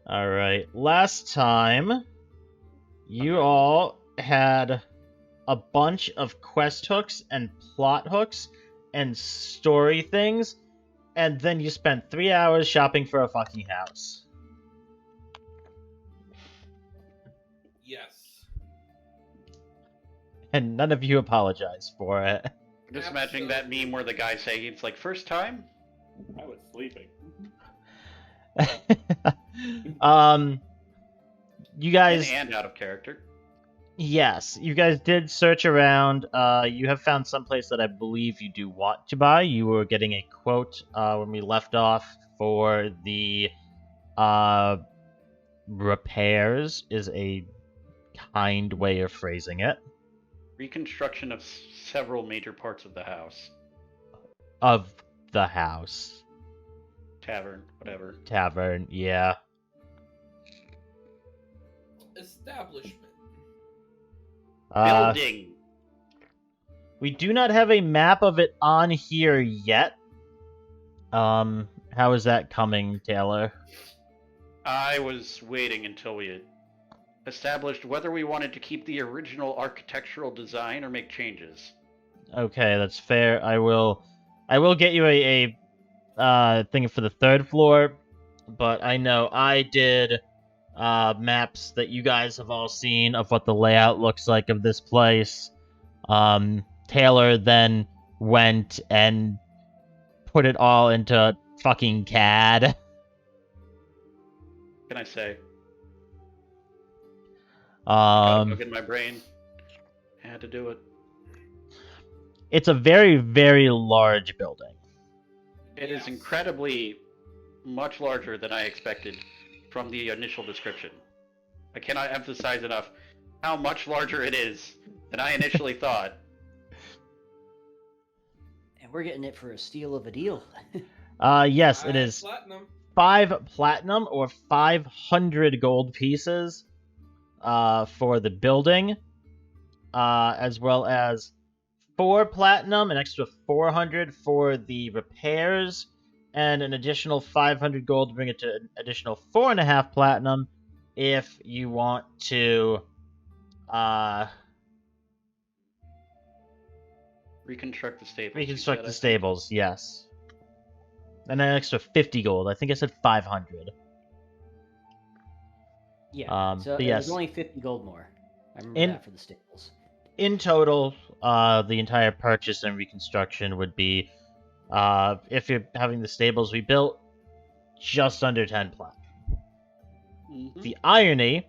Alright, last time, you all had a bunch of quest hooks and plot hooks and story things, and then you spent 3 hours shopping for a fucking house. Yes. And none of you apologize for it. I'm just imagining that meme where the guy saying it's like, first time? I was sleeping. You guys... And out of character. Yes, you guys did search around. You have found someplace that I believe you do want to buy. You were getting a quote when we left off for the repairs, is a kind way of phrasing it. Reconstruction of several major parts of the house. Of the house. Tavern, whatever. Tavern, yeah. Establishment. Building. We do not have a map of it on here yet. How is that coming, Taylor? I was waiting until we had established whether we wanted to keep the original architectural design or make changes. Okay, that's fair. I will get you a thing for the third floor, but I know I did maps that you guys have all seen of what the layout looks like of this place. Taylor then went and put it all into fucking CAD. What can I say? Gotta look in my brain. I had to do it. It's a very, very large building. It is incredibly much larger than I expected from the initial description. I cannot emphasize enough how much larger it is than I initially thought. And we're getting it for a steal of a deal. Yes, it is Platinum. 5 platinum or 500 gold pieces for the building, as well as 4 platinum, an extra 400 for the repairs, and an additional 500 gold to bring it to an additional 4.5 platinum if you want to Reconstruct the stables. reconstruct the stables, yes. And an extra 50 gold. I think I said 500. Yeah, so but it yes. was only 50 gold more. I remember that for the stables. In total, the entire purchase and reconstruction would be, if you're having the stables rebuilt, just under 10 platinum. Mm-hmm. The irony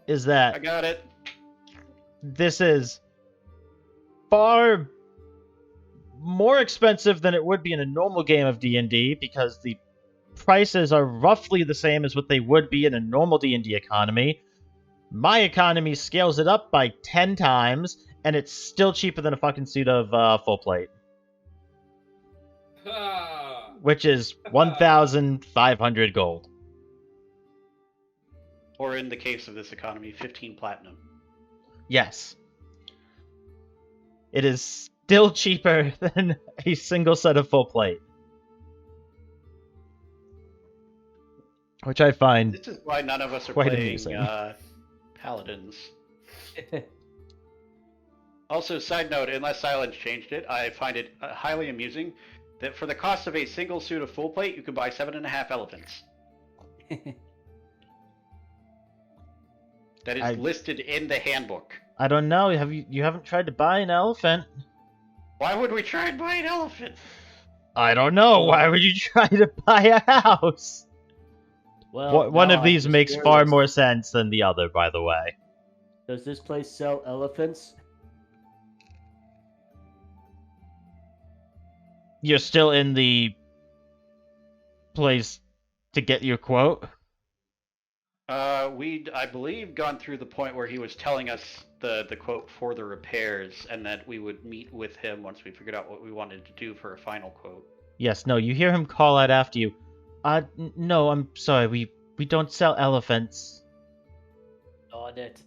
is that I got it. this is far more expensive than it would be in a normal game of D&D, because the prices are roughly the same as what they would be in a normal D&D economy. My economy scales it up by 10 times, and it's still cheaper than a fucking suit of full plate. Which is 1,500 gold. Or in the case of this economy, 15 platinum. Yes. It is still cheaper than a single set of full plate. Which I find This is why none of us are quite playing amusing. paladins. Also, side note, unless Silence changed it, I find it highly amusing that for the cost of a single suit of full plate, you can buy 7.5 elephants. That is listed in the handbook. I don't know. You haven't tried to buy an elephant? Why would we try and buy an elephant? I don't know. Why would you try to buy a house? Well, One now of these I'm makes just far curious. more sense than the other, by the way. Does this place sell elephants? You're still in the place to get your quote? We'd, I believe, gone through the point where he was telling us the quote for the repairs, and that we would meet with him once we figured out what we wanted to do for a final quote. Yes, no, you hear him call out after you. No, I'm sorry, we don't sell elephants. On it.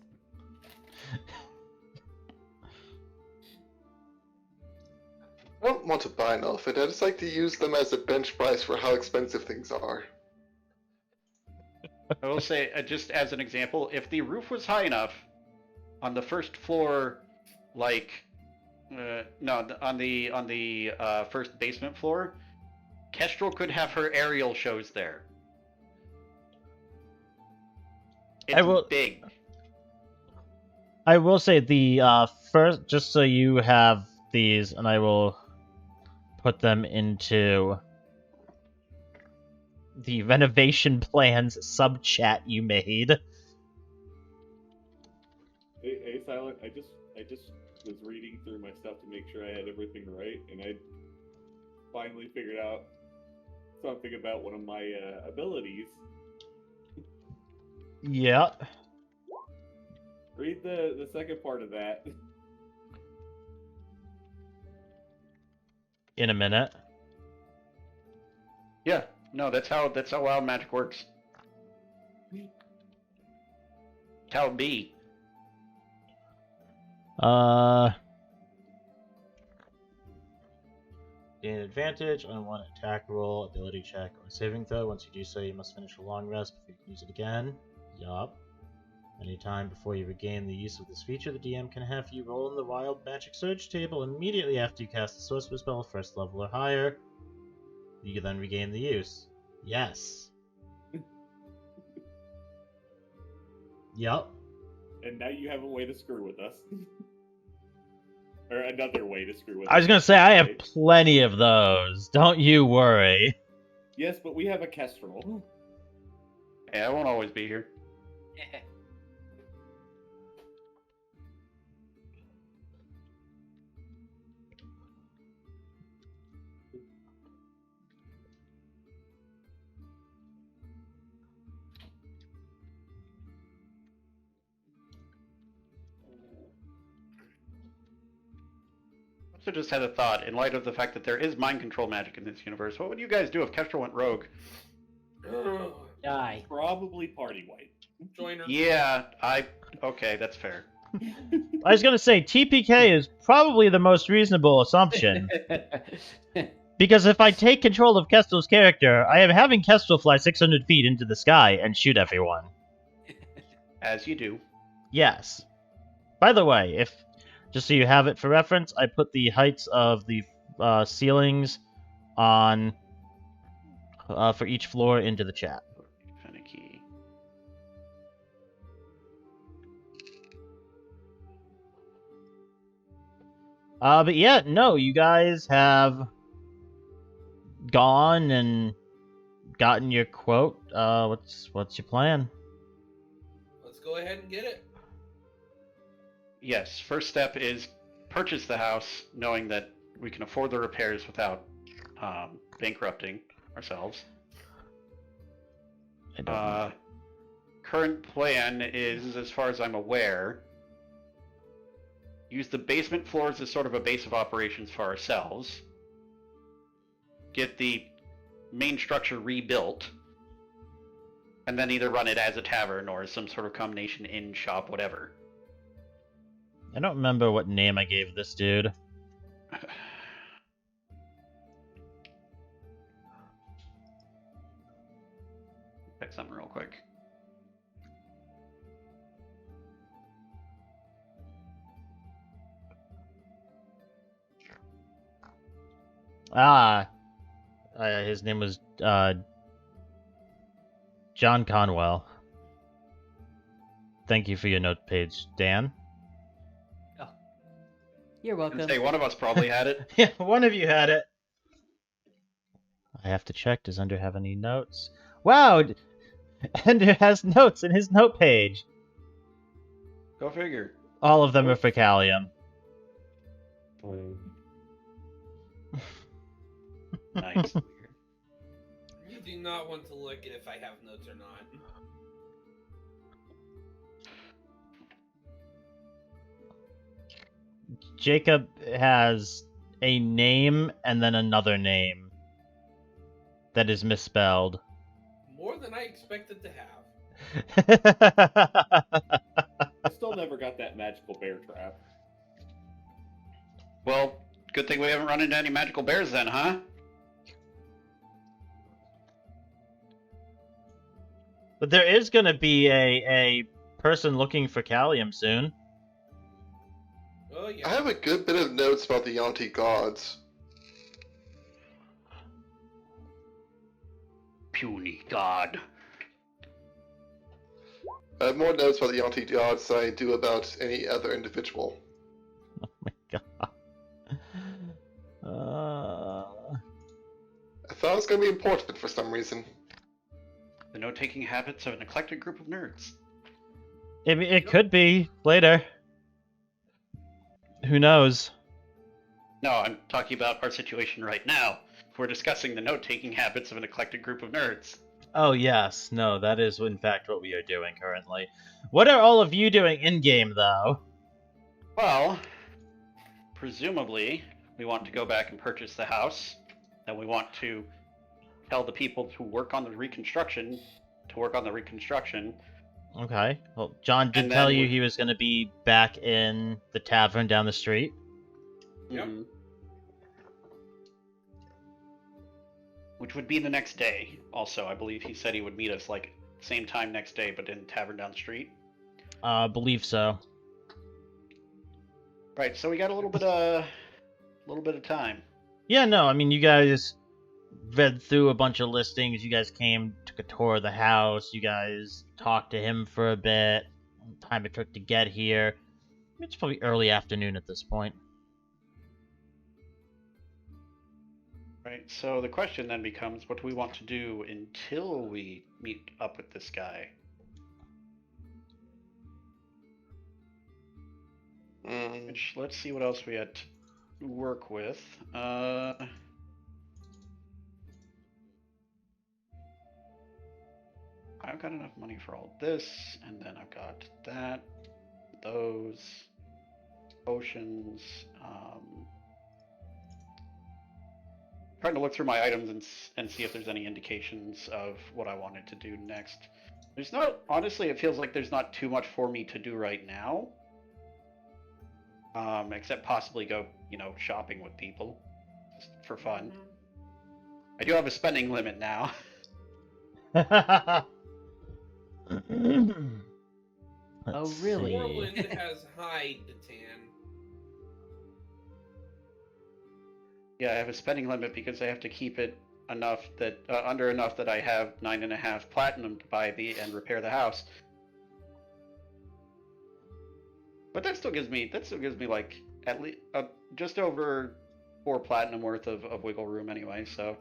I don't want to buy an elephant, I just like to use them as a bench price for how expensive things are. I will say, just as an example, if the roof was high enough on the first floor, like, no, on the first basement floor, Kestrel could have her aerial shows there. It's big. I will say the first, just so you have these, and I will put them into the renovation plans sub chat you made. Hey, Silent. I just was reading through my stuff to make sure I had everything right, and I finally figured out something about one of my abilities. Yeah. Read the second part of that. In a minute. Yeah, no, that's how wild magic works. That's how it be. Gain advantage on one attack roll, ability check, or saving throw. Once you do so, you must finish a long rest before you can use it again. Yup. Anytime before you regain the use of this feature, the DM can have you roll in the Wild Magic Surge table immediately after you cast a sorcerer spell, first level or higher. You then regain the use. Yes. Yup. And now you have a way to screw with us. Or another way to screw with us. I was gonna say, I have plenty of those. Don't you worry. Yes, but we have a Kestrel. Yeah, I won't always be here. I just had a thought. In light of the fact that there is mind control magic in this universe, what would you guys do if Kestrel went rogue? Die. Probably party wipe. Join her. Yeah, okay, that's fair. I was gonna say, TPK is probably the most reasonable assumption. Because if I take control of Kestrel's character, I am having Kestrel fly 600 feet into the sky and shoot everyone. As you do. Yes. By the way, just so you have it for reference, I put the heights of the ceilings on for each floor into the chat. Finicky. But yeah, no, you guys have gone and gotten your quote. What's your plan? Let's go ahead and get it. Yes, first step is purchase the house, knowing that we can afford the repairs without bankrupting ourselves. Current plan is, as far as I'm aware, use the basement floors as sort of a base of operations for ourselves. Get the main structure rebuilt, and then either run it as a tavern or as some sort of combination inn, shop, whatever. I don't remember what name I gave this dude. Check something real quick. His name was John Conwell. Thank you for your note page, Dan. You're welcome. Say one of us probably had it. Yeah, one of you had it. I have to check. Does Ender have any notes? Wow! Ender has notes in his note page. Go figure. All of them are for Callium. Nice. You do not want to look at if I have notes or not. Jacob has a name and then another name that is misspelled. More than I expected to have. I still never got that magical bear trap. Well, good thing we haven't run into any magical bears then, huh? But there is gonna be a person looking for Callium soon. Oh I yeah. have a good bit of notes about the Yonti gods. Puny god. I have more notes about the Yonti gods than I do about any other individual. Oh my god. I thought it was going to be important for some reason. The note-taking habits of an eclectic group of nerds. It could be later. Who knows? No, I'm talking about our situation right now. We're discussing the note-taking habits of an eclectic group of nerds. Oh yes, no, that is in fact what we are doing currently. What are all of you doing in-game, though? Well, presumably, we want to go back and purchase the house. Then we want to tell the people to work on the reconstruction, Okay. Well, John did And tell then you we- he was going to be back in the tavern down the street. Yep. Mhm. Which would be the next day. Also, I believe he said he would meet us like same time next day, but in the tavern down the street. Believe so. Right. So we got a little bit of time. Yeah, no, I mean, you guys read through a bunch of listings. You guys came, took a tour of the house. You guys talked to him for a bit. Time it took to get here. It's probably early afternoon at this point. Right. So the question then becomes, what do we want to do until we meet up with this guy? Which, let's see what else we had to work with. I've got enough money for all this, and then I've got that, those, potions. Trying to look through my items and see if there's any indications of what I wanted to do next. There's not, honestly, it feels like there's not too much for me to do right now. Except possibly go, shopping with people, just for fun. I do have a spending limit now. Oh, really? Corland has hide to tan. Yeah, I have a spending limit because I have to keep it enough that under enough that I have 9.5 platinum to buy and repair the house. But that still gives me like at least just over 4 platinum worth of wiggle room anyway. So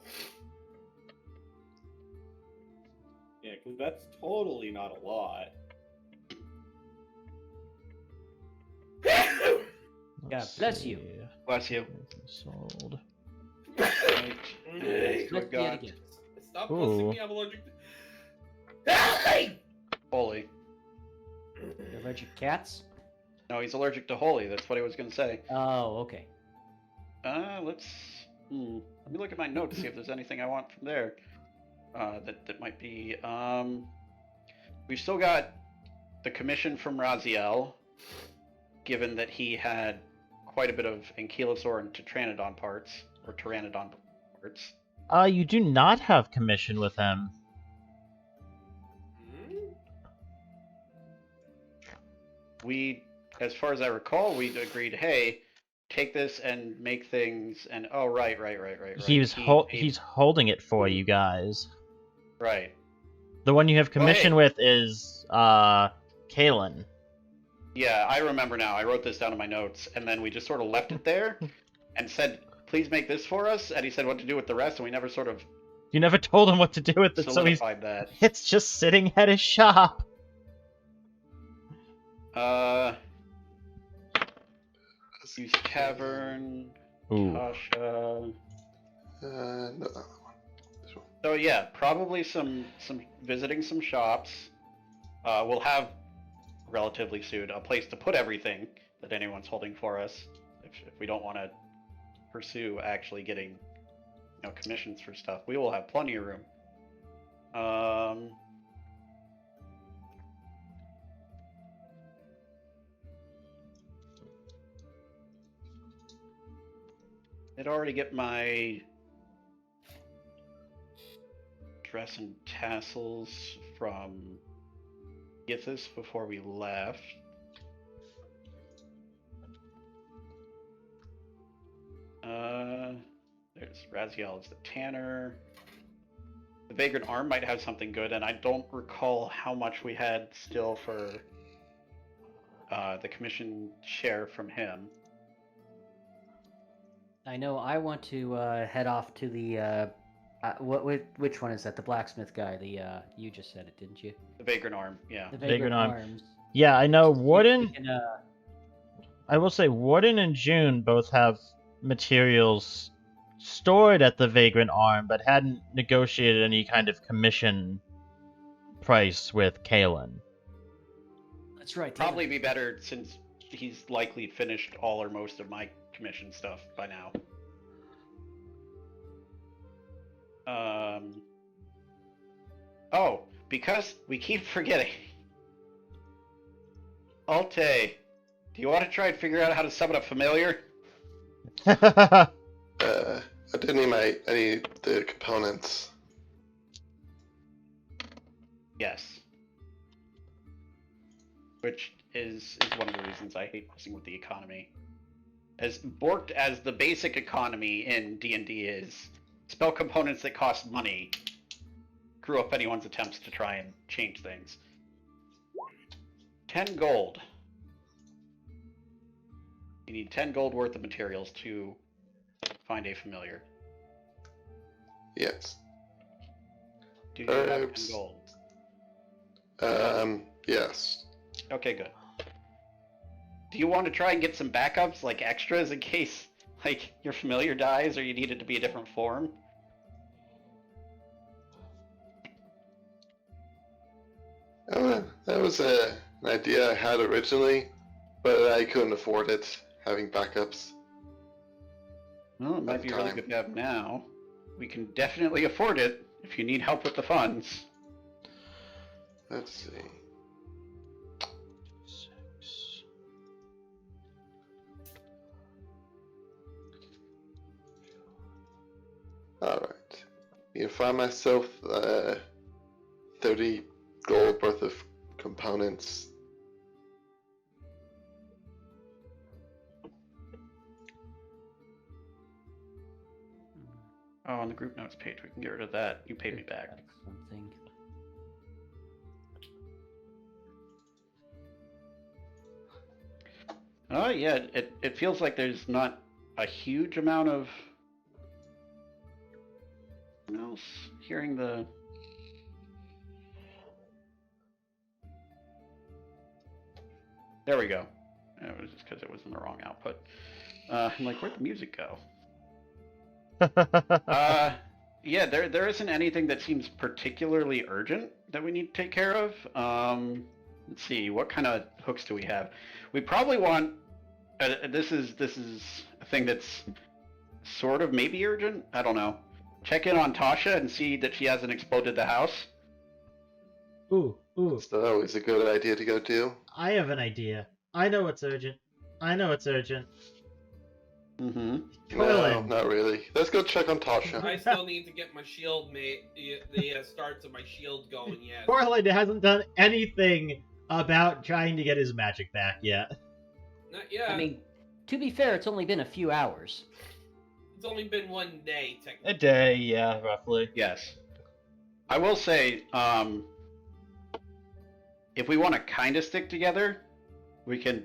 Yeah, because that's totally not a lot. God bless you. bless you. Sold. Right. Hey, So I've got again. Stop Ooh. blessing me, I'm allergic to... Hey! holy. You're allergic to cats? No, he's allergic to holy. That's what I was gonna say. Oh, okay. Let me look at my notes, see if there's anything I want from there. That might be. We've still got the commission from Raziel, given that he had quite a bit of Ankylosaur and Pteranodon parts. You do not have commission with him. We, as far as I recall, we agreed, hey, take this and make things, and oh, right. He's holding it for you guys. Right. The one you have commission hey. with is Kalen. Yeah, I remember now. I wrote this down in my notes, and then we just sort of left it there and said, please make this for us, and he said what to do with the rest, and we never sort of You never told him what to do with it, so he's solidified that. it's just sitting at his shop. Use Cavern, Ooh. Tasha. No. So yeah, probably some visiting some shops. We'll have relatively soon a place to put everything that anyone's holding for us if we don't want to pursue actually getting commissions for stuff. We will have plenty of room. I'd already get my dress and tassels from Githis before we left. There's Raziel is the tanner. The Vagrant Arm might have something good, and I don't recall how much we had still for the commission share from him. I know I want to head off to the which one is that? The blacksmith guy. You just said it, didn't you? The Vagrant Arm, yeah. The Vagrant Arm. Arms. Yeah, I know Warden. We can, I will say Warden and June both have materials stored at the Vagrant Arm, but hadn't negotiated any kind of commission price with Kalen. That's right. Probably be better since he's likely finished all or most of my commission stuff by now. Oh, because we keep forgetting. Alte, do you want to try and figure out how to summon a familiar? I need the components. Yes. Which is one of the reasons I hate messing with the economy. As borked as the basic economy in D&D is, spell components that cost money screw up anyone's attempts to try and change things. 10 gold. You need 10 gold worth of materials to find a familiar. Yes. Do you have 10 Herbs. gold? Yes. Okay, good. Do you want to try and get some backups, like extras, in case, like, your familiar dies or you need it to be a different form? That was an idea I had originally, but I couldn't afford it, having backups. Well, it might At be the really time. good to have now. We can definitely afford it if you need help with the funds. Let's see. 6. Alright. You can find myself 30 gold worth of components. Oh, on the group notes page, we can get rid of that. You paid me back. That's something. Oh, yeah, it feels like there's not a huge amount of... What else? Hearing the... There we go. It was just because it was in the wrong output. I'm like, where'd the music go? Yeah, there isn't anything that seems particularly urgent that we need to take care of. Let's see, what kind of hooks do we have? We probably want. This is a thing that's sort of maybe urgent. I don't know. Check in on Tasha and see that she hasn't exploded the house. Ooh. It's not always a good idea to go do. I have an idea. I know it's urgent. Mm-hmm. No, Corland. not really. Let's go check on Tasha. I still need to get my shield the starts of my shield going yet. Corland hasn't done anything about trying to get his magic back yet. Not yet. I mean, to be fair, it's only been a few hours. It's only been one day, technically. A day, yeah, roughly. Yes. I will say, if we want to kind of stick together, we can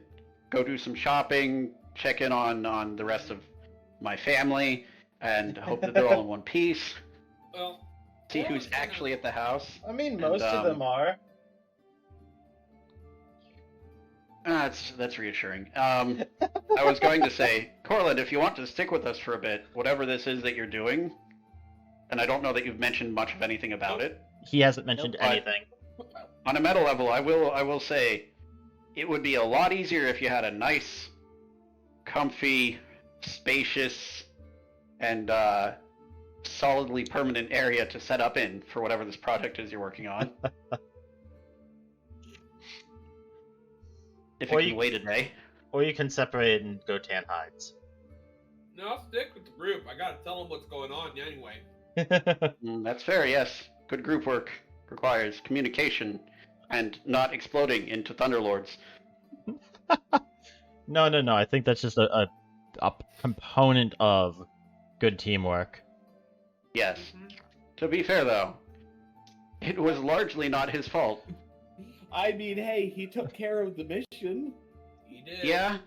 go do some shopping, check in on the rest of my family, and hope that they're all in one piece. Well, See who's actually at the house. I mean, most of them are. That's reassuring. I was going to say, Corland, if you want to stick with us for a bit, whatever this is that you're doing, and I don't know that you've mentioned much of anything about it. He hasn't mentioned Nope. anything. On a meta level, I will say, it would be a lot easier if you had a nice, comfy, spacious, and solidly permanent area to set up in for whatever this project is you're working on. If Or it you- can wait a day. Or you can separate and go tan hides. no, I'll stick with the group. I gotta tell them what's going on anyway. That's fair, yes. Good group work. requires communication and not exploding into Thunderlords. No. I think that's just a component of good teamwork. Yes. To be fair, though, it was largely not his fault. I mean, hey, he took care of the mission. He did. Yeah.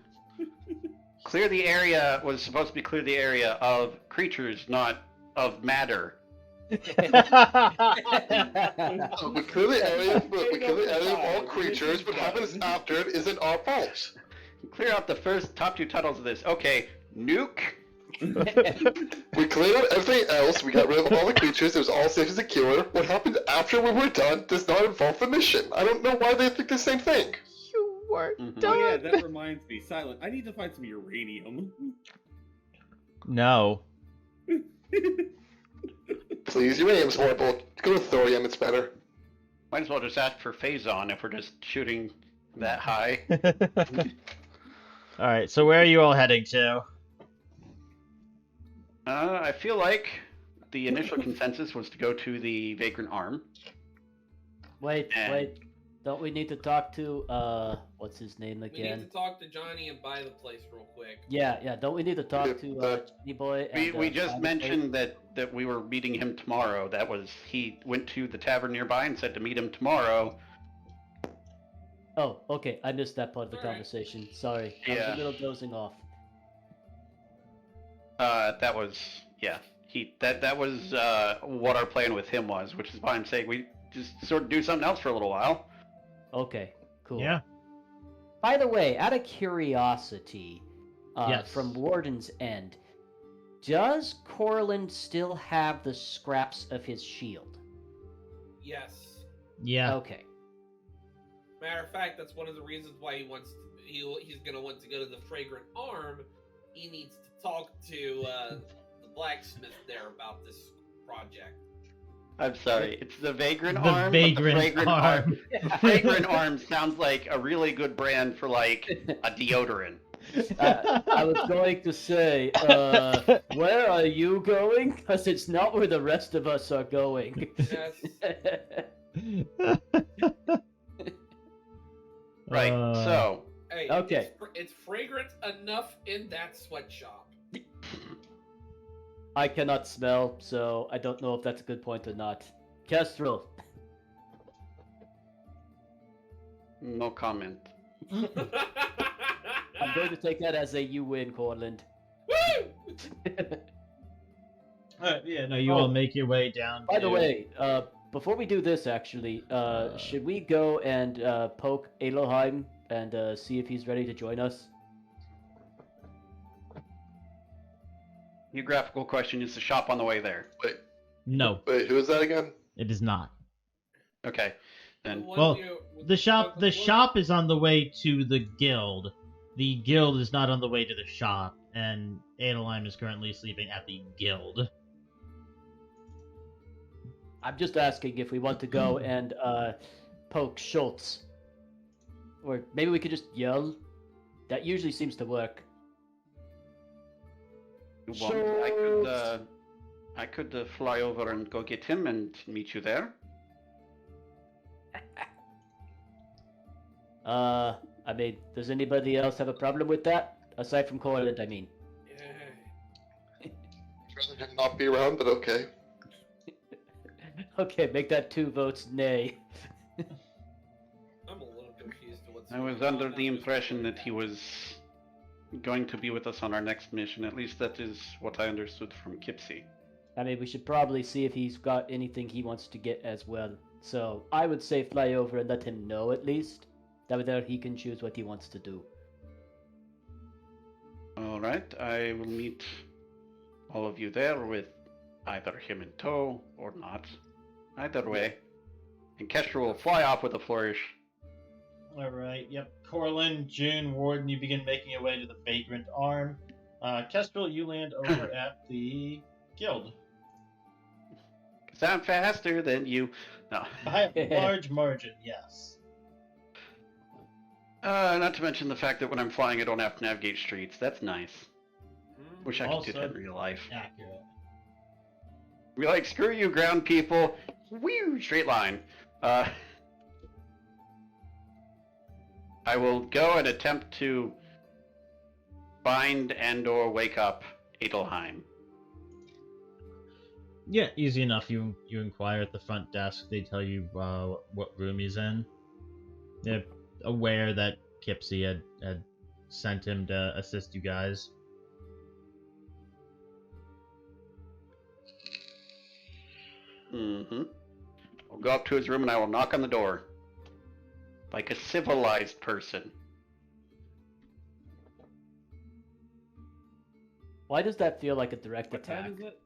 Clear the area was supposed to be clear the area of creatures, not of matter. We clear the area, but we clear the area of all creatures. What happens after it isn't our fault. Clear out the top 2 titles of this. Okay, nuke. We cleared out everything else. We got rid of all the creatures. It was all safe and secure. What happened after we were done does not involve the mission. I don't know why they think the same thing. You were Mhm. done. Oh yeah, that reminds me. Silent, I need to find some uranium. No. Please, uranium's horrible. Go with thorium, it's better. Might as well just ask for phazon if we're just shooting that high. All right. So where are you all heading to? I feel like the initial consensus was to go to the Vagrant Arm. Wait. Don't we need to talk to what's his name We need again? to talk to Johnny and buy the place real quick. Yeah. Don't we need to talk to Johnny Boy? And, We just buy the mentioned that we were meeting him tomorrow. That was, he went to the tavern nearby and said to meet him tomorrow. place? Oh, okay. I missed that part of the Alright. conversation. Sorry. I was Yeah. a little dozing off. That was, yeah. That was what our plan with him was, which is why I'm saying we just sort of do something else for a little while. Okay. Cool. Yeah. By the way, out of curiosity, Yes. from Warden's end, does Corland still have the scraps of his shield? Yes. Yeah. Okay. Matter of fact, that's one of the reasons why he's gonna want to go to the Fragrant Arm. He needs to talk to the blacksmith there about this project. I'm sorry, it's the Vagrant The Arm. but Vagrant the Fragrant Arm. Fragrant Arm sounds like a really good brand for like a deodorant. I was going to say, where are you going? Because it's not where the rest of us are going. Yes. Right. So Hey, Okay. it's fragrant enough in that sweatshop. I cannot smell, so I don't know if that's a good point or not. Kestrel. no comment. I'm going to take that as a you win, Corland. Woo! Yeah. No, you all make your way down. By the to- way, before we do this, actually, should we go and poke Adleheim and see if he's ready to join us? Your graphical question is the shop on the way there. No, Wait, who is that again? it is not. Okay. Then Well, The shop is on the way to the guild. The guild is not on the way to the shop, and Adleheim is currently sleeping at the guild. I'm just asking if we want to go and poke Scholtz. Or maybe we could just yell. That usually seems to work. you want, I could fly over and go get him and meet you there. I mean, does anybody else have a problem with that? Aside from Corland, I mean. Yeah. Rather him not be around, but okay. Okay, make that 2 votes nay. I'm a little confused to what's I was going under on the now. impression that he was going to be with us on our next mission. At least that is what I understood from Kipsy. I mean, we should probably see if he's got anything he wants to get as well. So, I would say fly over and let him know at least. That way there he can choose what he wants to do. Alright, I will meet all of you there with either him in tow or not. Either way. And Kestrel will fly off with a flourish. All right. Yep. Corland, June, Warden, you begin making your way to the Vagrant Arm. Kestrel, you land over at the guild. 'Cause I'm faster than you. No. By a large margin, yes. Not to mention the fact that when I'm flying I don't have to navigate streets. That's nice. Hmm? Wish I could do that Also- in real life. Accurate. Be like, screw you ground people. whew, straight line. I will go and attempt to find and/or wake up Adleheim. Yeah, easy enough. You inquire at the front desk. They tell you what room he's in. They're aware that Kipsy had sent him to assist you guys. Mm-hmm. I'll go up to his room and I will knock on the door. Like a civilized person. Why does that feel like a direct What attack? time is it?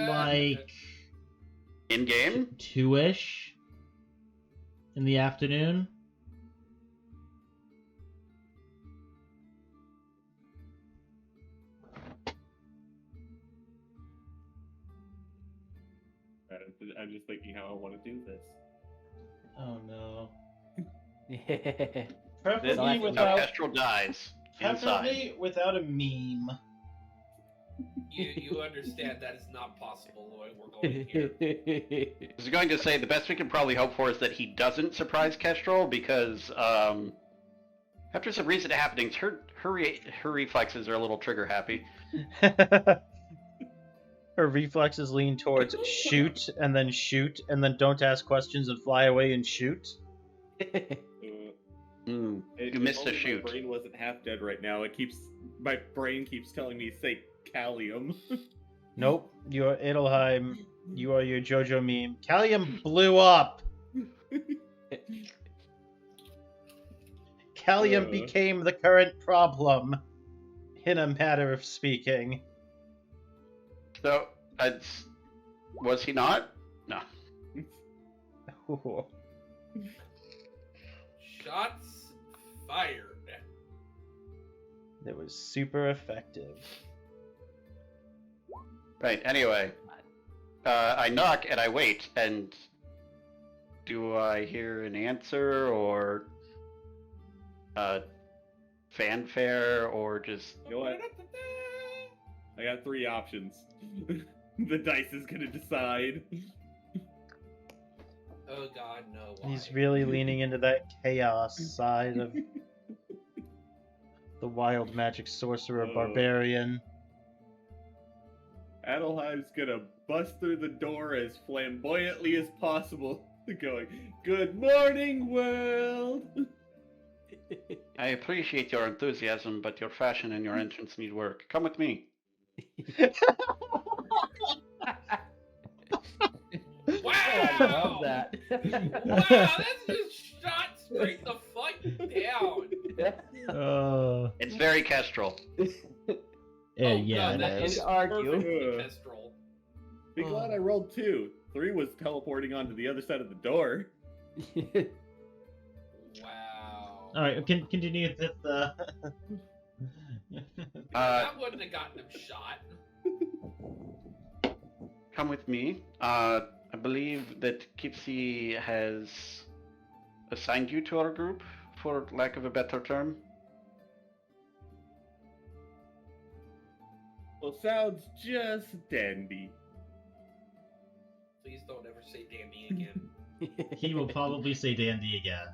Like In-game? 2-ish in the afternoon. I'm just thinking how I want to do this. Oh no. Yeah. Preferably This- Now Kestrel dies. Inside. without a meme. You understand that is not possible the way we're going here. I was going to say the best we can probably hope for is that he doesn't surprise Kestrel because after some recent happenings, her reflexes are a little trigger happy. Her reflexes lean towards shoot, and then don't ask questions and fly away and shoot. You If missed only a shoot. My brain wasn't half dead right now. My brain keeps telling me to say Callium. Nope, you're Adleheim. You are your JoJo meme. Callium blew up. Callium became the current problem, in a matter of speaking. So, was he not? No. Ooh. Shots fired. It was super effective. Right, anyway. I knock and I wait, and do I hear an answer or fanfare or just... You know what? I got 3 options. The dice is gonna decide. Oh god, no. Why? He's really leaning into that chaos side of the wild magic sorcerer barbarian. Adleheim's gonna bust through the door as flamboyantly as possible, going, "Good morning, world!" I appreciate your enthusiasm, but your fashion and your entrance need work. Come with me. Wow! I love that. Wow, that's just shot straight the fuck down. It's very Kestrel. Yeah, Oh, yeah, God, that it is. is Argue. perfectly Kestrel. Be glad I rolled 2. 3 was teleporting onto the other side of the door. Wow. All right, continue with the. That wouldn't have gotten him shot. Come with me. I believe that Kipsy has assigned you to our group, for lack of a better term. Well, sounds just dandy. Please don't ever say dandy again. He will probably say dandy again.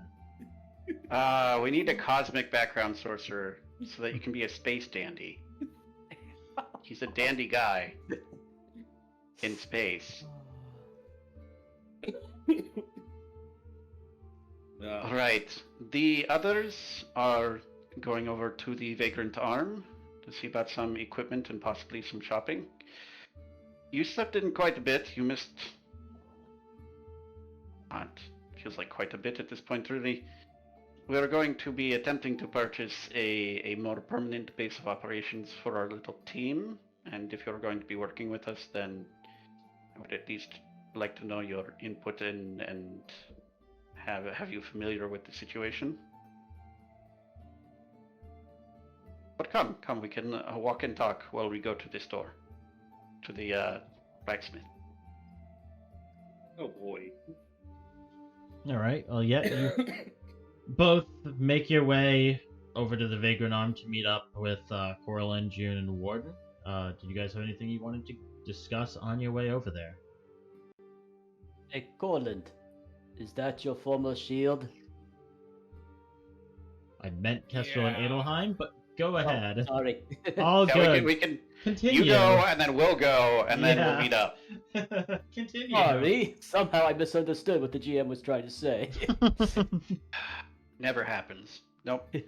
We need a cosmic background sorcerer so that you can be a space dandy. He's a dandy guy in space. Alright, the others are going over to the Vagrant Arm to see about some equipment and possibly some shopping. You slept in quite a bit. You missed... feels like quite a bit at this point, really. We are going to be attempting to purchase a more permanent base of operations for our little team, and if you're going to be working with us, then I would at least like to know your input and have you familiar with the situation. But come, we can walk and talk while we go to the store, to the blacksmith. Oh boy. All right. Well, yeah, you both make your way over to the Vagrant Arm to meet up with Corland, June, and Warden. Did you guys have anything you wanted to discuss on your way over there. Hey, Corland, is that your former shield? I meant Kestrel and Yeah. Adleheim, but go ahead. Oh, sorry. All Yeah, good. we can. Continue. You go, and then we'll go, and then we'll Yeah. meet up. Continue. Sorry. Somehow I misunderstood what the GM was trying to say. Never happens. Nope. Yeah,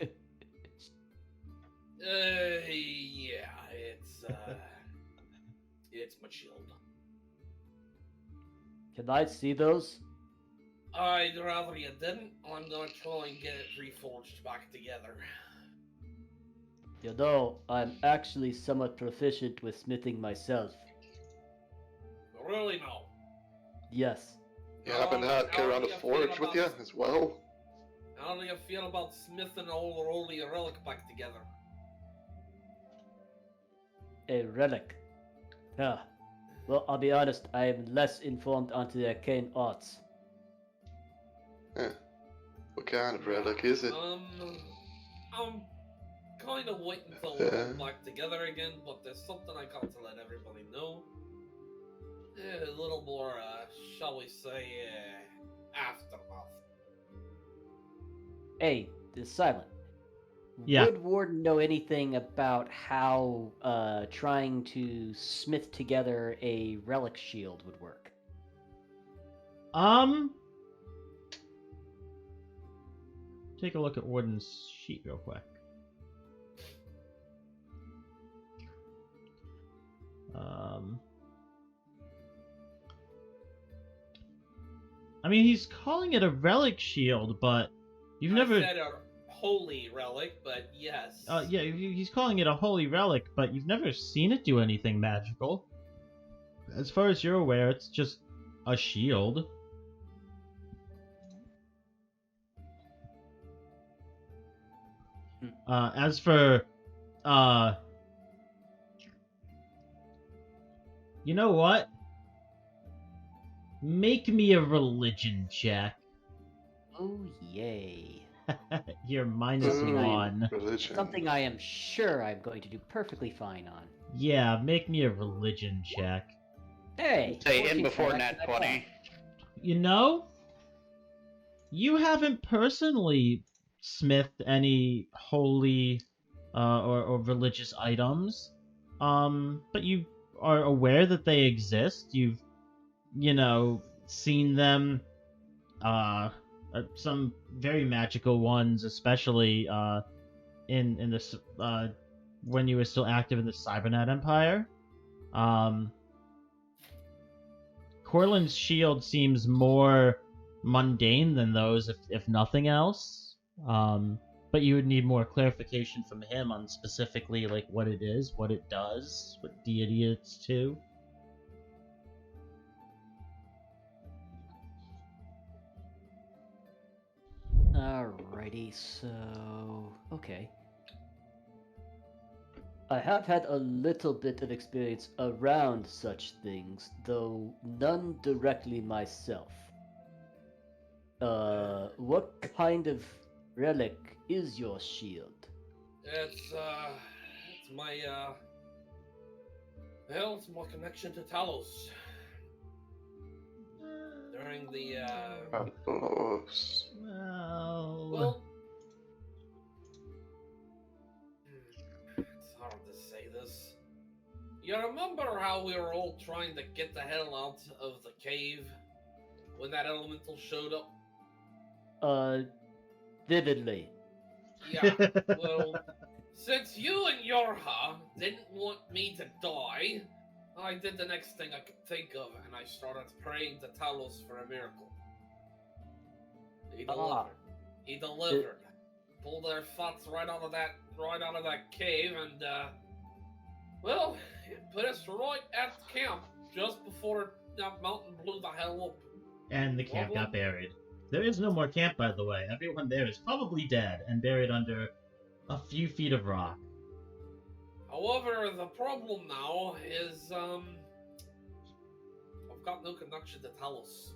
it's my shield. Can I see those? I'd rather you didn't. I'm gonna try and get it reforged back together. You know, I'm actually somewhat proficient with smithing myself. Really, no. Yes. You happen to carry around a forge with you as well? How do you feel about smithing a whole holy relic back together? A relic. Huh. Well, I'll be honest, I am less informed onto the arcane arts. What kind of relic is it? I'm kind of waiting until Yeah. we're back together again, but there's something I got to let everybody know. A little more, shall we say, aftermath. Hey, the Silent. Yeah. Would Warden know anything about how trying to smith together a relic shield would work? Take a look at Warden's sheet real quick. I mean, he's calling it a relic shield, but you've never. I said a holy relic, but yes. Yeah, he's calling it a holy relic, but you've never seen it do anything magical. As far as you're aware, it's just a shield. As for, you know what? Make me a religion check. Oh, yay. You're minus Something I- 1. Religion. Something I am sure I'm going to do perfectly fine on. Yeah, make me a religion check. Hey! Say in 14 before back nat to that 20. You know, you haven't personally smithed any holy or religious items, but you are aware that they exist. You've, seen them, some very magical ones, especially in this when you were still active in the Cybernet Empire. Corland's shield seems more mundane than those, if nothing else. But you would need more clarification from him on specifically like what it is, what it does, what deity it's to. Alrighty, so... okay. I have had a little bit of experience around such things, though none directly myself. What kind of relic is your shield? It's my, well, it's my connection to Talos. During the, Talos. well, it's hard to say this. You remember how we were all trying to get the hell out of the cave when that elemental showed up? Vividly. Yeah, well, since you and Yorha didn't want me to die, I did the next thing I could think of, and I started praying to Talos for a miracle. He delivered. He delivered. Pulled their thoughts right out of that cave, and well, it put us right at the camp just before that mountain blew the hell up. And the camp got buried. There is no more camp, by the way. Everyone there is probably dead and buried under a few feet of rock. However, the problem now is, I've got no connection to Talos.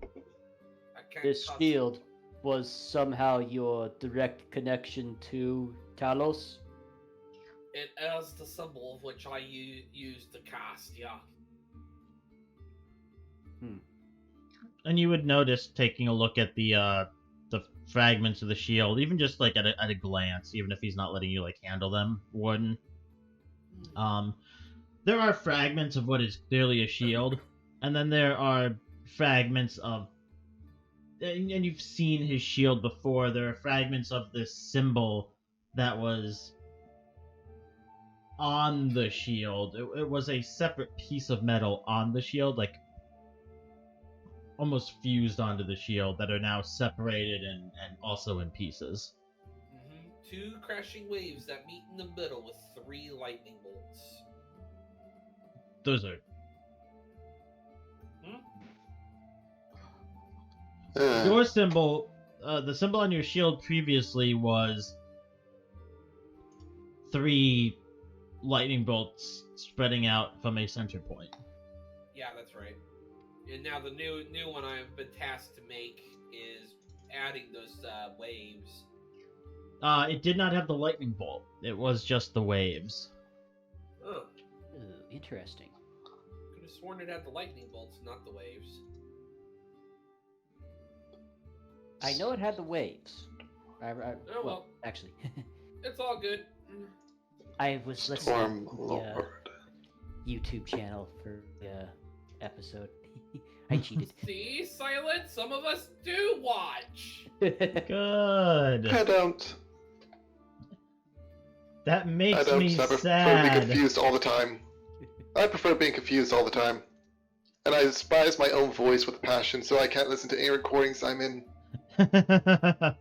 I can't This touch shield was somehow your direct connection to Talos? It is the symbol of which I use to cast, yeah. And you would notice, taking a look at the fragments of the shield, even just like at a glance, even if he's not letting you like handle them, Warden. There are fragments of what is clearly a shield, and then there are fragments of, and you've seen his shield before. There are fragments of this symbol that was on the shield. It was a separate piece of metal on the shield, like almost fused onto the shield, that are now separated and also in pieces. Two crashing waves that meet in the middle with 3 lightning bolts. Those are your symbol. The symbol on your shield previously was 3 lightning bolts spreading out from a center point. Yeah, that's right. And now the new one I've been tasked to make is adding those waves. It did not have the lightning bolt. It was just the waves. Oh, Ooh, interesting. could have sworn it had the lightning bolts, not the waves. I know it had the waves. Oh, well. Actually, It's all good. I was listening Storm to the Lord. YouTube channel for the episode. I cheated. See, Silent, some of us do watch. Good. I don't. That I makes don't. me I prefer sad. being confused all the time. I prefer being confused all the time. And I despise my own voice with passion, so I can't listen to any recordings I'm in. I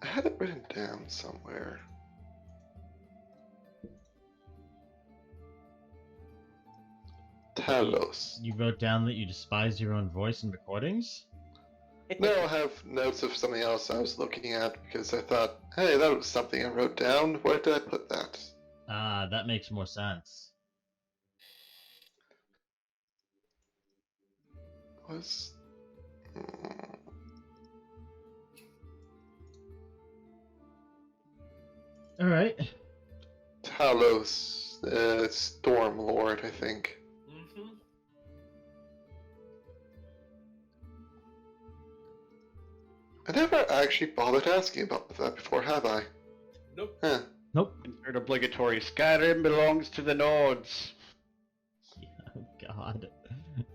had it written down somewhere. Talos. You wrote down that you despise your own voice in recordings? No, I have notes of something else I was looking at because I thought, hey, that was something I wrote down. Where did I put that? Ah, that makes more sense. Was. Alright. Talos. Storm Lord, I think. I never actually bothered asking about that before, have I? Nope. Huh. Nope. Insert obligatory. Skyrim belongs to the Nords. Oh, God.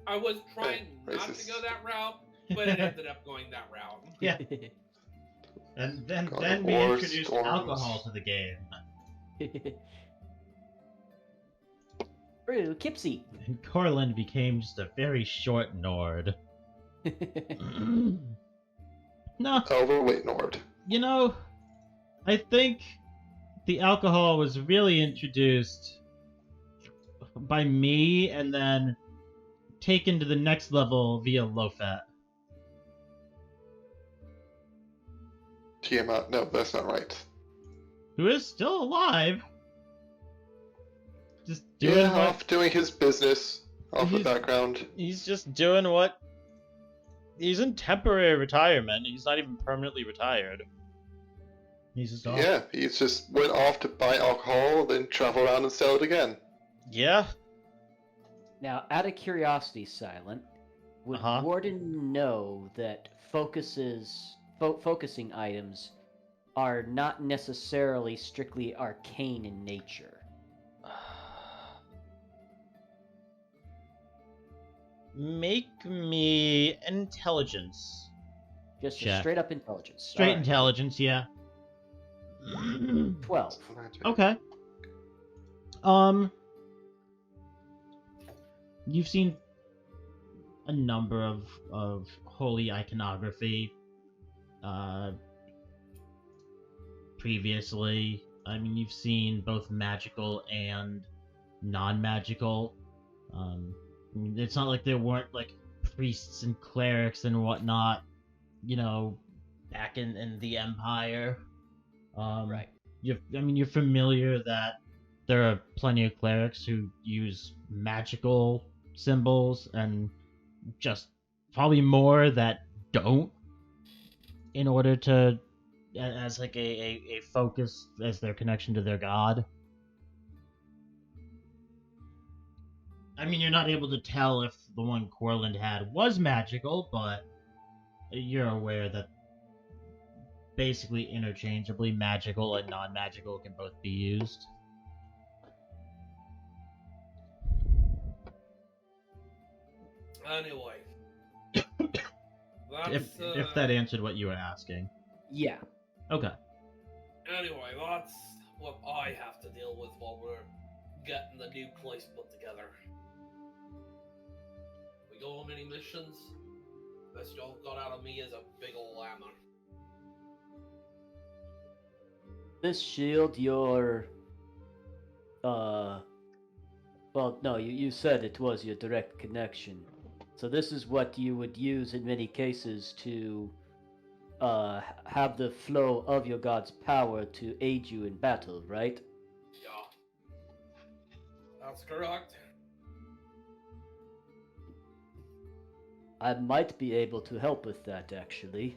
I was trying not to racist. go that route, but it ended up going that route. Yeah. And then God we of War, introduced storms. alcohol to the game. Ooh, Kipsy. And Corland became just a very short Nord. No, Overweight Nord. you know, I think the alcohol was really introduced by me and then taken to the next level via low fat. Tiamat. No, that's not right. Who is still alive. Just doing Yeah, what off doing his business. Off the He's- background. he's just doing what he's in temporary retirement. He's not even permanently retired. He's just off. Yeah, he just went off to buy alcohol, then travel around and sell it again. Yeah. Now, out of curiosity, Silent, would Uh-huh. Warden know that focusing items are not necessarily strictly arcane in nature? Make me intelligence. Just a Check. straight up intelligence. Straight Alright. intelligence, yeah. 12. Okay. You've seen a number of holy iconography previously. I mean, you've seen both magical and non-magical. I mean, it's not like there weren't like priests and clerics and whatnot, you know, back in the Empire. Right. You're familiar that there are plenty of clerics who use magical symbols, and just probably more that don't, in order to as like a focus as their connection to their god? I mean, you're not able to tell if the one Corland had was magical, but you're aware that basically interchangeably magical and non-magical can both be used. Anyway. If that answered what you were asking. Yeah. Okay. Anyway, that's what I have to deal with while we're getting the new place put together. We go on many missions. Best y'all got out of me is a big ol' hammer. This shield, your... Well, no, you said it was your direct connection. So this is what you would use in many cases to have the flow of your god's power to aid you in battle, right? Yeah. That's correct. I might be able to help with that, actually.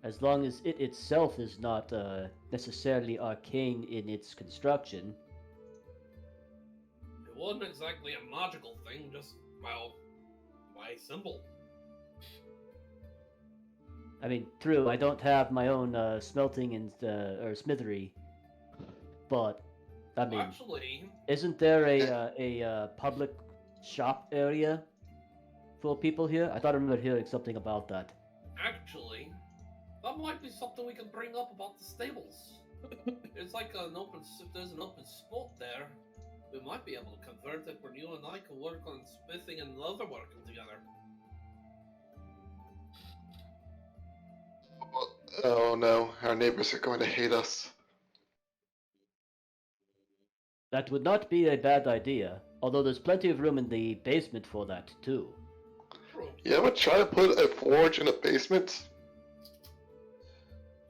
As long as it itself is not necessarily arcane in its construction. It wasn't exactly a magical thing, just, well, my symbol. I mean, true, I don't have my own smelting and or smithery, but I mean, Actually, isn't there a public shop area for people here? I thought I remember hearing something about that. Actually, that might be something we could bring up about the stables. It's like if there's an open spot there, we might be able to convert it where you and I can work on smithing and leatherworking together. Oh no, our neighbors are going to hate us. That would not be a bad idea, although there's plenty of room in the basement for that, too. True. You ever try to put a forge in a basement?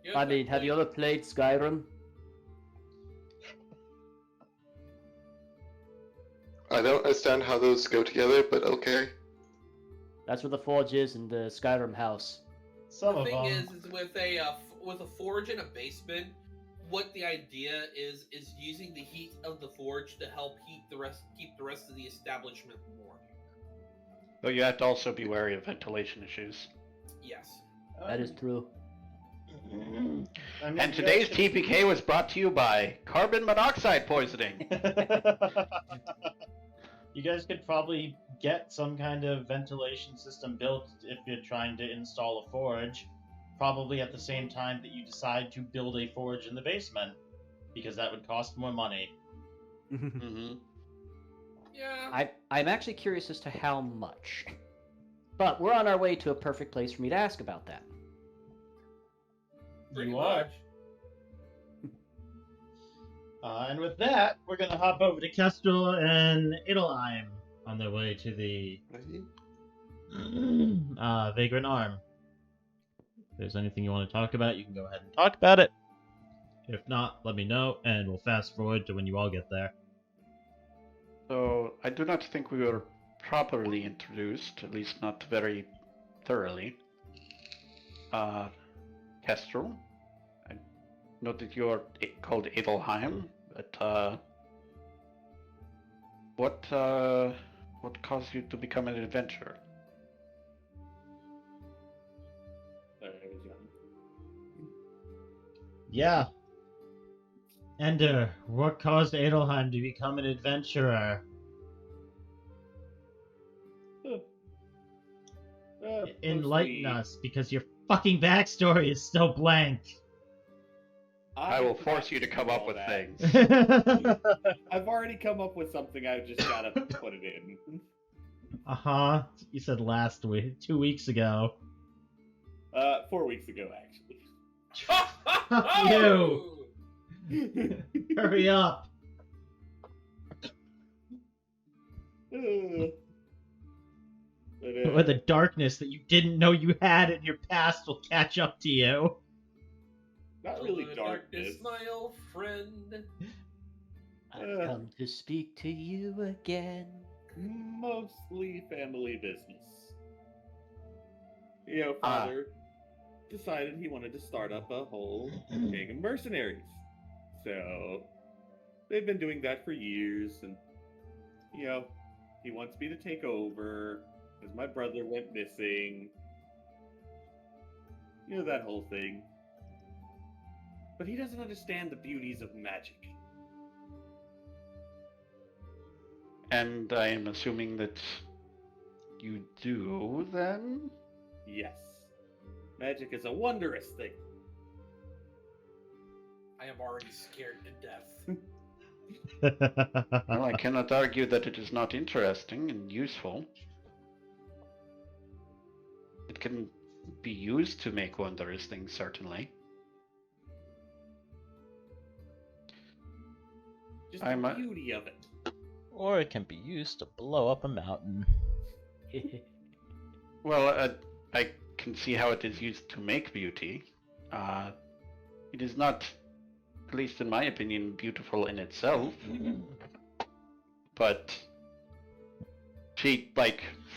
Yeah, I mean, have you ever played Skyrim? I don't understand how those go together, but okay. That's where the forge is in the Skyrim house. Some The of thing them. is with a forge in a basement, what the idea is using the heat of the forge to help keep the rest of the establishment warm. Though you have to also be wary of ventilation issues. Yes. That is true. I mean, And today's TPK was brought to you by carbon monoxide poisoning. You guys could probably get some kind of ventilation system built if you're trying to install a forge, probably at the same time that you decide to build a forge in the basement, because that would cost more money. Mm-hmm. Yeah. I'm actually curious as to how much. But we're on our way to a perfect place for me to ask about that. Pretty You are. much. And with that, we're gonna hop over to Kestrel and Adleheim on their way to the Vagrant Arm. If there's anything you want to talk about, you can go ahead and talk about it. If not, let me know, and we'll fast forward to when you all get there. So, I do not think we were properly introduced, at least not very thoroughly. Kestrel, I know that you're called Adleheim, but what caused you to become an adventurer? Sorry, I was young. Yeah. Ender, what caused Adleheim to become an adventurer? Enlighten us, because your fucking backstory is still blank. I will force you to come up with things. I've already come up with something. I've just gotta put it in. Uh-huh. You said last week, 2 weeks ago. 4 weeks ago, actually. Fuck you! Hurry up! Or the darkness that you didn't know you had in your past will catch up to you. Not really Hello, darkness. my old friend. I've come to speak to you again. Mostly family business. You know, decided he wanted to start up a whole gang of mercenaries. So they've been doing that for years, and he wants me to take over because my brother went missing. That whole thing. But he doesn't understand the beauties of magic. And I am assuming that you do, then? Yes. Magic is a wondrous thing. I am already scared to death. Well, I cannot argue that it is not interesting and useful. It can be used to make wondrous things, certainly. Just the beauty of it. Or it can be used to blow up a mountain. Well, I can see how it is used to make beauty. It is not, at least in my opinion, beautiful in itself. But she,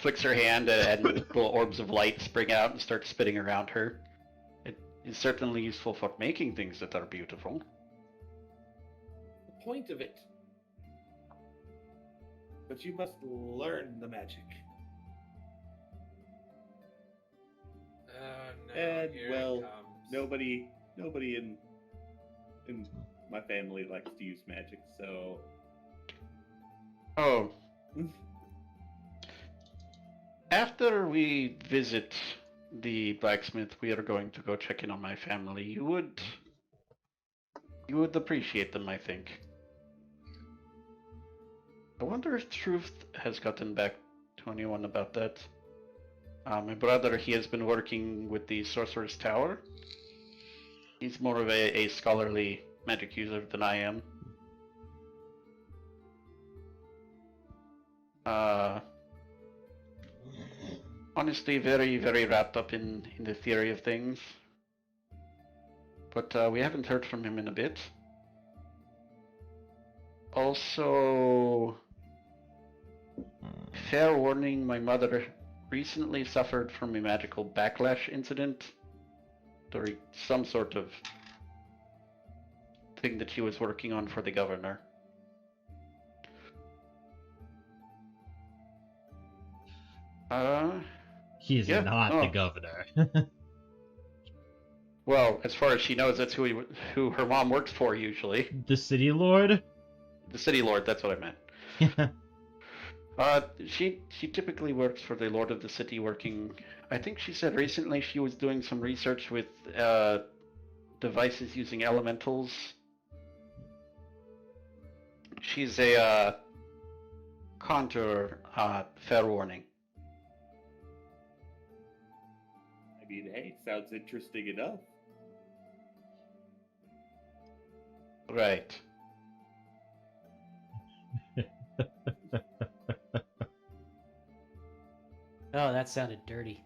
flicks her hand and little orbs of light spring out and start spinning around her. It is certainly useful for making things that are beautiful. The point of it. But you must learn the magic. No, And here well, it comes. nobody in my family likes to use magic, so Oh. After we visit the blacksmith, we are going to go check in on my family. You would appreciate them, I think. I wonder if Truth has gotten back to anyone about that. My brother, he has been working with the Sorcerer's Tower. He's more of a scholarly magic user than I am. Honestly, very, very wrapped up in the theory of things. But we haven't heard from him in a bit. Also, fair warning, my mother recently suffered from a magical backlash incident during some sort of thing that she was working on for the governor. He's Yeah, not oh. the governor. Well, as far as she knows, that's who her mom works for usually. The city lord? The city lord, that's what I meant. She typically works for the lord of the city, working. I think she said recently she was doing some research with devices using elementals. She's a conjurer. Fair warning. I mean, hey, sounds interesting enough. Right. Oh, that sounded dirty.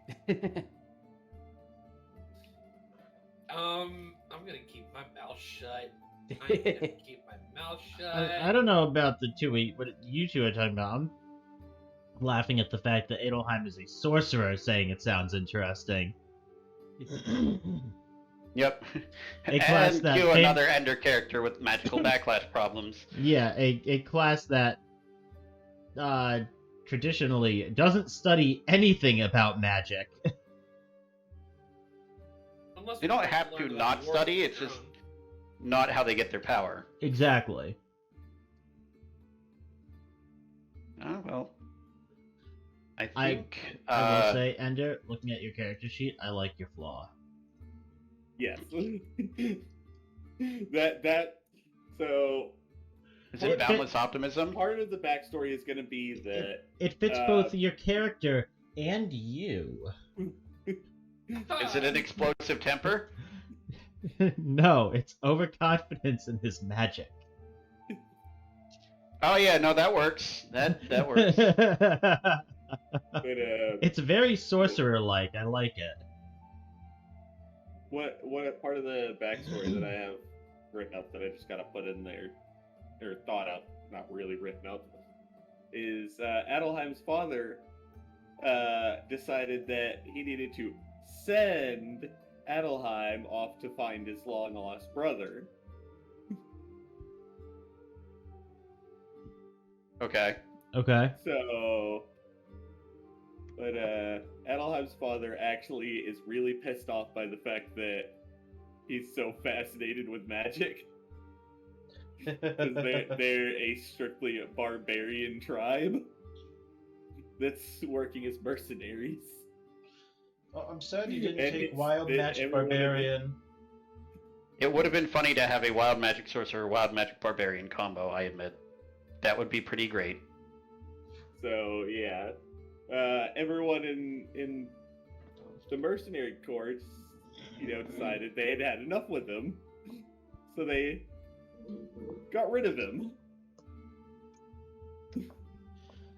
I'm gonna keep my mouth shut. I'm gonna keep my mouth shut. I don't know about what you two are talking about. I'm laughing at the fact that Adleheim is a sorcerer saying it sounds interesting. Yep. A class and that cue came- another Ender character with magical backlash problems. Yeah, a class that traditionally doesn't study anything about magic. Unless You don't we have learn to about not the world study, of it's their just own. not how they get their power. Exactly. Oh, well. I I- think... I will say, Ender, looking at your character sheet, I like your flaw. Yes. So Is it boundless optimism? part of the backstory is going to be that It fits both your character and you. Is it an explosive temper? No, it's overconfidence in his magic. Oh yeah, no, that works. That works. but, It's very sorcerer-like. I like it. what part of the backstory that I have written up that I just gotta put in there, or thought up, not really written up, is Adleheim's father decided that he needed to send Adleheim off to find his long-lost brother. Okay. Okay. So, but Adleheim's father actually is really pissed off by the fact that he's so fascinated with magic. Because they're a strictly barbarian tribe that's working as mercenaries. Oh, I'm sad you didn't And take it's- Wild that Magic everyone in the- Barbarian. It would have been funny to have a wild magic sorcerer, wild magic barbarian combo, I admit. That would be pretty great. So yeah, everyone in the mercenary courts, decided they had had enough with him, so they got rid of him.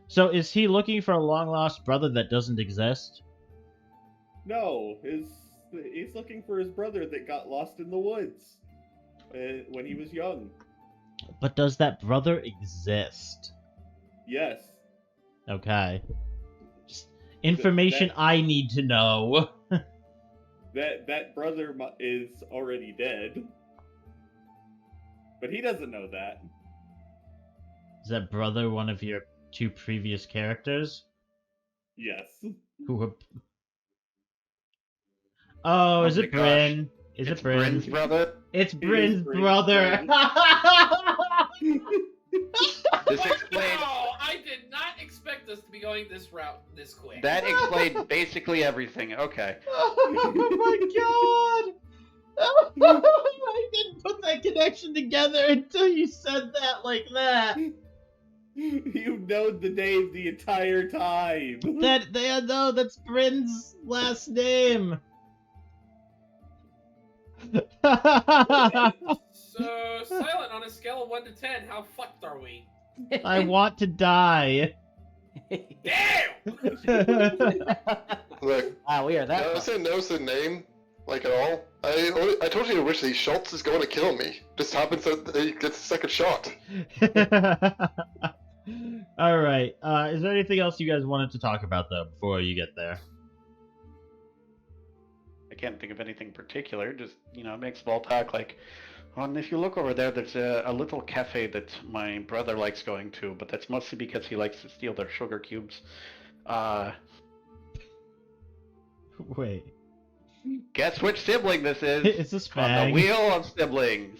So is he looking for a long lost brother that doesn't exist? No, he's looking for his brother that got lost in the woods when he was young. But does that brother exist? Yes. Okay. Just information I need to know. That brother is already dead, but he doesn't know that. Is that brother one of your two previous characters? Yes. Who were... Oh, is Oh it my gosh. Bryn? Is It's it Bryn? Bryn's brother. It's is Bryn's Bryn's brother. This explains. No, I did not expect us to be going this route this quick. That explained basically everything. Okay. Oh my god! I didn't put that connection together until you said that like that. You've known the name the entire time. No, that's Bryn's last name. So, Silent, on a scale of 1 to 10, how fucked are we? I want to die. Damn! Look, Wow, we are that. Nelson knows the name, like, at all. I told you originally, Scholtz is going to kill me. Just happens that he gets a second shot. Alright, is there anything else you guys wanted to talk about, though, before you get there? I can't think of anything particular. Just make small talk. Like, and if you look over there, there's a little cafe that my brother likes going to, but that's mostly because he likes to steal their sugar cubes. Wait. Guess which sibling this is? Is this On the Vang? wheel of siblings.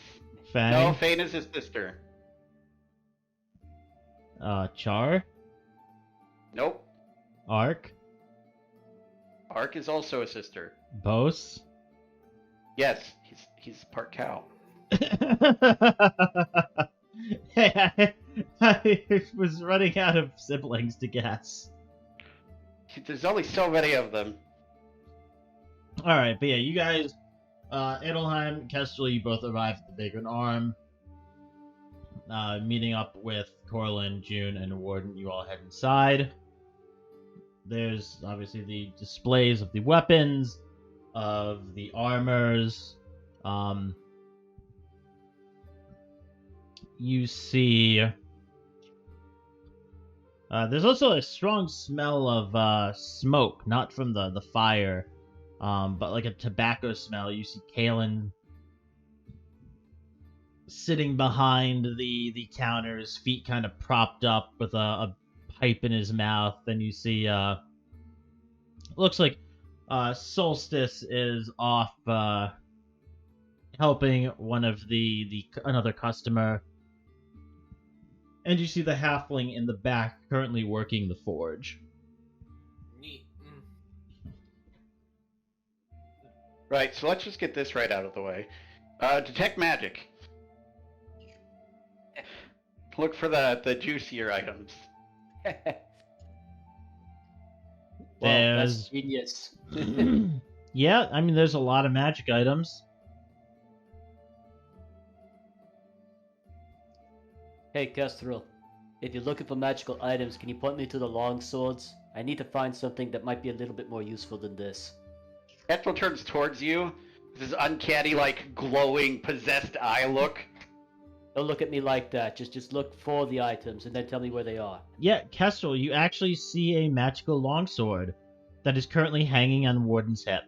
Fang? No, Fane is his sister. Char? Nope. Ark? Ark is also a sister. Bose? Yes, he's part cow. Hey, I was running out of siblings to guess. There's only so many of them. Alright, but yeah, you guys, Adleheim, Kestrel, you both arrived at the Vagrant Arm. Meeting up with Corland, June, and Warden, you all head inside. There's obviously the displays of the weapons, of the armors. You see... there's also a strong smell of smoke, not from the fire, but like a tobacco smell. You see Kalen sitting behind the counter, his feet kind of propped up with a pipe in his mouth. Then you see, looks like Solstice is off helping one of another customer. And you see the halfling in the back currently working the forge. Neat. Right, so let's just get this right out of the way. Detect magic. Look for the juicier items. Well, There's... that's genius. Yeah, I mean, there's a lot of magic items. Hey, Kestrel, if you're looking for magical items, can you point me to the long swords? I need to find something that might be a little bit more useful than this. Kestrel turns towards you. This uncanny, like, glowing, possessed eye look. Don't look at me like that. Just look for the items and then tell me where they are. Yeah, Kestrel, you actually see a magical longsword that is currently hanging on Warden's hip.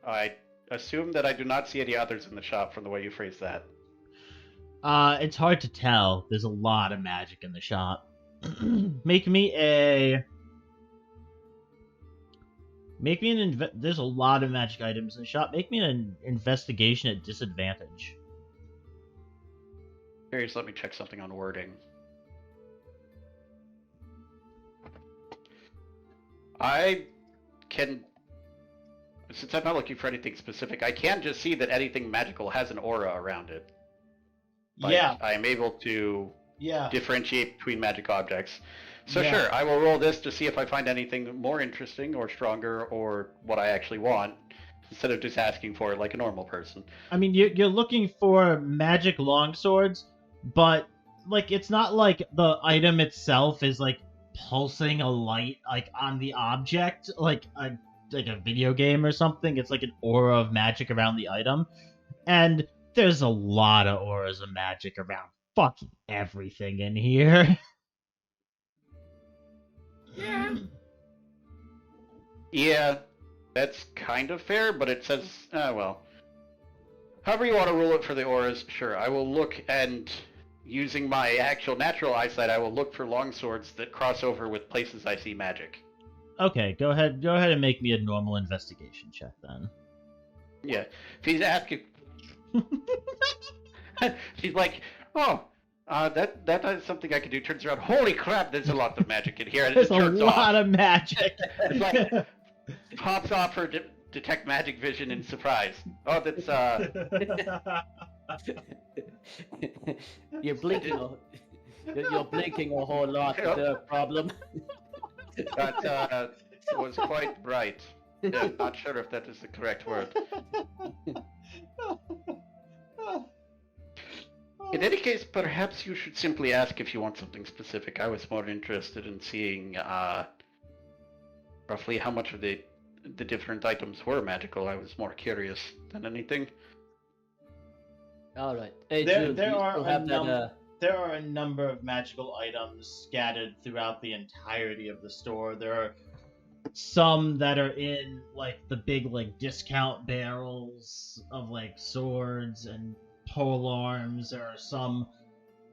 I assume that I do not see any others in the shop from the way you phrased that. It's hard to tell. There's a lot of magic in the shop. Make me an there's a lot of magic items in the shop. Make me an investigation at disadvantage. Curious, let me check something on wording. I can, since I'm not looking for anything specific, I can just see that anything magical has an aura around it. Like, Yeah. I am able to Yeah. differentiate between magic objects. So Yeah. sure, I will roll this to see if I find anything more interesting or stronger or what I actually want, instead of just asking for it like a normal person. I mean, you're looking for magic longswords, but like it's not like the item itself is like pulsing a light like on the object like a video game or something. It's like an aura of magic around the item, and there's a lot of auras of magic around fucking everything in here. Yeah. Yeah, that's kind of fair, but it says, well. However you want to rule it for the auras, sure. I will look, and using my actual natural eyesight, I will look for longswords that cross over with places I see magic. Okay, go ahead and make me a normal investigation check then. Yeah, if he's asking... She's like, oh, that is something I can do. Turns around, holy crap, there's a lot of magic in here. And There's it a turns lot off. of magic. It's like, pops off her detect magic vision in surprise. Oh, that's, You're blinking. You're blinking a whole lot. Is there a problem? that was quite bright. Yeah, not sure if that is the correct word. In any case, perhaps you should simply ask if you want something specific. I was more interested in seeing roughly how much of the different items were magical. I was more curious than anything. All right. Hey, There Jules, you are still a have that, There are a number of magical items scattered throughout the entirety of the store. There are some that are in like the big like discount barrels of like swords and pole arms. There are some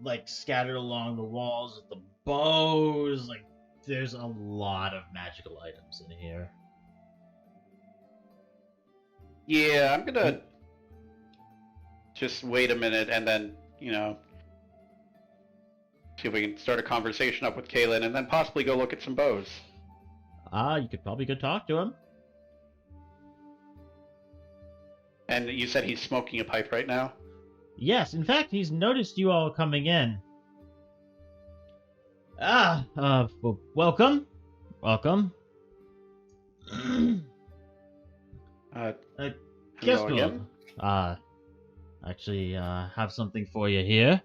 like scattered along the walls with the bows. Like there's a lot of magical items in here. Yeah, I'm gonna just wait a minute and then, see if we can start a conversation up with Kaylin and then possibly go look at some bows. You could probably go talk to him. And you said he's smoking a pipe right now? Yes, in fact, he's noticed you all coming in. Well, welcome. Welcome. Hello Kestrel, again? actually, have something for you here.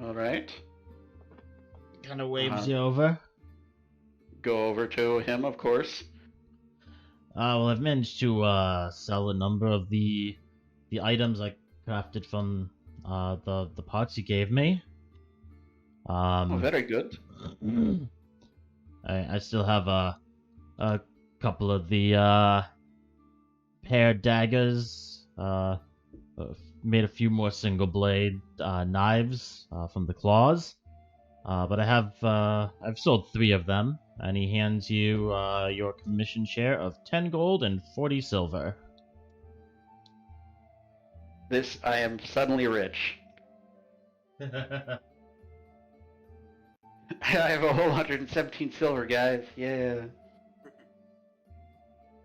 Alright. Kind of waves you over. Go over to him, of course. Well, I've managed to, sell a number of the items I crafted from, the parts you gave me. Oh, very good. I still have, a couple of the, paired daggers, made a few more single blade, knives, from the claws. But I've sold 3 of them, and he hands you your commission share of 10 gold and 40 silver. I am suddenly rich. I have a whole 117 silver, guys. Yeah.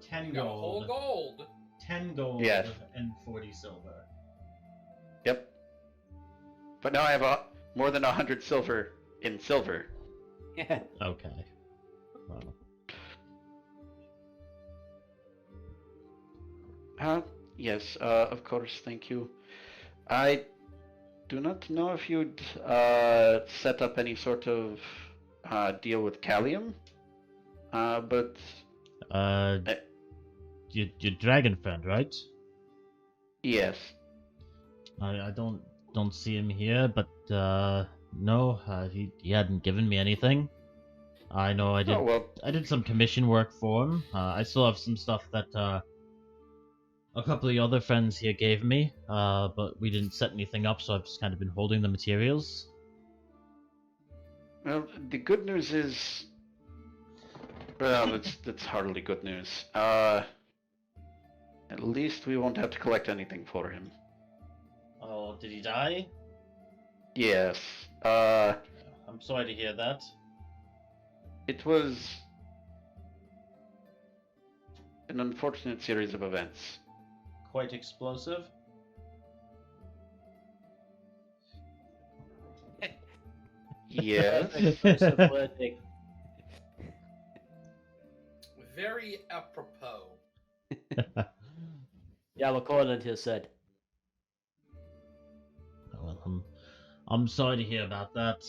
10 You got a whole gold. 10 gold Yes. and 40 silver. Yep. But now I have more than 100 silver in silver. Yeah. Okay. Well. Yes, of course, thank you. I do not know if you'd set up any sort of deal with Callium, but... Your dragon friend, right? Yes. I don't see him here, but no, he hadn't given me anything. I know I did. Oh well. I did some commission work for him. I still have some stuff that a couple of the other friends here gave me, but we didn't set anything up, so I've just kind of been holding the materials. Well, the good news is, well, that's hardly good news. At least we won't have to collect anything for him. Oh, did he die? Yes. I'm sorry to hear that. It was an unfortunate series of events. Quite explosive. Yes. Very apropos. Yeah, what Corland here said. Well, I'm sorry to hear about that.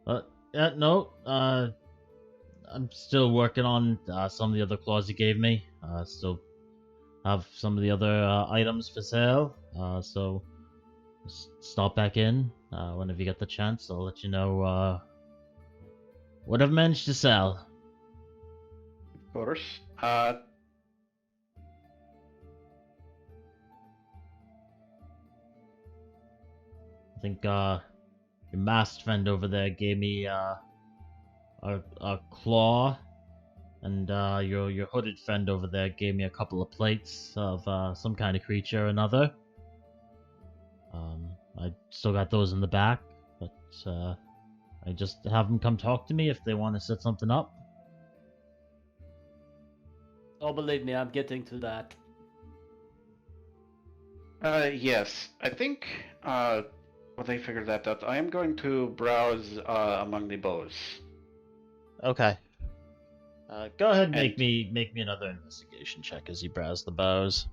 But yeah, no. I'm still working on some of the other claws he gave me. Still have some of the other items for sale. So just stop back in whenever you get the chance. I'll let you know what I've managed to sell. Of course. I think your masked friend over there gave me a claw, and your hooded friend over there gave me a couple of plates of some kind of creature or another. I still got those in the back, but I just have them come talk to me if they want to set something up. Oh, believe me, I'm getting to that. Yes. I think, well, they figured that out. I am going to browse among the bows. Okay. Go ahead and make me another investigation check as you browse the bows.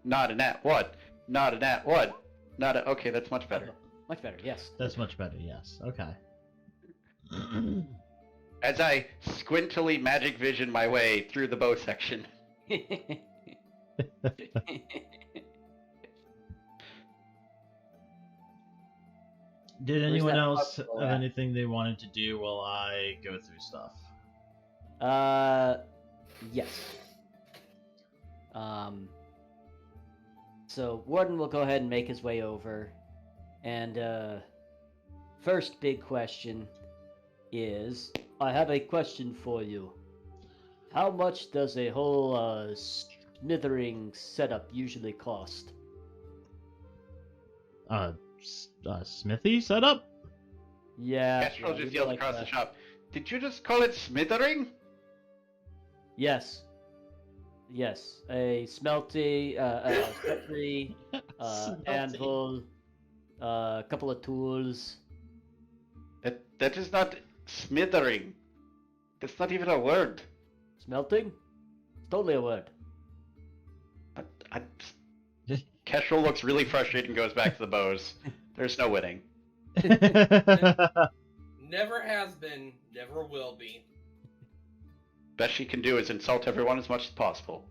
Not an at what? Not an at what? Not a, okay, that's much better. Much better, yes. That's much better, yes. Okay. As I squintily magic vision my way through the bow section. Did anyone that else possible have at? anything they wanted to do while I go through stuff? Yes. So Warden will go ahead and make his way over, and first big question is, I have a question for you. How much does a whole smithering setup usually cost? Smithy setup? Yeah. Kestrel just we'd yelled like across that. the shop. Did you just call it smithering? Yes. Yes. A smelty, a smeltery, Smelty. anvil, a couple of tools. That is not smithering. That's not even a word. Smelting? It's totally a word. Kestrel looks really frustrated and goes back to the bows. There's no winning. Never has been, never will be. Best she can do is insult everyone as much as possible.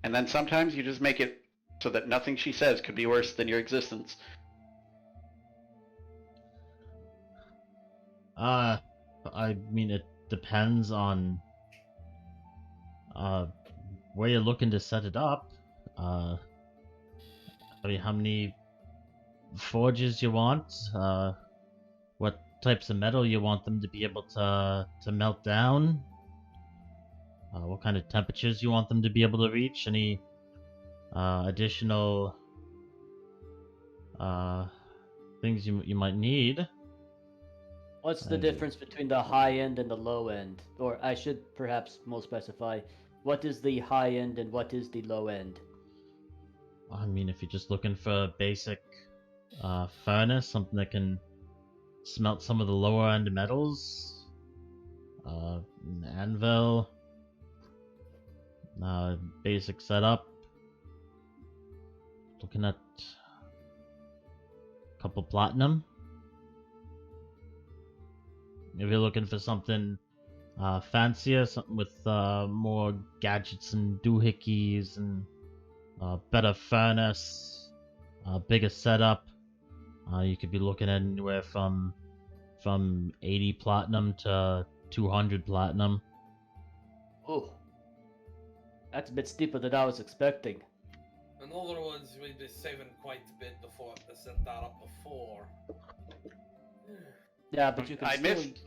And then sometimes you just make it so that nothing she says could be worse than your existence. I mean, it depends on where you're looking to set it up. I mean, how many forges you want? What types of metal you want them to be able to melt down? What kind of temperatures you want them to be able to reach? Any additional things you might need? What's the difference between the high end and the low end? Or I should perhaps more specify, what is the high end and what is the low end? I mean, if you're just looking for a basic furnace, something that can smelt some of the lower end metals, an anvil, basic setup, looking at a couple platinum. If you're looking for something fancier, something with more gadgets and doohickeys and better furnace, bigger setup, you could be looking at anywhere from from 80 platinum to 200 platinum. Oh, that's a bit steeper than I was expecting. And other ones we'd be saving quite a bit before to set that up before. Yeah, but you can I still... missed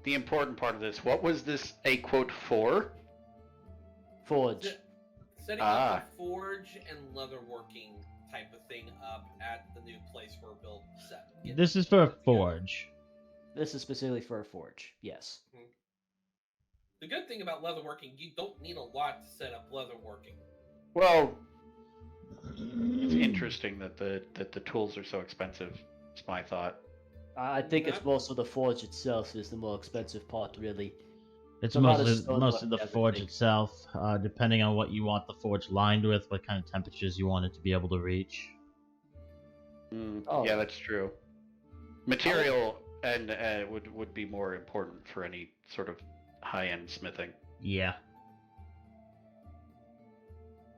the important part of this. What was this a quote for? Forge. Setting up a forge and leatherworking type of thing up at the new place we're built set. This is for a forge. This is specifically for a forge, yes. The good thing about leatherworking, you don't need a lot to set up leatherworking. Well, it's interesting that the tools are so expensive. It's my thought. I think it's also the forge itself is the more expensive part, really. It's a lot of mostly stone the work, forge everything. itself, depending on what you want the forge lined with, what kind of temperatures you want it to be able to reach. Oh. Yeah, that's true. Material and would be more important for any sort of high-end smithing. Yeah.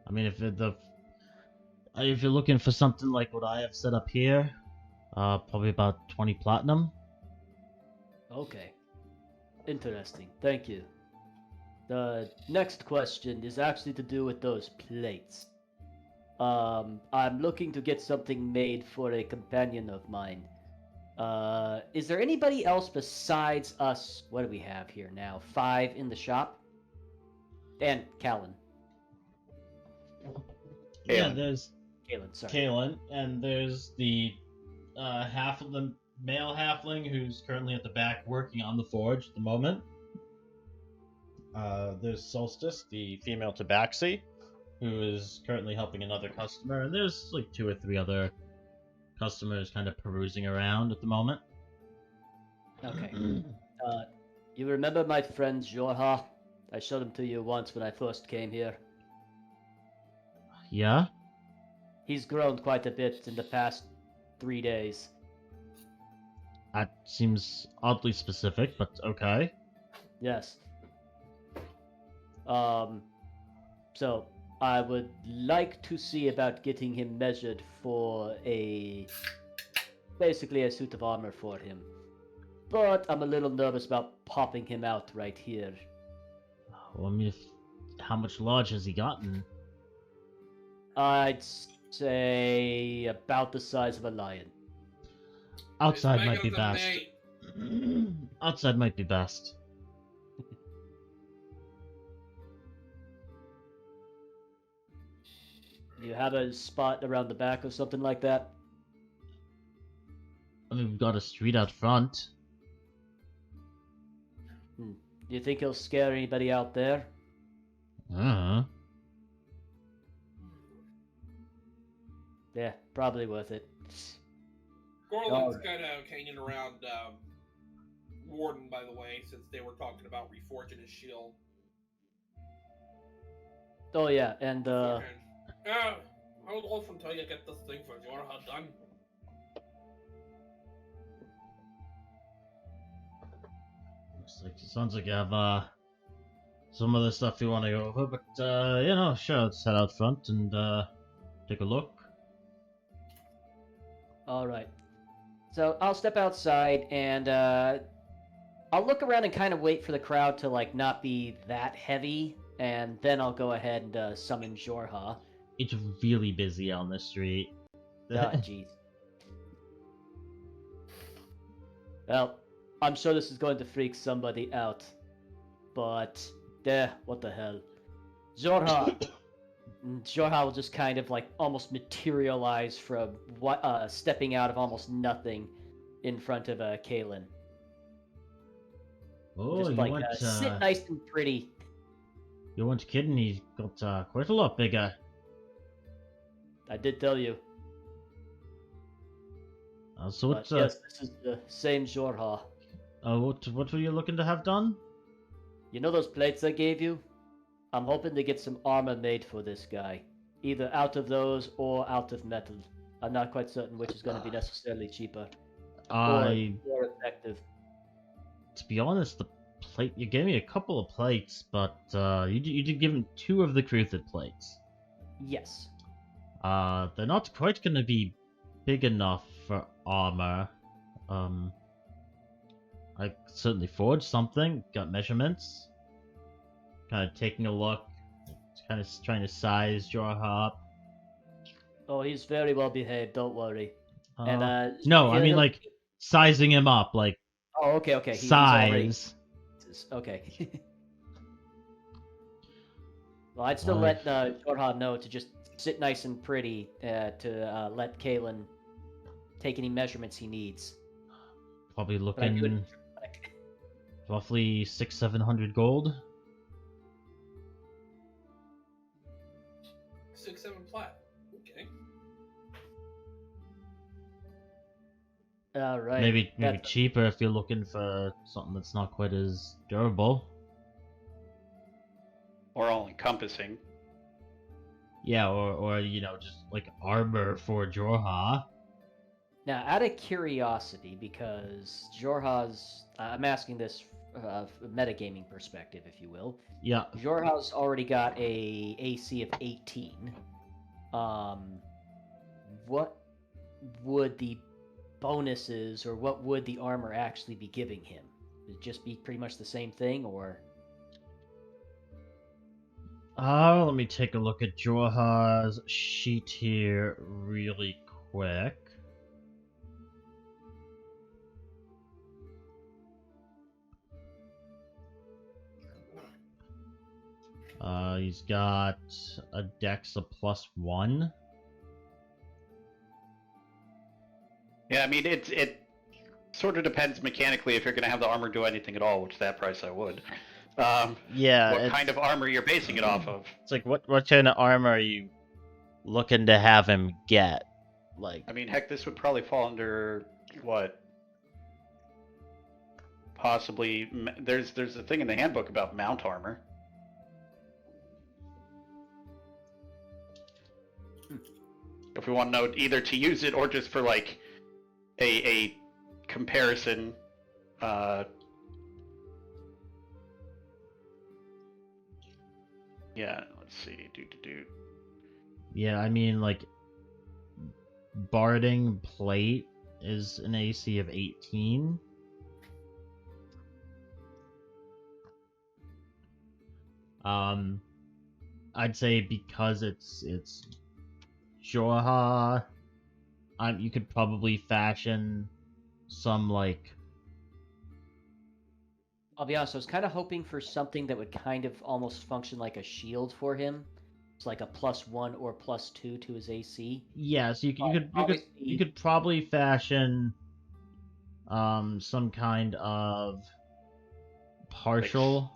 I mean, if you're looking for something like what I have set up here, probably about 20 platinum. Okay. Interesting. Thank you. The next question is actually to do with those plates. I'm looking to get something made for a companion of mine. Is there anybody else besides us? What do we have here now? 5 in the shop? And Callan. Yeah, there's Callan, sorry. Kalen, and there's the half of the male halfling who's currently at the back working on the forge at the moment. There's Solstice, the female tabaxi, who is currently helping another customer, and there's like 2 or 3 other customers kind of perusing around at the moment. Okay. You remember my friend Jorha? I showed him to you once when I first came here. Yeah? He's grown quite a bit in the past 3 days. That seems oddly specific, but okay. Yes. So I would like to see about getting him measured for basically a suit of armor for him. But I'm a little nervous about popping him out right here. Well, I mean, how much large has he gotten? I'd say about the size of a lion. Outside It's might be bigger than best. me. Outside might be best. Do you have a spot around the back or something like that? I mean, we've got a street out front. Do you think he'll scare anybody out there? Yeah, probably worth it. Corland's kind of hanging around Warden, by the way, since they were talking about reforging his shield. Oh yeah, and Yeah, hold off until you get this thing for Jorha done. Sounds like you have some other stuff you want to go over, but sure, let's head out front and take a look. all right. So I'll step outside and I'll look around and kind of wait for the crowd to like not be that heavy, and then I'll go ahead and summon Jorha. It's really busy on this street. Ah, jeez. Well, I'm sure this is going to freak somebody out, but what the hell? Jorha. Jorha will just kind of like almost materialize from stepping out of almost nothing in front of Kalen. Oh, Just you like want sit nice and pretty. you want kidding? He's got quite a lot bigger. I did tell you. So But what's yes, this is the same Jorha. what were you looking to have done? You know those plates I gave you? I'm hoping to get some armor made for this guy. Either out of those or out of metal. I'm not quite certain which is going to be necessarily cheaper. Or more effective. To be honest, the plate you gave me a couple of plates, but you did give him 2 of the Cruthed plates. Yes. They're not quite gonna be big enough for armor. I certainly forged something. Got measurements. Kind of taking a look. Kind of trying to size Jorha up. Oh, he's very well behaved. Don't worry. And no, I mean he'll- like sizing him up, like Oh, okay. He's already. size. Okay. Well, I'd still let Jorha know to just sit nice and pretty to let Kalen take any measurements he needs. Probably But I looking couldn't. roughly 600-700 gold. 6-7 plat. Okay. All right. Maybe That's- cheaper if you're looking for something that's not quite as durable. Or all encompassing. Yeah, or just like armor for Jorha. Now, out of curiosity, because Jorha's, I'm asking this from a metagaming perspective, if you will. Yeah. Jorha's already got a AC of 18. What would the bonuses, or what would the armor actually be giving him? Would it just be pretty much the same thing, or? Let me take a look at Jorha's sheet here really quick. He's got a dex of +1. Yeah, I mean, it sort of depends mechanically if you're going to have the armor do anything at all, which that price I would. Yeah. What kind of armor you're basing it off of? It's like what kind of armor are you looking to have him get? Like, I mean, heck, this would probably fall under what? Possibly, there's a thing in the handbook about mount armor. If we want to know either to use it or just for like a comparison. Yeah, let's see. yeah, I mean, like, Barding Plate is an AC of 18. I'd say because it's Jorha, you could probably fashion some, like... I'll be honest, I was kind of hoping for something that would kind of almost function like a shield for him. It's like a +1 or +2 to his AC. Yeah, so you obviously- could probably fashion some kind of partial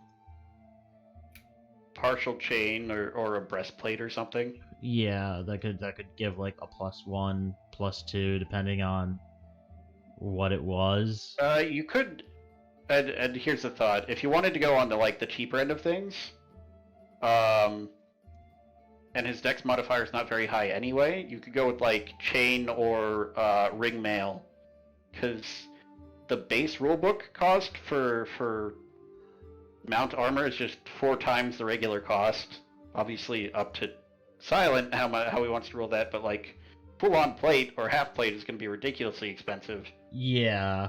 chain or a breastplate or something. yeah, that could give like a +1, +2 depending on what it was. You could, and here's the thought: if you wanted to go on the like the cheaper end of things, and his dex modifier is not very high anyway, you could go with like chain or ring mail, because the base rulebook cost for mount armor is just 4 times the regular cost. Obviously, up to Silent how he wants to rule that, but like full-on plate or half plate is going to be ridiculously expensive. Yeah.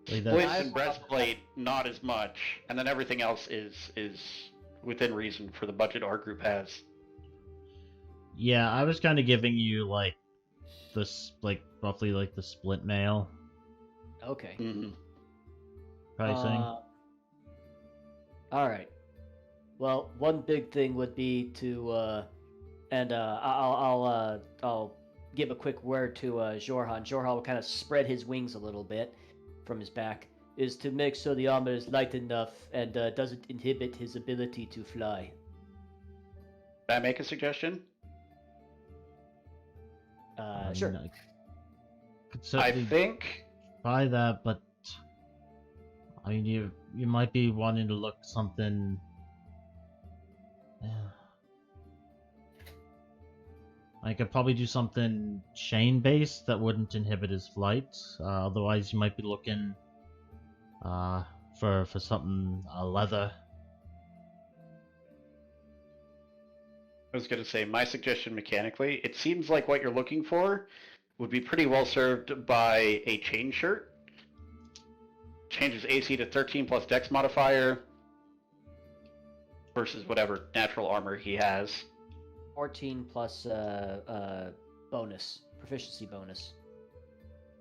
Like Splits and breastplate, not as much, and then everything else is within reason for the budget our group has. Yeah, I was kind of giving you like this, like roughly like the split mail Okay. Mm-hmm. pricing. All right. Well, one big thing would be to, I'll give a quick word to Jorha. And Jorha will kind of spread his wings a little bit from his back, is to make sure the armor is light enough and doesn't inhibit his ability to fly. Can I make a suggestion? Sure. I could I certainly think buy that, but I mean, you might be wanting to look something. I could probably do something chain-based that wouldn't inhibit his flight. Otherwise, you might be looking for something leather. I was going to say, my suggestion mechanically, it seems like what you're looking for would be pretty well served by a chain shirt. changes AC to 13 plus Dex modifier versus whatever natural armor he has. 14 plus bonus, proficiency bonus.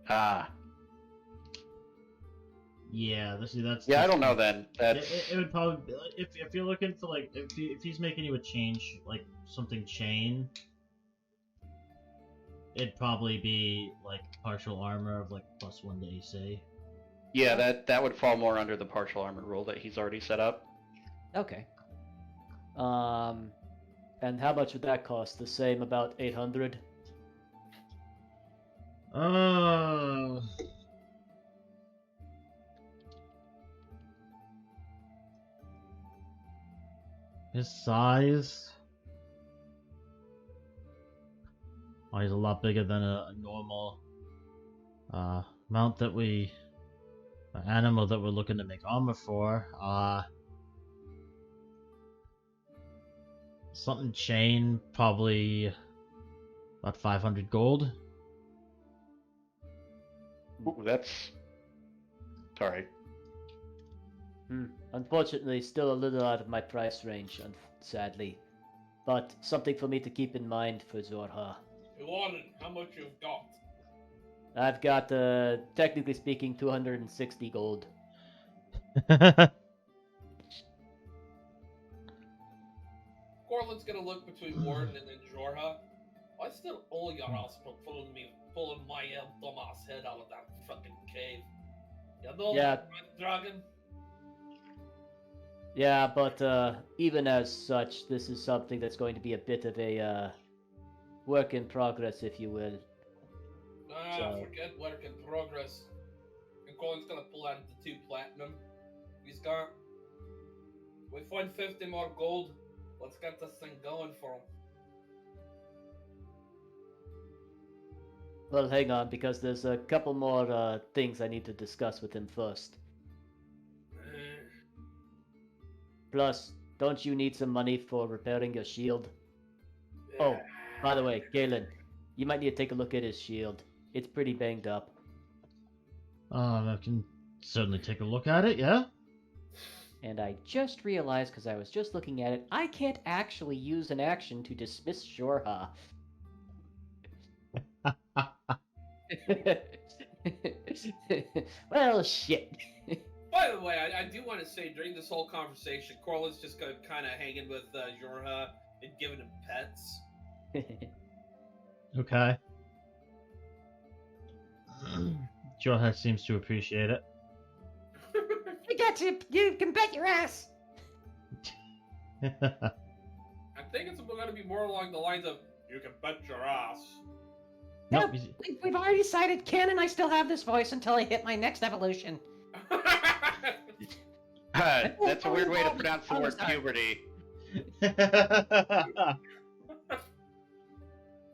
Ah, Yeah, that's yeah, I just- don't know then. That's It would probably be, if you're looking for like if he's making you a change like something chain, it'd probably be like partial armor of like +1 to AC. yeah, that would fall more under the partial armor rule that he's already set up. Okay. And how much would that cost? The same, about 800? His size. Oh, he's a lot bigger than a normal mount that we, animal that we're looking to make armor for. Something chain, probably about 500 gold. Ooh, that's sorry. Unfortunately, still a little out of my price range, sadly. But something for me to keep in mind for Zorha. Warden, how much you've got? I've got, technically speaking, 260 gold. Corland's gonna look between Warden and then Jorha. Why still all your ass pulling my dumbass head out of that fucking cave? You know Yeah. that, right, Dragon? Yeah, but even as such, this is something that's going to be a bit of a work in progress, if you will. Forget work in progress. And Corland's gonna pull out the 2 platinum. He's got. We find 50 more gold. Let's get this thing going for him. Well, hang on, because there's a couple more things I need to discuss with him first. Plus, don't you need some money for repairing your shield? Oh, by the way, Galen, you might need to take a look at his shield. It's pretty banged up. I can certainly take a look at it, yeah? And I just realized, because I was just looking at it, I can't actually use an action to dismiss Jorha. Well, shit. By the way, I do want to say during this whole conversation, Corland's just kind of hanging with Jorha and giving him pets. Okay. Jorha seems to appreciate it. I got you. You can bet your ass. I think it's going to be more along the lines of, you can bet your ass. Nope. We've already decided Ken and I still have this voice until I hit my next evolution. That's a weird way to pronounce the word puberty.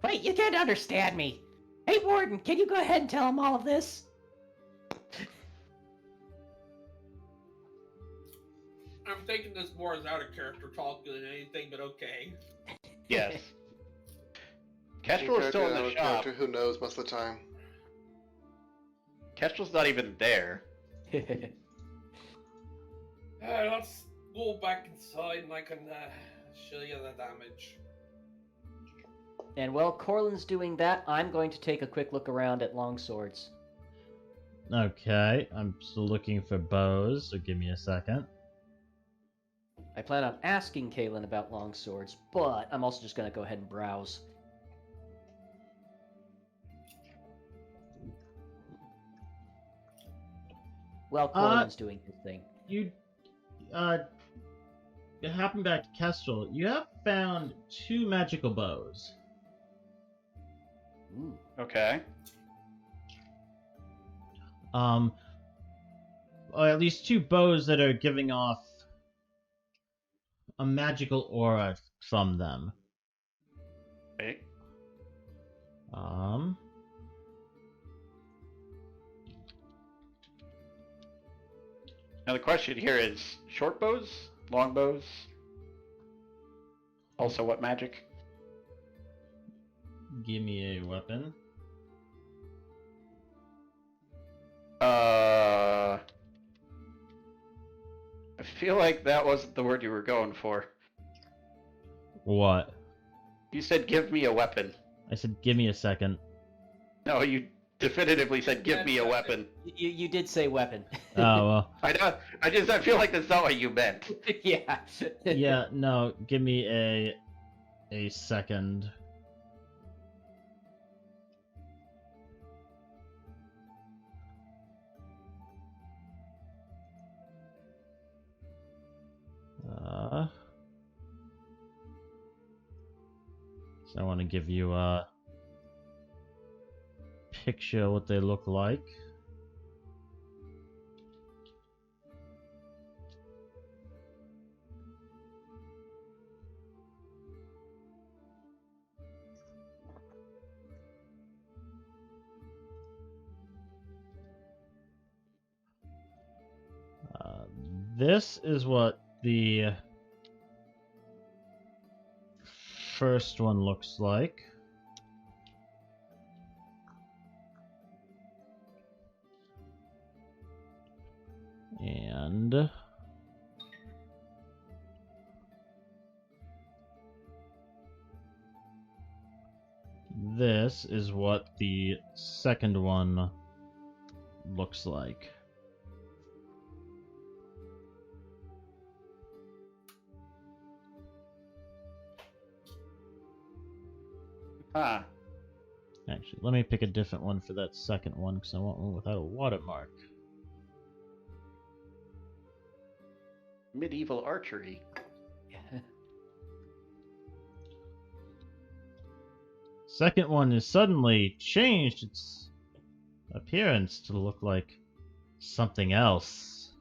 Wait, you can't understand me. Hey, Warden, can you go ahead and tell him all of this? I'm taking this more as out of character talk than anything, but okay. Yes. Kestrel is still in the shop. Character, who knows most of the time. Kestrel's not even there. Let's go back inside and I can show you the damage. And while Corland's doing that, I'm going to take a quick look around at longswords. Okay, I'm still looking for bows, so give me a second. I plan on asking Kaylin about longswords, but I'm also just going to go ahead and browse. While Corland's doing his thing. You hopping back to Kestrel, you have found 2 magical bows. Ooh. Okay. Or at least 2 bows that are giving off a magical aura from them. Okay. Now the question here is short bows, long bows. Also, what magic? Give me a weapon. feel like that wasn't the word you were going for. What? You said, give me a weapon. I said, give me a second. No, you definitively said, give me a weapon. You did say weapon. Oh, well. I know. I feel like that's not what you meant. Yeah. Yeah, no, give me a second. So I want to give you a picture of what they look like. This is what the first one looks like. And this is what the second one looks like. Huh. Actually, let me pick a different one for that second one because I want one without a watermark. Medieval archery. Second one has suddenly changed its appearance to look like something else.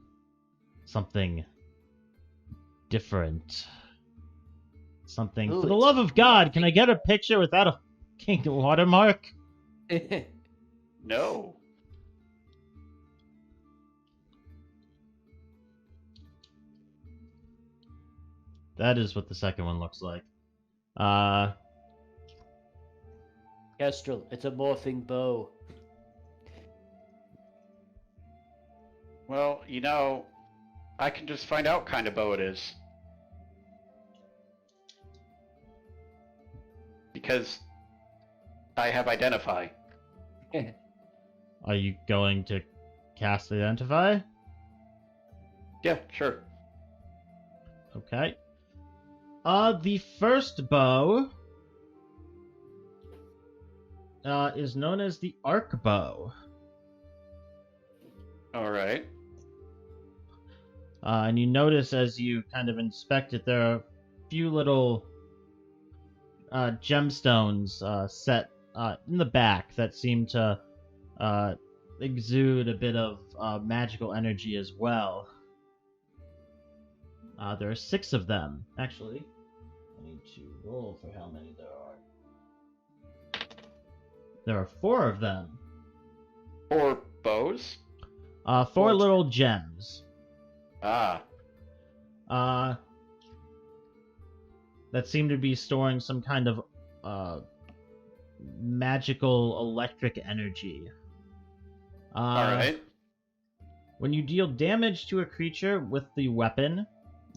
Something different. Something. Ooh, For the it's love of God, can I get a picture without a king watermark? No. That is what the second one looks like. Kestrel, it's a morphing bow. Well, you know, I can just find out kind of bow it is. Because I have identify. Are you going to cast Identify? Yeah, sure. Okay. The first bow is known as the arc bow. All right. And you notice as you kind of inspect it, there are a few little gemstones set in the back that seem to exude a bit of magical energy as well. There are 6 of them. Actually, I need to roll for how many there are. There are 4 of them. 4 bows? 4 little gems. Ah. That seem to be storing some kind of magical electric energy. Alright. When you deal damage to a creature with the weapon,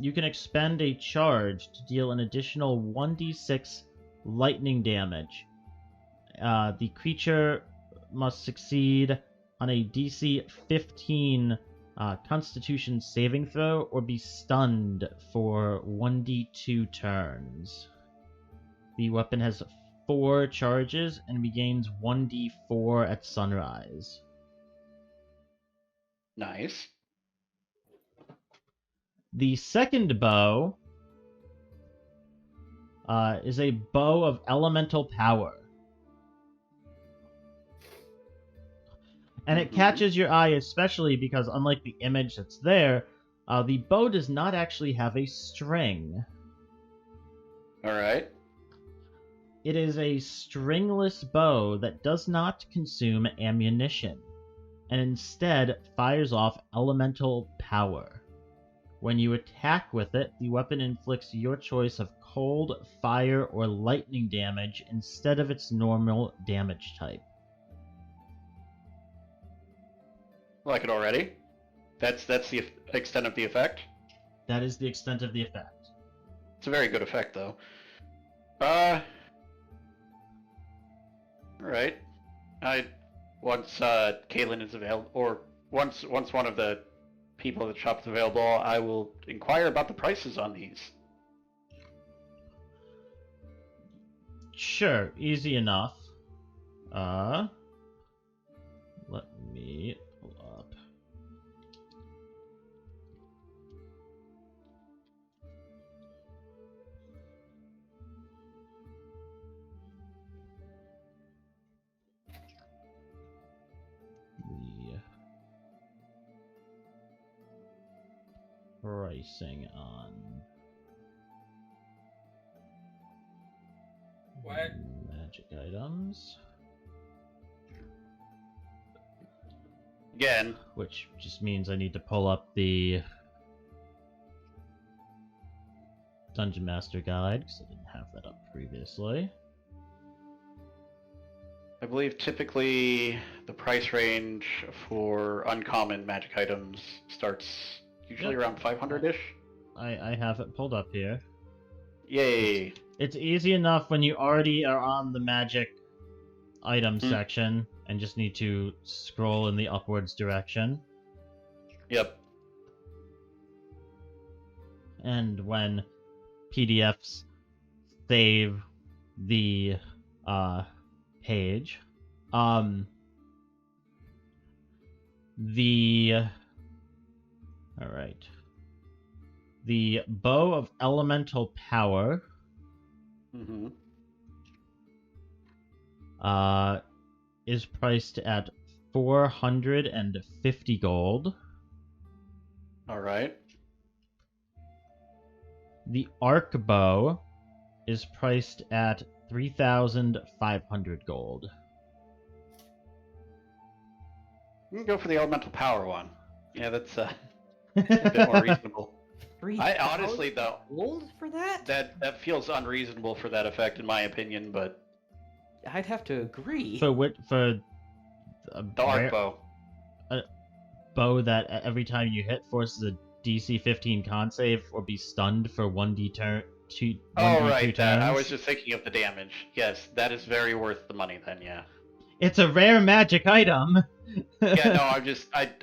you can expend a charge to deal an additional 1d6 lightning damage. The creature must succeed on a DC 15 Constitution saving throw or be stunned for 1d2 turns. The weapon has 4 charges and regains 1d4 at sunrise. Nice. The second bow is a bow of elemental power. And it catches your eye especially because, unlike the image that's there, the bow does not actually have a string. Alright. It is a stringless bow that does not consume ammunition, and instead fires off elemental power. When you attack with it, the weapon inflicts your choice of cold, fire, or lightning damage instead of its normal damage type. Like it already. That's the extent of the effect. That is the extent of the effect. It's a very good effect, though. Alright. Once Kaylin is available, or once one of the people at the shop is available, I will inquire about the prices on these. Sure, easy enough. Let me pull up. The pricing on Quack. magic items. Again, Which just means I need to pull up the Dungeon Master Guide, because I didn't have that up previously. I believe typically the price range for uncommon magic items starts usually Yep. around 500-ish. I have it pulled up here. Yay! It's easy enough when you already are on the magic item section and just need to scroll in the upwards direction. Yep. And when PDFs save the page, the Bow of Elemental Power Mm-hmm. is priced at 450 gold. Alright. The Arc Bow is priced at 3,500 gold. You can go for the elemental power one. Yeah, that's a bit more reasonable. I honestly, though, Gold for that? that feels unreasonable for that effect, in my opinion, but I'd have to agree. For a the arc bow. bow that every time you hit forces a DC 15 con save or be stunned for 1d turn. 1d2 right, that. I turns. was just thinking of the damage. Yes, that is very worth the money then, yeah. It's a rare magic item. Yeah, no,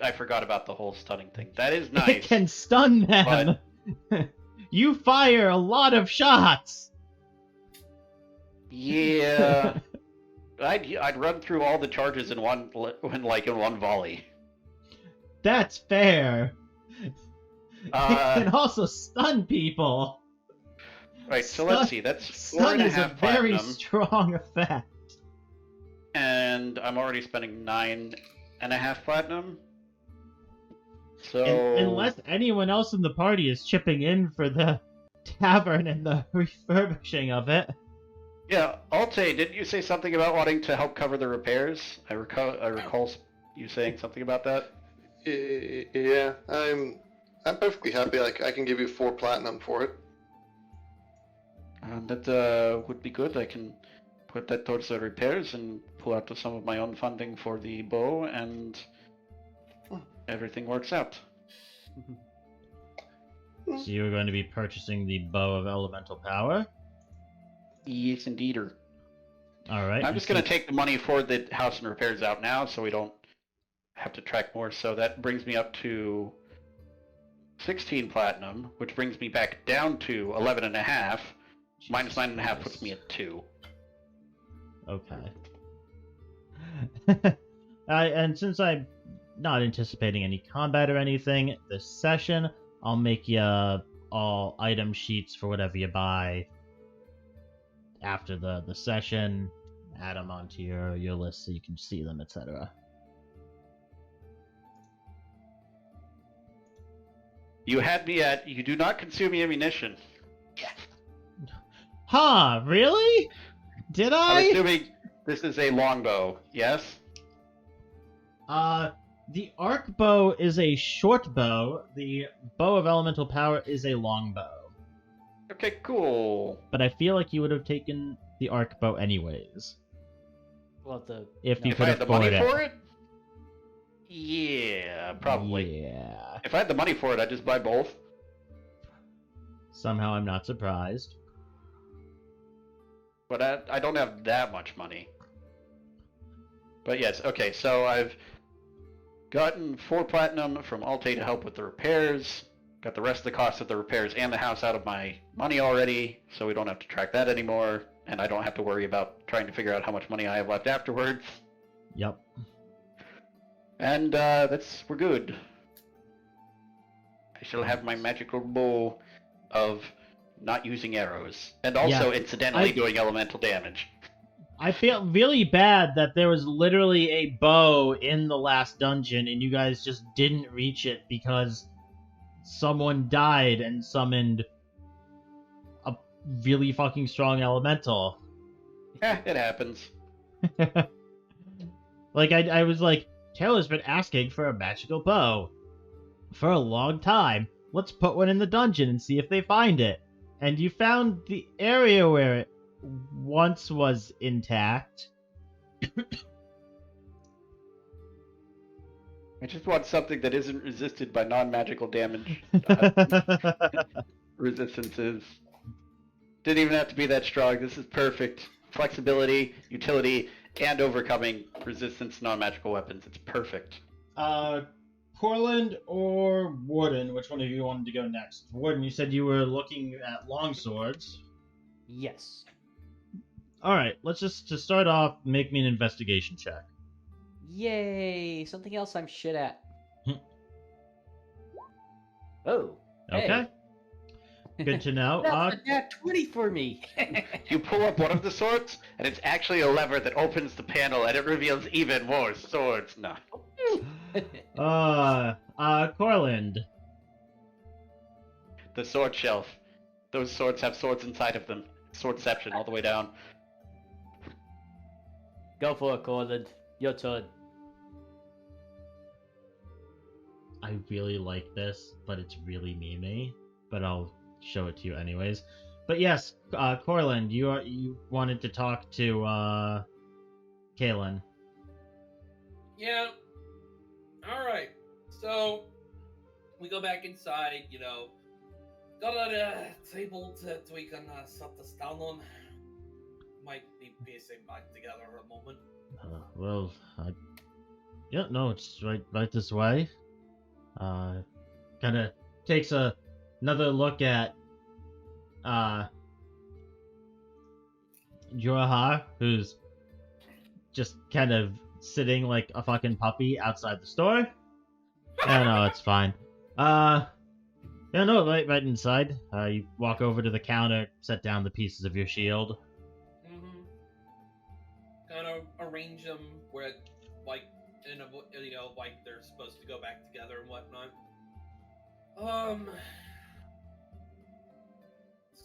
I forgot about the whole stunning thing. That is nice. It can stun them. You fire a lot of shots. Yeah. I'd run through all the charges in one volley. That's fair. It can Uh, also stun people. right, so let's see. That's Stun is a 4.5 very platinum, strong effect. and I'm already spending 9.5 platinum. So Unless anyone else in the party is chipping in for the tavern and the refurbishing of it. yeah, Alte, didn't you say something about wanting to help cover the repairs? I recall you saying something about that. Yeah, I'm perfectly happy. Like, I can give you 4 platinum for it. That would be good. I can put that towards the repairs and pull out some of my own funding for the bow, and everything works out. So you're going to be purchasing the Bow of Elemental Power? Yes, indeeder. Alright. I'm just going to take the money for the house and repairs out now, so we don't have to track more. So that brings me up to 16 platinum, which brings me back down to 11.5. Minus 9.5 puts me at 2. Okay. And since I'm not anticipating any combat or anything this session, I'll make you all item sheets for whatever you buy after the session. Add them onto your list so you can see them, etc. You had me at, you do not consume ammunition. Huh, really? Did I'm I? assuming this is a longbow, yes? The arc bow is a short bow. The Bow of Elemental Power is a long bow. Okay, cool. But I feel like you would have taken the arc bow anyways. Well, If you If could I had the money afford it. for it? Yeah, probably. Yeah. If I had the money for it, I'd just buy both. Somehow I'm not surprised. But I don't have that much money. But yes, okay, so I've gotten 4 platinum from Alte to help with the repairs. Got the rest of the cost of the repairs and the house out of my money already, so we don't have to track that anymore, and I don't have to worry about trying to figure out how much money I have left afterwards. Yep. And we're good. I shall have my magical bow of not using arrows, and also incidentally doing elemental damage. I feel really bad that there was literally a bow in the last dungeon and you guys just didn't reach it because someone died and summoned a really fucking strong elemental. It happens. Like, I was like, Taylor's been asking for a magical bow for a long time. Let's put one in the dungeon and see if they find it. And you found the area where it once was intact. I just want something that isn't resisted by non-magical damage. Resistances. Didn't even have to be that strong. This is perfect. Flexibility, utility, and overcoming resistance to non-magical weapons. It's perfect. Corland or Warden, which one of you wanted to go next? Warden, you said you were looking at longswords. Yes. Alright, let's just, to start off, make me an investigation check. Yay! Something else I'm shit at. Oh. Okay. Good to know. That's a nat 20 for me. You pull up one of the swords, and it's actually a lever that opens the panel, and it reveals even more swords. No. Corland. The sword shelf. Those swords have swords inside of them. Swordception all the way down. Go for it, Corland. Your turn. I really like this, but it's really memey. But I'll show it to you anyways. But yes, Corland, you wanted to talk to Kaylin. Yeah. Alright. So, we go back inside, you know. Got a table that we can set this down on. Might be piecing back together a moment. Yeah, no, it's right this way. Kind of takes another look at Jorahar, who's just kind of sitting like a fucking puppy outside the store. Yeah, no, it's fine. Yeah, no, right inside. You walk over to the counter, set down the pieces of your shield. Kind of arrange them where, like, in a, you know, like they're supposed to go back together and whatnot.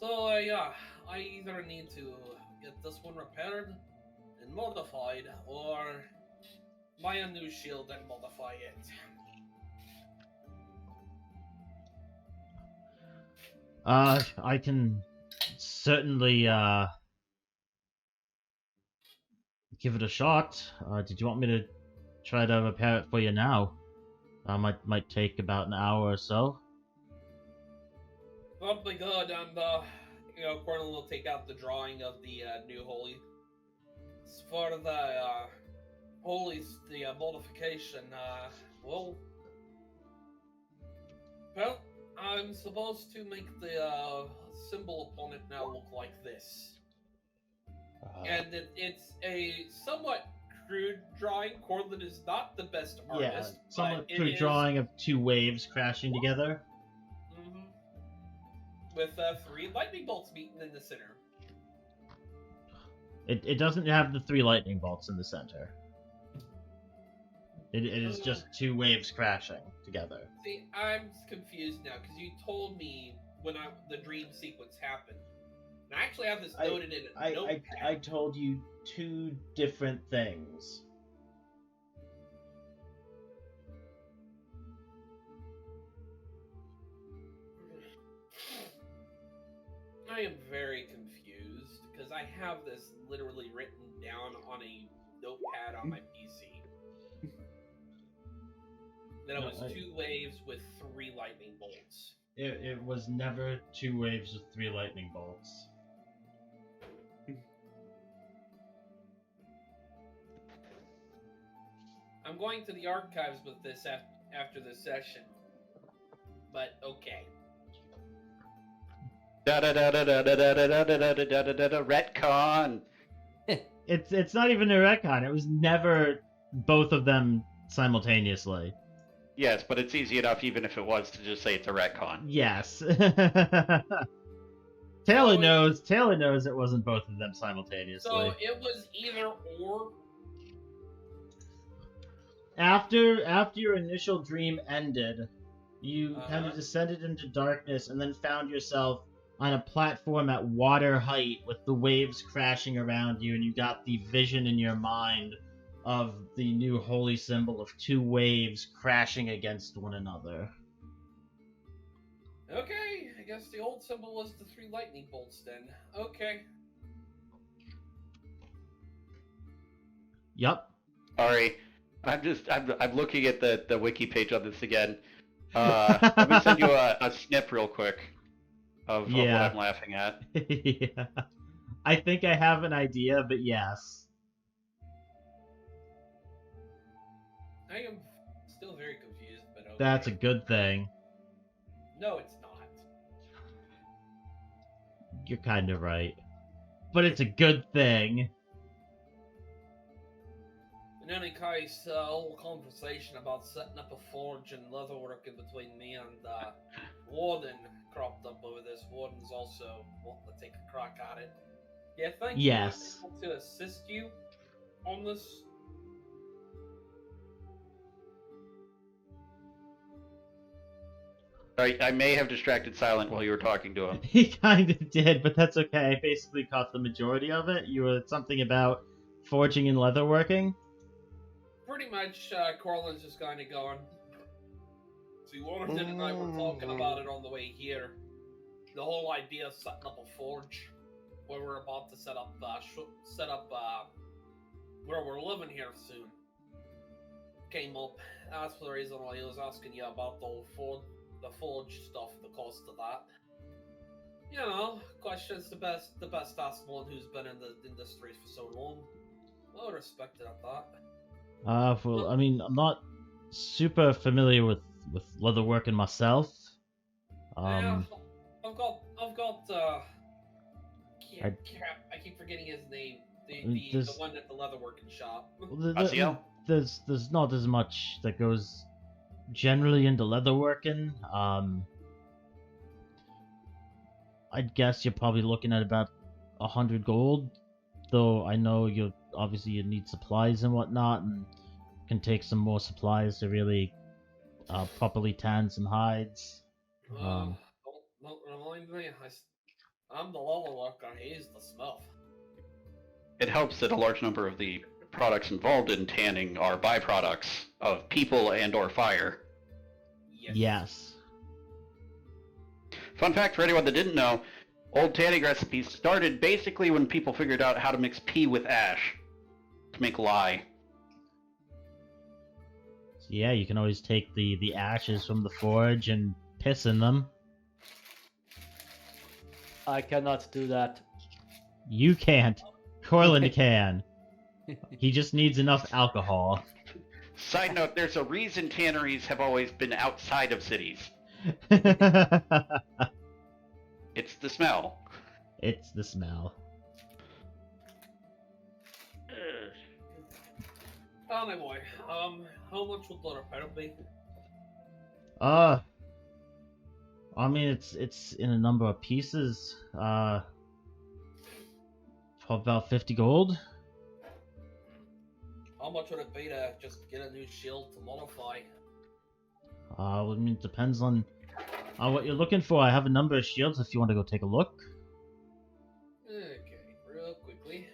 So, yeah, I either need to get this one repaired and modified, or buy a new shield and modify it. I can certainly, give it a shot. Did you want me to try to repair it for you now? Might take about an hour or so. Probably good, and, you know, Corland will take out the drawing of the, new holy. As for the, holies, the, modification, well, I'm supposed to make the, symbol upon it now look like this. And it's a somewhat crude drawing. Corland is not the best artist. Yeah, somewhat but crude drawing of two waves crashing together. With 3 lightning bolts meeting in the center. It doesn't have the 3 lightning bolts in the center. It is just 2 waves crashing together. See, I'm confused now because you told me when the dream sequence happened. And I actually have this noted in a notepad. I told you 2 different things. I am very confused because I have this literally written down on a notepad on my PC. That it was 2 waves with 3 lightning bolts. It was never 2 waves with 3 lightning bolts. I'm going to the archives with this after this session. But okay. Retcon. It's not even a retcon. It was never both of them simultaneously. Yes, but it's easy enough, even if it was, to just say it's a retcon. Yes. Taylor knows it wasn't both of them simultaneously. So it was either or. After your initial dream ended, you kind of descended into darkness and then found yourself on a platform at water height with the waves crashing around you, and you got the vision in your mind of the new holy symbol of 2 waves crashing against one another. Okay, I guess the old symbol was the 3 lightning bolts then. Okay. Yup. Sorry, I'm looking at the wiki page on this again. Let me send you a snip real quick of what I'm laughing at. Yeah. I think I have an idea, but yes. I am still very confused, but okay. That's a good thing. No, it's not. You're kind of right. But it's a good thing. In any case, a whole conversation about setting up a forge and leatherworking between me and Warden cropped up over this. Warden's also wanting to take a crack at it. Yeah, thank you. Yes. I'm able to assist you on this. I may have distracted Silent while you were talking to him. He kind of did, but that's okay. I basically caught the majority of it. You were something about forging and leatherworking? Pretty much, Corland's just kind of going. See, Warden and I were talking about it on the way here. The whole idea of setting up a forge, where we're about to set up where we're living here soon, came up. That's the reason why I was asking you about the forge stuff, the cost of that. You know, questions the best asked one who's been in the industry for so long. Well respected at that. Well, I mean, I'm not super familiar with leatherworking myself. Yeah, I've got I keep forgetting his name. The one at the leatherworking shop. There's not as much that goes generally into leatherworking. I'd guess you're probably looking at about 100 gold, though I know you need supplies and whatnot, and can take some more supplies to really properly tan some hides. Don't remind me. I'm the leatherworker. He's the smith. It helps that a large number of the products involved in tanning are byproducts of people and or fire. Yes. Fun fact for anyone that didn't know, old tanning recipes started basically when people figured out how to mix pea with ash to make lye. So yeah, you can always take the ashes from the forge and piss in them. I cannot do that. You can't. Corland can. He just needs enough alcohol. Side note, there's a reason tanneries have always been outside of cities. It's the smell. It's the smell. Oh my boy. How much would the repair be? I mean, it's in a number of pieces. For about 50 gold. How much would it be to just get a new shield to modify? I mean, it depends on what you're looking for. I have a number of shields if you want to go take a look. Okay, real quickly.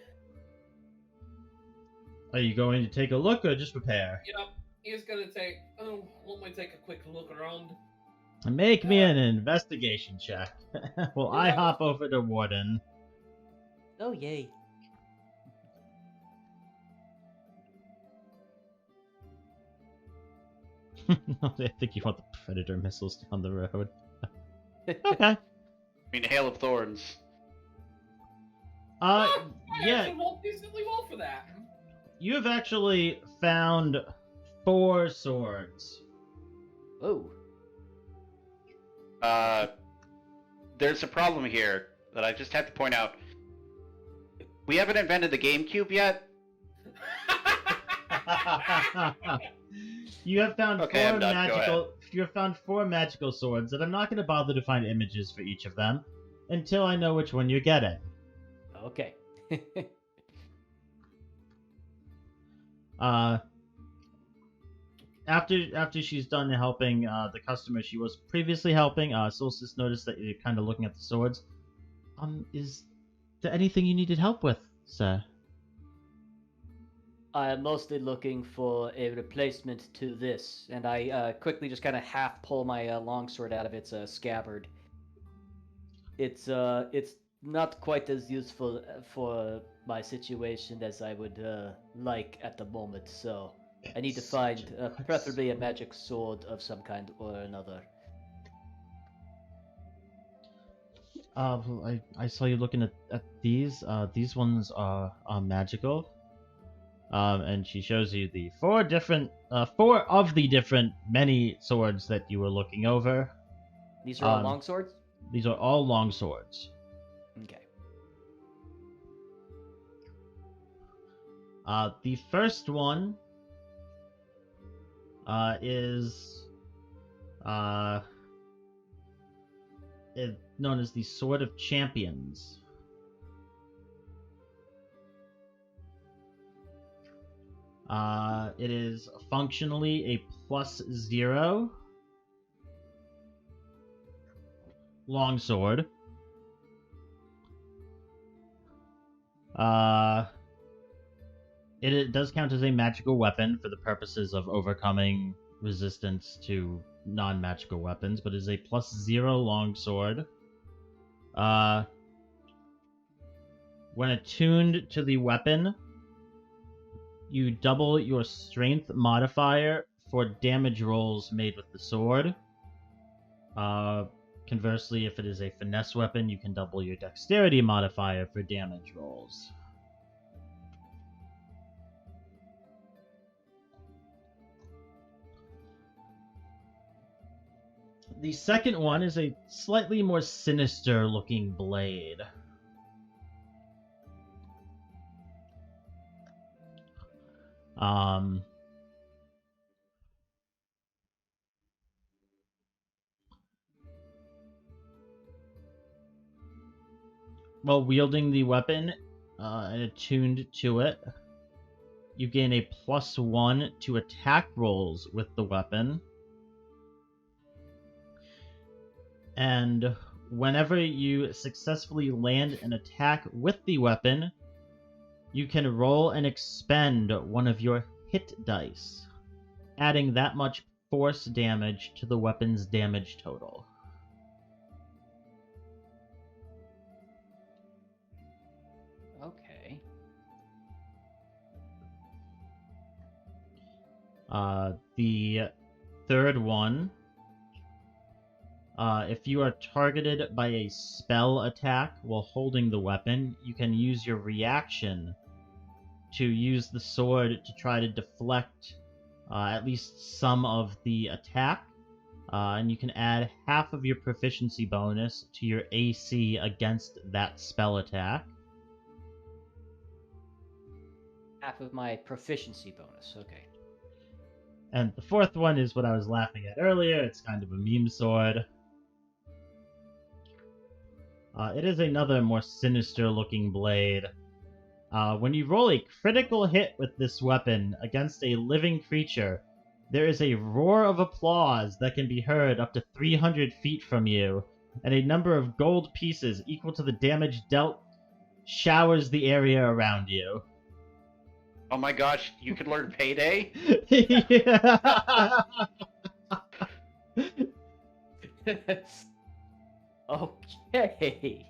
Are you going to take a look or just repair? Yep, he's gonna take. Let me take a quick look around. Make me an investigation check. Well, I hop over to Warden. Oh, yay. I think you want the predator missiles down the road. Okay. I mean, Hail of Thorns. I Yeah, actually rolled decently well for that. you have actually found 4 swords. Oh. There's a problem here that I just have to point out. We haven't invented the GameCube yet. You have found Okay, 4 I'm done. Go magical. You have found 4 magical swords, and I'm not going to bother to find images for each of them until I know which one you're getting. Okay. After she's done helping the customer she was previously helping, Solstice noticed that you're kind of looking at the swords. Is there anything you needed help with, sir? I am mostly looking for a replacement to this, and I quickly just kind of half pull my longsword out of its scabbard. It's not quite as useful for my situation as I would like at the moment, so I need to find preferably a magic sword of some kind or another. Well, I saw you looking at these. These ones are magical. And she shows you the 4 of the different many swords that you were looking over. These are all long swords? These are all long swords. Okay. The first one is known as the Sword of Champions. It is functionally a +0 longsword. It does count as a magical weapon for the purposes of overcoming resistance to non-magical weapons, but is a +0 longsword. When attuned to the weapon, you double your strength modifier for damage rolls made with the sword. Conversely, if it is a finesse weapon, you can double your dexterity modifier for damage rolls. The second one is a slightly more sinister looking blade. While wielding the weapon and attuned to it, you gain a +1 to attack rolls with the weapon. And whenever you successfully land an attack with the weapon, you can roll and expend one of your hit dice, adding that much force damage to the weapon's damage total. Okay. The third one, if you are targeted by a spell attack while holding the weapon, you can use your reaction to use the sword to try to deflect at least some of the attack, and you can add half of your proficiency bonus to your AC against that spell attack. Half of my proficiency bonus, okay. And the fourth one is what I was laughing at earlier. It's kind of a meme sword. It is another more sinister looking blade. When you roll a critical hit with this weapon against a living creature, there is a roar of applause that can be heard up to 300 feet from you, and a number of gold pieces equal to the damage dealt showers the area around you. Oh my gosh, you could learn Payday? Yeah. Okay.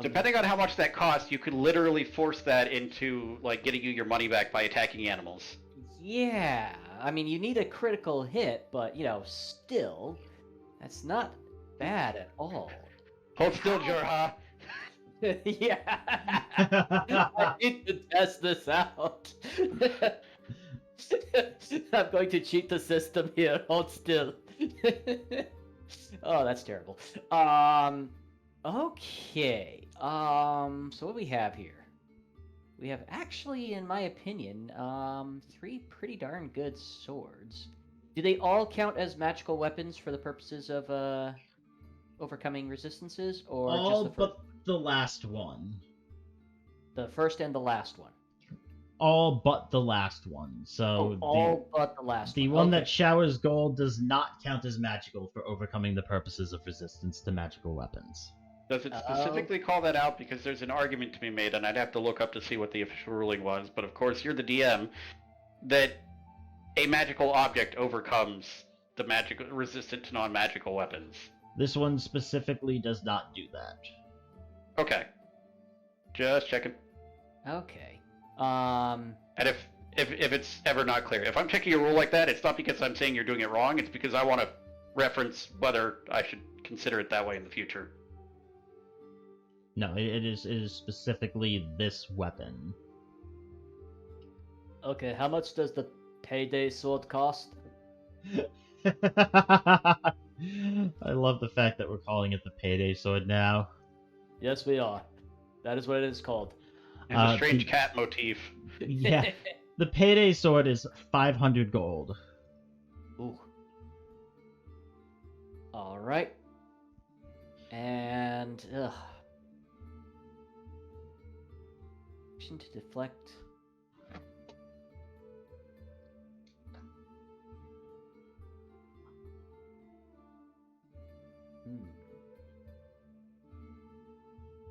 Depending on how much that costs, you could literally force that into, like, getting you your money back by attacking animals. Yeah. I mean, you need a critical hit, but, still, that's not bad at all. Hold still, Jorha. Yeah. I need to test this out. I'm going to cheat the system here. Hold still. Oh, that's terrible. Okay. So what do we have here? We have actually, in my opinion, 3 pretty darn good swords. Do they all count as magical weapons for the purposes of overcoming resistances, or All just but the last one. the first and the last one? All but the last one. So All but the last the one. one Okay. that showers gold does not count as magical for overcoming the purposes of resistance to magical weapons. Does it specifically call that out? Because there's an argument to be made, and I'd have to look up to see what the official ruling was. But of course, you're the DM, that a magical object overcomes the magical resistant to non-magical weapons. This one specifically does not do that. Okay. Just checking. Okay. And if it's ever not clear, if I'm checking a rule like that, it's not because I'm saying you're doing it wrong. It's because I want to reference whether I should consider it that way in the future. No, it is specifically this weapon. Okay, how much does the payday sword cost? I love the fact that we're calling it the payday sword now. Yes, we are. That is what it is called. There's a strange cat motif. Yeah, the payday sword is 500 gold. Ooh. All right. And action to deflect.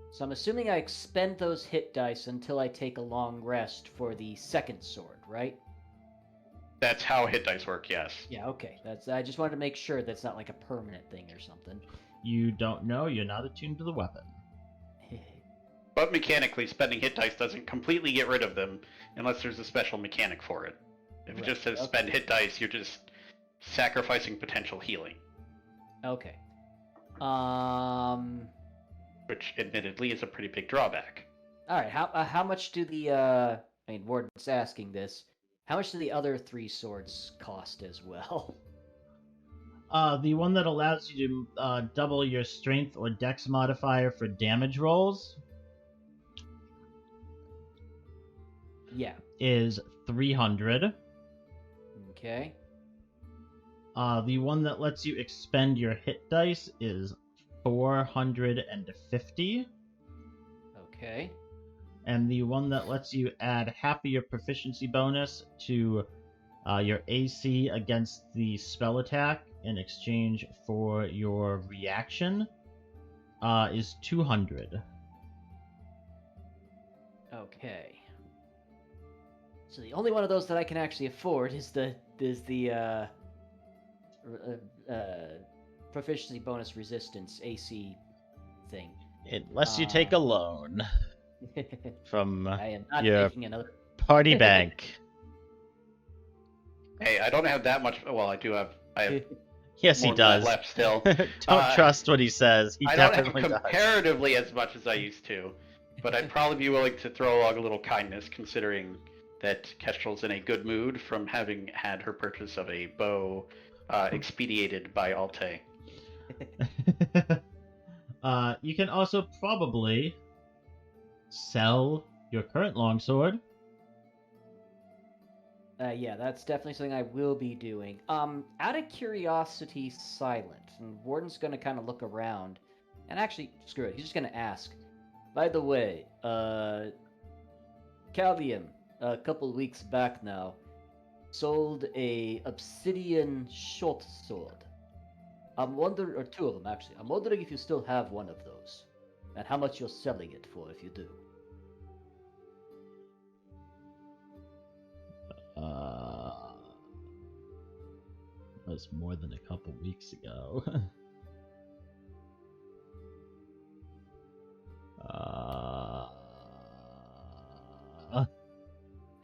So I'm assuming I expend those hit dice until I take a long rest for the second sword, right? That's how hit dice work, yes. Yeah, okay. I just wanted to make sure that's not like a permanent thing or something. You don't know, you're not attuned to the weapon. But mechanically, spending hit dice doesn't completely get rid of them unless there's a special mechanic for it. If it just says spend hit dice, you're just sacrificing potential healing. Okay. Which, admittedly, is a pretty big drawback. All right. How much do the Warden's asking this. How much do the other 3 swords cost as well? The one that allows you to double your strength or dex modifier for damage rolls. Yeah. Is 300. Okay. The one that lets you expend your hit dice is 450. Okay. And the one that lets you add half of your proficiency bonus to your AC against the spell attack in exchange for your reaction is 200. Okay. So the only one of those that I can actually afford is the proficiency bonus resistance AC thing. Unless you take a loan from I am not your taking another party bank. Hey, I don't have that much. Well, I have Yes, he more than that does. left still. Don't trust what he says. He I don't have definitely does. comparatively as much as I used to, but I'd probably be willing to throw along a little kindness, considering that Kestrel's in a good mood from having had her purchase of a bow expedited by Alte. You can also probably sell your current longsword. Yeah, that's definitely something I will be doing. Out of curiosity, Silent, and Warden's gonna kind of look around, and actually, screw it, he's just gonna ask. By the way, Callium, a couple weeks back now, sold a obsidian short sword. I'm wondering, or 2 of them actually. I'm wondering if you still have one of those, and how much you're selling it for if you do. That was more than a couple weeks ago. I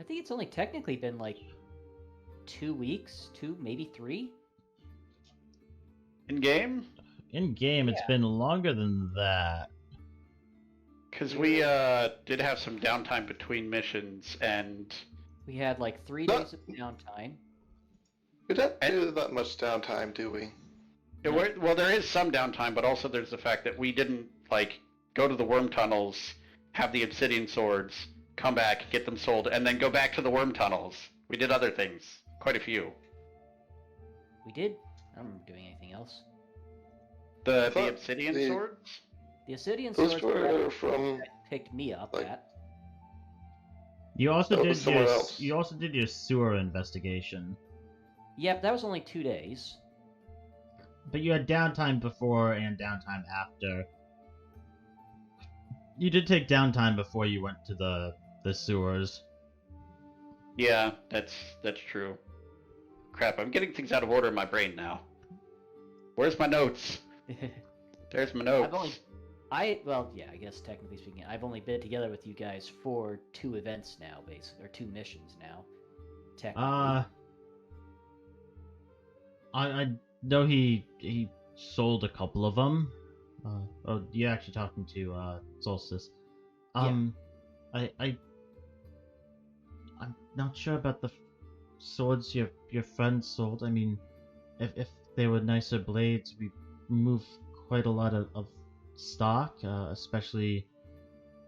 think it's only technically been like 2 weeks, 2, maybe 3. In game? in game, it's been longer than that. Because we did have some downtime between missions, and We had like 3 No. days of downtime. We don't do that much downtime, do we? well, there is some downtime, but also there's the fact that we didn't like go to the worm tunnels, have the obsidian swords, come back, get them sold, and then go back to the worm tunnels. We did other things, quite a few. We did. I don't remember doing anything else. The thought obsidian the- swords. The Obsidian Those Swords were from. picked me up like- at. You also That was did somewhere your else. you also did your sewer investigation, Yep, that was only 2 days. but you had downtime before and downtime after. You did take downtime before you went to the sewers. Yeah, that's true. Crap, I'm getting things out of order in my brain now. Where's my notes? There's my notes. Well, yeah, I guess technically speaking, I've only been together with you guys for 2 events now, basically, or 2 missions now. Technically. I know he sold a couple of them. Oh, you're actually talking to Solstice. I'm not sure about the swords your friend sold. I mean, if they were nicer blades, we move quite a lot of stock, especially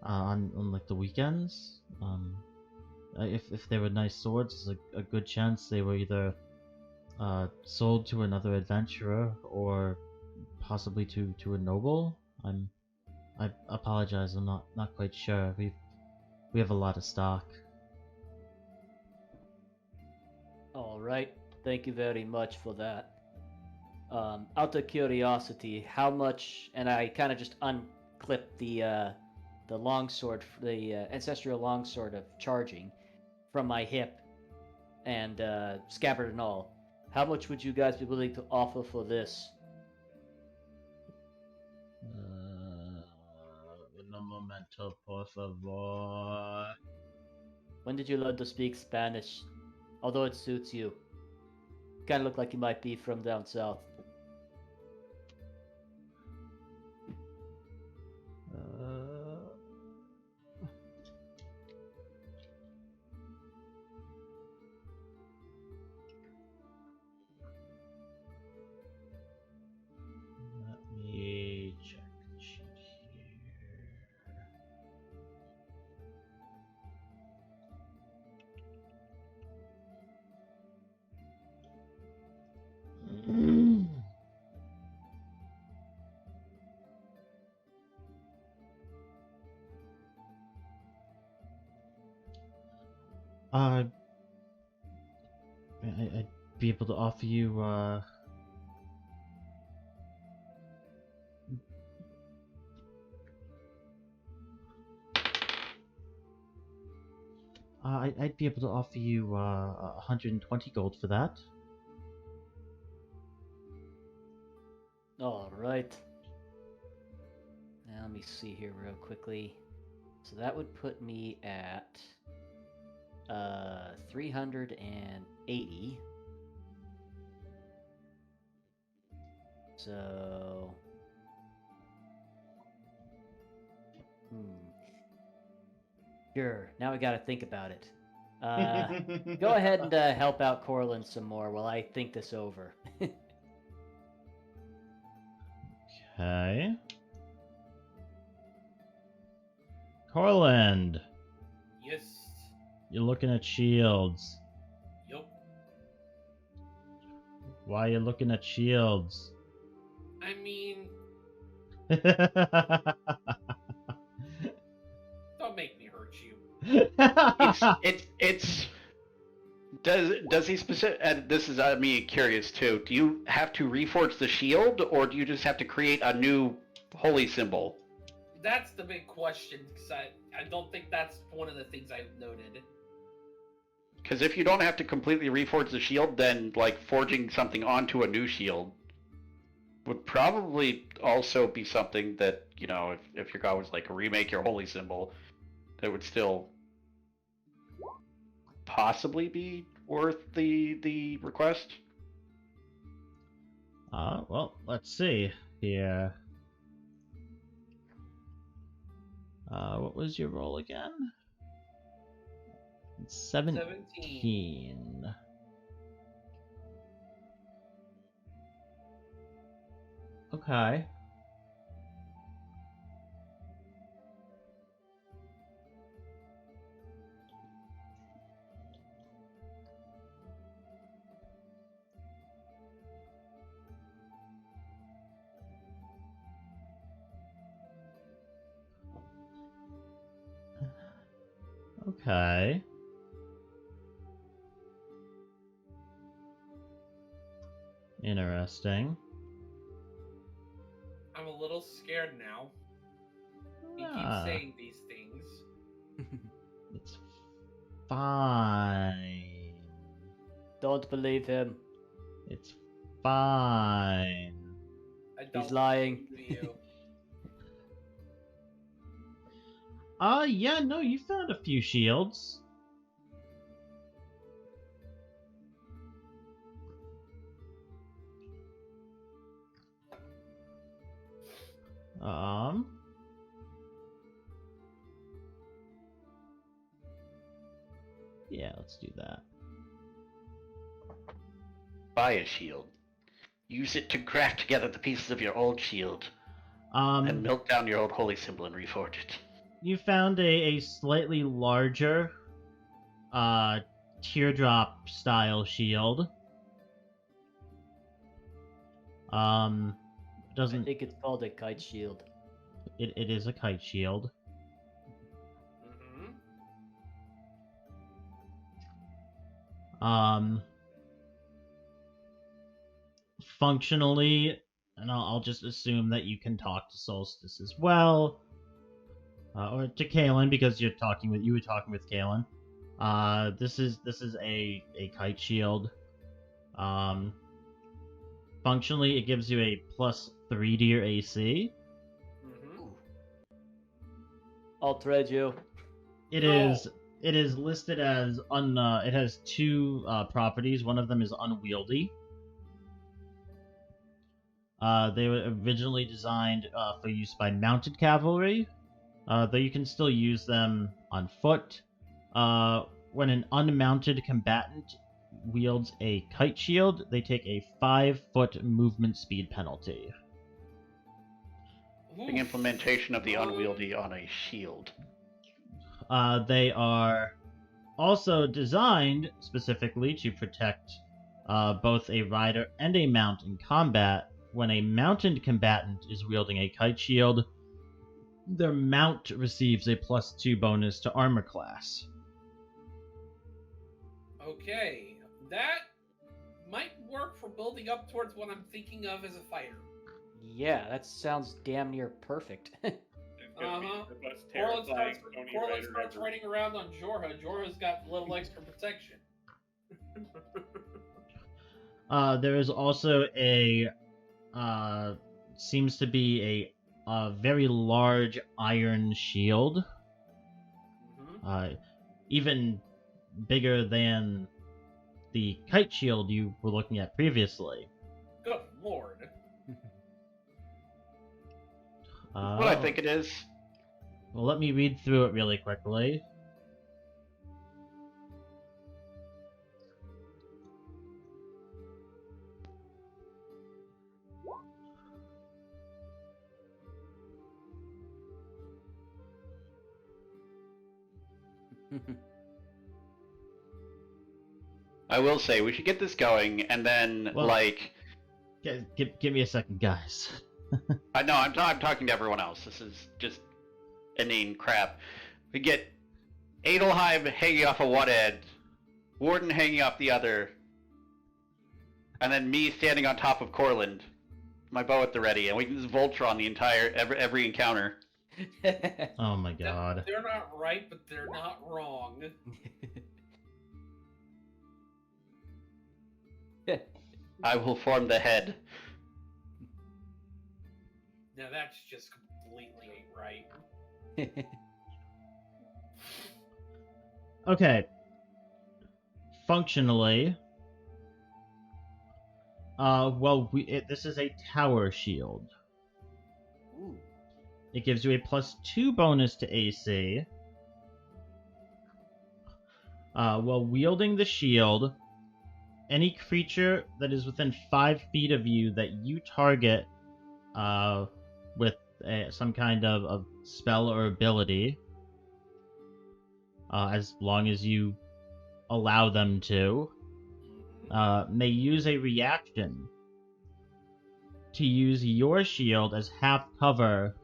on like the weekends. If they were nice swords, there's a good chance they were either sold to another adventurer or possibly to a noble. I apologize. I'm not quite sure. We have a lot of stock. All right. Thank you very much for that. Out of curiosity, how much? And I kind of just unclipped the longsword, the ancestral longsword of charging, from my hip, and scabbard and all. How much would you guys be willing to offer for this? Un momento, por favor. When did you learn to speak Spanish? Although it suits you. Kind of look like you might be from down south. Let me check the sheet here. I'd be able to offer you, I'd be able to offer you 120 gold for that. All right. Now let me see here real quickly. So that would put me at 380. So sure. Now we got to think about it. Go ahead and help out Corland some more while I think this over. Okay. Corland, Yes. you're looking at shields. Yup. Why are you looking at shields? I mean, don't make me hurt you. It's does he specific? And this is me curious too. Do you have to reforge the shield, or do you just have to create a new holy symbol? That's the big question, because I don't think that's one of the things I've noted. Because if you don't have to completely reforge the shield, then like forging something onto a new shield would probably also be something that, you know, if your god was like remake your holy symbol, that would still possibly be worth the request. Well, let's see. here. What was your roll again? 17. Okay. Okay. Interesting. I'm a little scared now. He keeps Ah, saying these things. it's fine. Don't believe him. It's fine. I don't He's lying. believe you. Yeah, no, you found a few shields. Yeah, let's do that. Buy a shield. Use it to craft together the pieces of your old shield. And melt down your old holy symbol and reforge it. You found a slightly larger, teardrop style shield. I Doesn't think it's called a kite shield. it is a kite shield. Mm-hmm. Functionally, and I'll just assume that you can talk to Solstice as well, or to Kalen because you were talking with Kalen. This is a kite shield. Functionally, it gives you a +3 to your AC. Mm-hmm. I'll trade you. It is listed as it has two properties. One of them is unwieldy. They were originally designed for use by mounted cavalry, though you can still use them on foot. When an unmounted combatant wields a kite shield, they take a 5-foot movement speed penalty. The implementation of the unwieldy on a shield. They are also designed specifically to protect both a rider and a mount in combat. When a mounted combatant is wielding a kite shield, their mount receives a +2 bonus to armor class. Okay, that might work for building up towards what I'm thinking of as a fighter. Yeah, that sounds damn near perfect. It's gonna be Uh-huh. the most Corland terrifying starts, Pony Corland Rider starts ever. riding around on Jorah. Jorah's got a little extra protection. There is also a seems to be a very large iron shield, Mm-hmm. even bigger than the kite shield you were looking at previously. Good lord. What I think it is. Well, let me read through it really quickly. I will say we should get this going, and then Well- like Give me a second, guys. I know I'm talking to everyone else. This is just inane crap. We get Adleheim hanging off of one end, Warden hanging off the other, and then me standing on top of Corland, my bow at the ready, and we can just Voltron the entire every encounter. Oh my god. They're not right, but they're not wrong. I will form the head. Now that's just completely ain't right. Okay. Functionally, well, this is a tower shield. It gives you a +2 bonus to AC. While wielding the shield, any creature that is within 5 feet of you that you target with some kind of spell or ability, as long as you allow them to, may use a reaction to use your shield as half cover.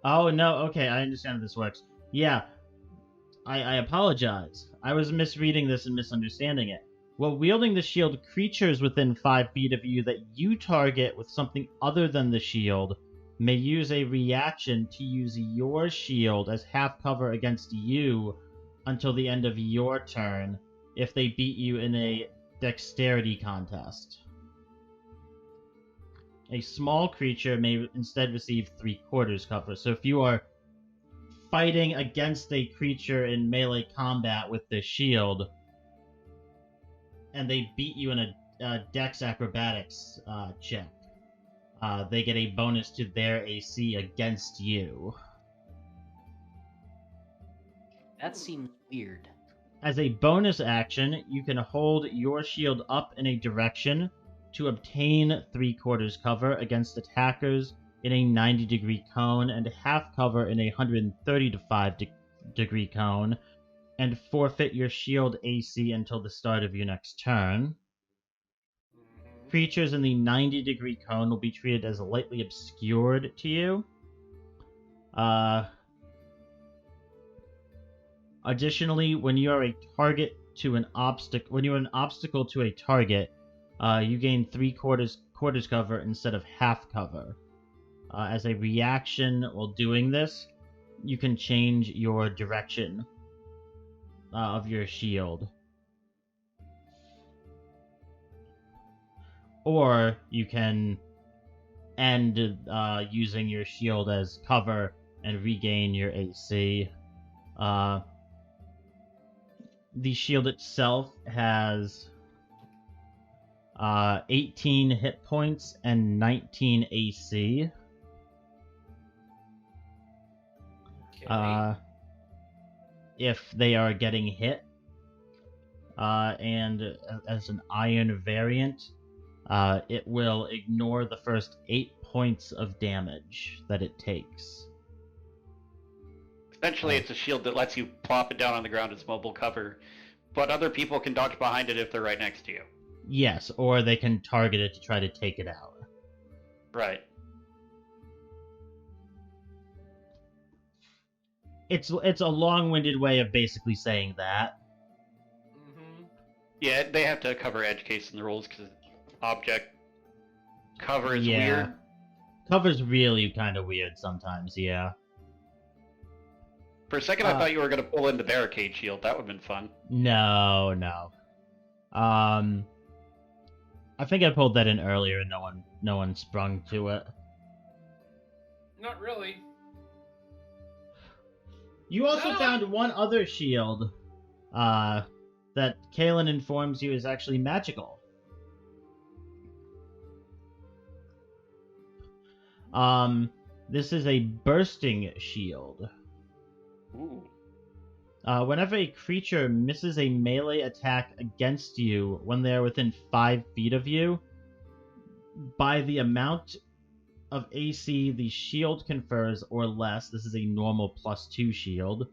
Oh, no, okay, I understand how this works. Yeah, I apologize. I was misreading this and misunderstanding it. While wielding the shield, creatures within 5 feet of you that you target with something other than the shield may use a reaction to use your shield as half cover against you until the end of your turn if they beat you in a dexterity contest. A small creature may instead receive 3/4 cover. So if you are fighting against a creature in melee combat with the shield, and they beat you in a dex acrobatics check, they get a bonus to their AC against you. That seems weird. As a bonus action, you can hold your shield up in a direction to obtain 3/4 cover against attackers in a 90-degree cone and half cover in a 135-degree cone, and forfeit your shield AC until the start of your next turn. Creatures in the 90-degree cone will be treated as lightly obscured to you. Additionally, when you are a target to an obstacle, when you are an obstacle to a target, you gain 3/4 cover instead of half cover. As a reaction while doing this, you can change your direction of your shield. Or you can end using your shield as cover and regain your AC. The shield itself has 18 hit points and 19 AC. Okay. If they are getting hit, and as an iron variant, it will ignore the first 8 points of damage that it takes. Essentially, it's a shield that lets you plop it down on the ground as mobile cover, but other people can dodge behind it if they're right next to you. Yes, or they can target it to try to take it out. Right. It's a long-winded way of basically saying that. Yeah, they have to cover edge case in the rules because object cover is Yeah. weird. Cover's really kind of weird sometimes, yeah. For a second, I thought you were going to pull in the barricade shield. That would have been fun. No. I think I pulled that in earlier and no one sprung to it. Not really. You also No. found one other shield that Kalen informs you is actually magical. This is a bursting shield. Ooh. Whenever a creature misses a melee attack against you when they are within 5 feet of you, by the amount of AC the shield confers or less, this is a normal +2 shield,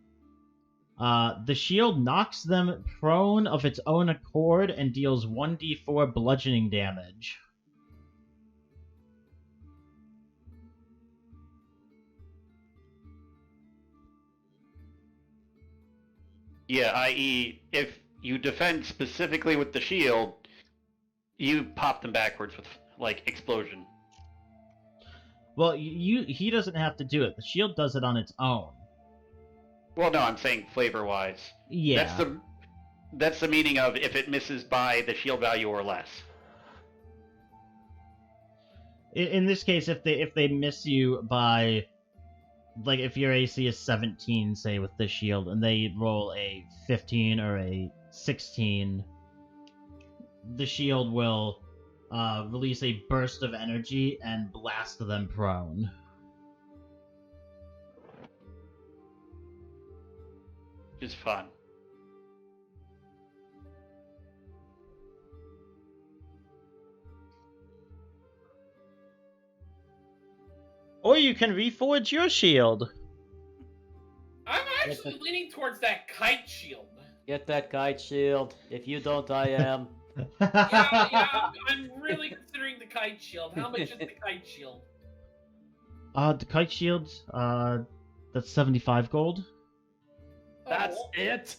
the shield knocks them prone of its own accord and deals 1d4 bludgeoning damage. Yeah, i.e., if you defend specifically with the shield, you pop them backwards with, like, explosion. Well, he doesn't have to do it. The shield does it on its own. Well, no, I'm saying flavor-wise. Yeah. That's the meaning of if it misses by the shield value or less. In this case, if they miss you by, like, if your AC is 17, say, with the shield, and they roll a 15 or a 16, the shield will release a burst of energy and blast them prone. is fun. Or you can reforge your shield. I'm actually leaning towards that kite shield. Get that kite shield. If you don't, I am. Yeah, I'm really considering the kite shield. How much is the kite shield? The kite shield, that's 75 gold. That's Oh, it.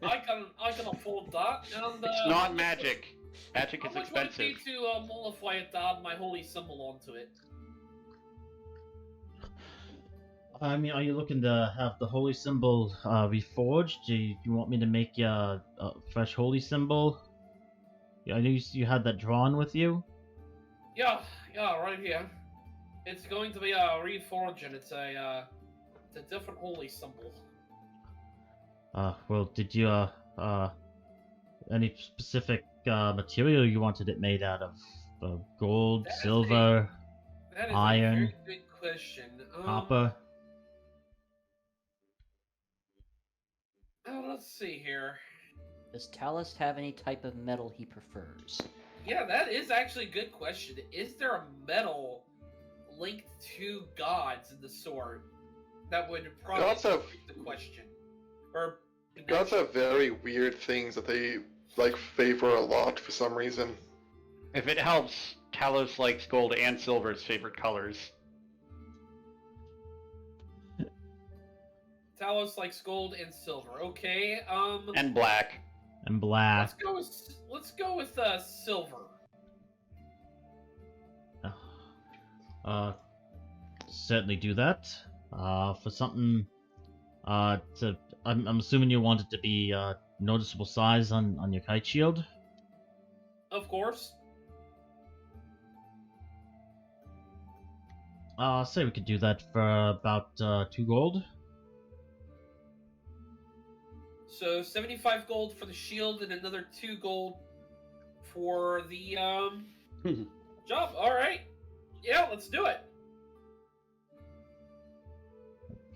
I can afford that. And, It's not magic. Magic How is much would it expensive. be to mollify it to add my holy symbol onto it? I mean, are you looking to have the holy symbol reforged? Do you want me to make you a fresh holy symbol? Yeah, I know you had that drawn with you. Yeah, right here. It's going to be a reforged, and it's a different holy symbol. Well, did you any specific material you wanted it made out of? Gold, That is silver, That is Iron. a very good question. copper? Let's see here. Does Talus have any type of metal he prefers? Yeah, that is actually a good question. Is there a metal linked to gods in the sword? That would probably Gods have- be the question. Or Gods have very weird things that they like favor a lot for some reason. If it helps, Talos likes gold and silver as favorite colors. Talos likes gold and silver. Okay, And black. And black. let's go with silver. Certainly do that. For something, I'm assuming you want it to be noticeable size on your kite shield. Of course. Say we could do that for about 2 gold. So 75 gold for the shield and another 2 gold for the job. All right. Yeah, let's do it.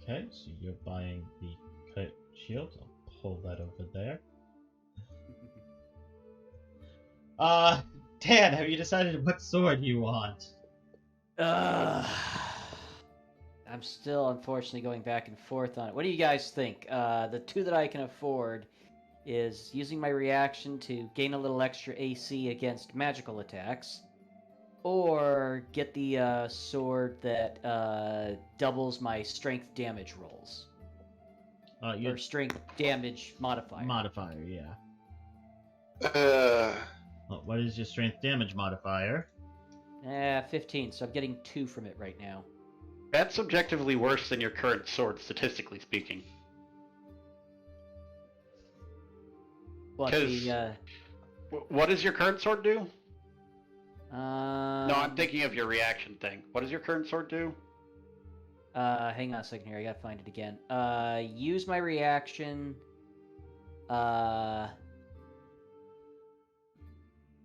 Okay, so you're buying the kite shield. I'll pull that over there. Dan, have you decided what sword you want? I'm still unfortunately going back and forth on it. What do you guys think? The two that I can afford is using my reaction to gain a little extra AC against magical attacks, or get the sword that doubles my strength damage rolls. Your Or strength damage modifier. modifier, yeah. Uh, Well, what is your strength damage modifier? 15, so I'm getting 2 from it right now. That's objectively worse than your current sword, statistically speaking. What, 'Cause- the, What does your current sword do? No, No, I'm thinking of your reaction thing. What does your current sword do? Hang on a second here. I gotta find it again. Use my reaction.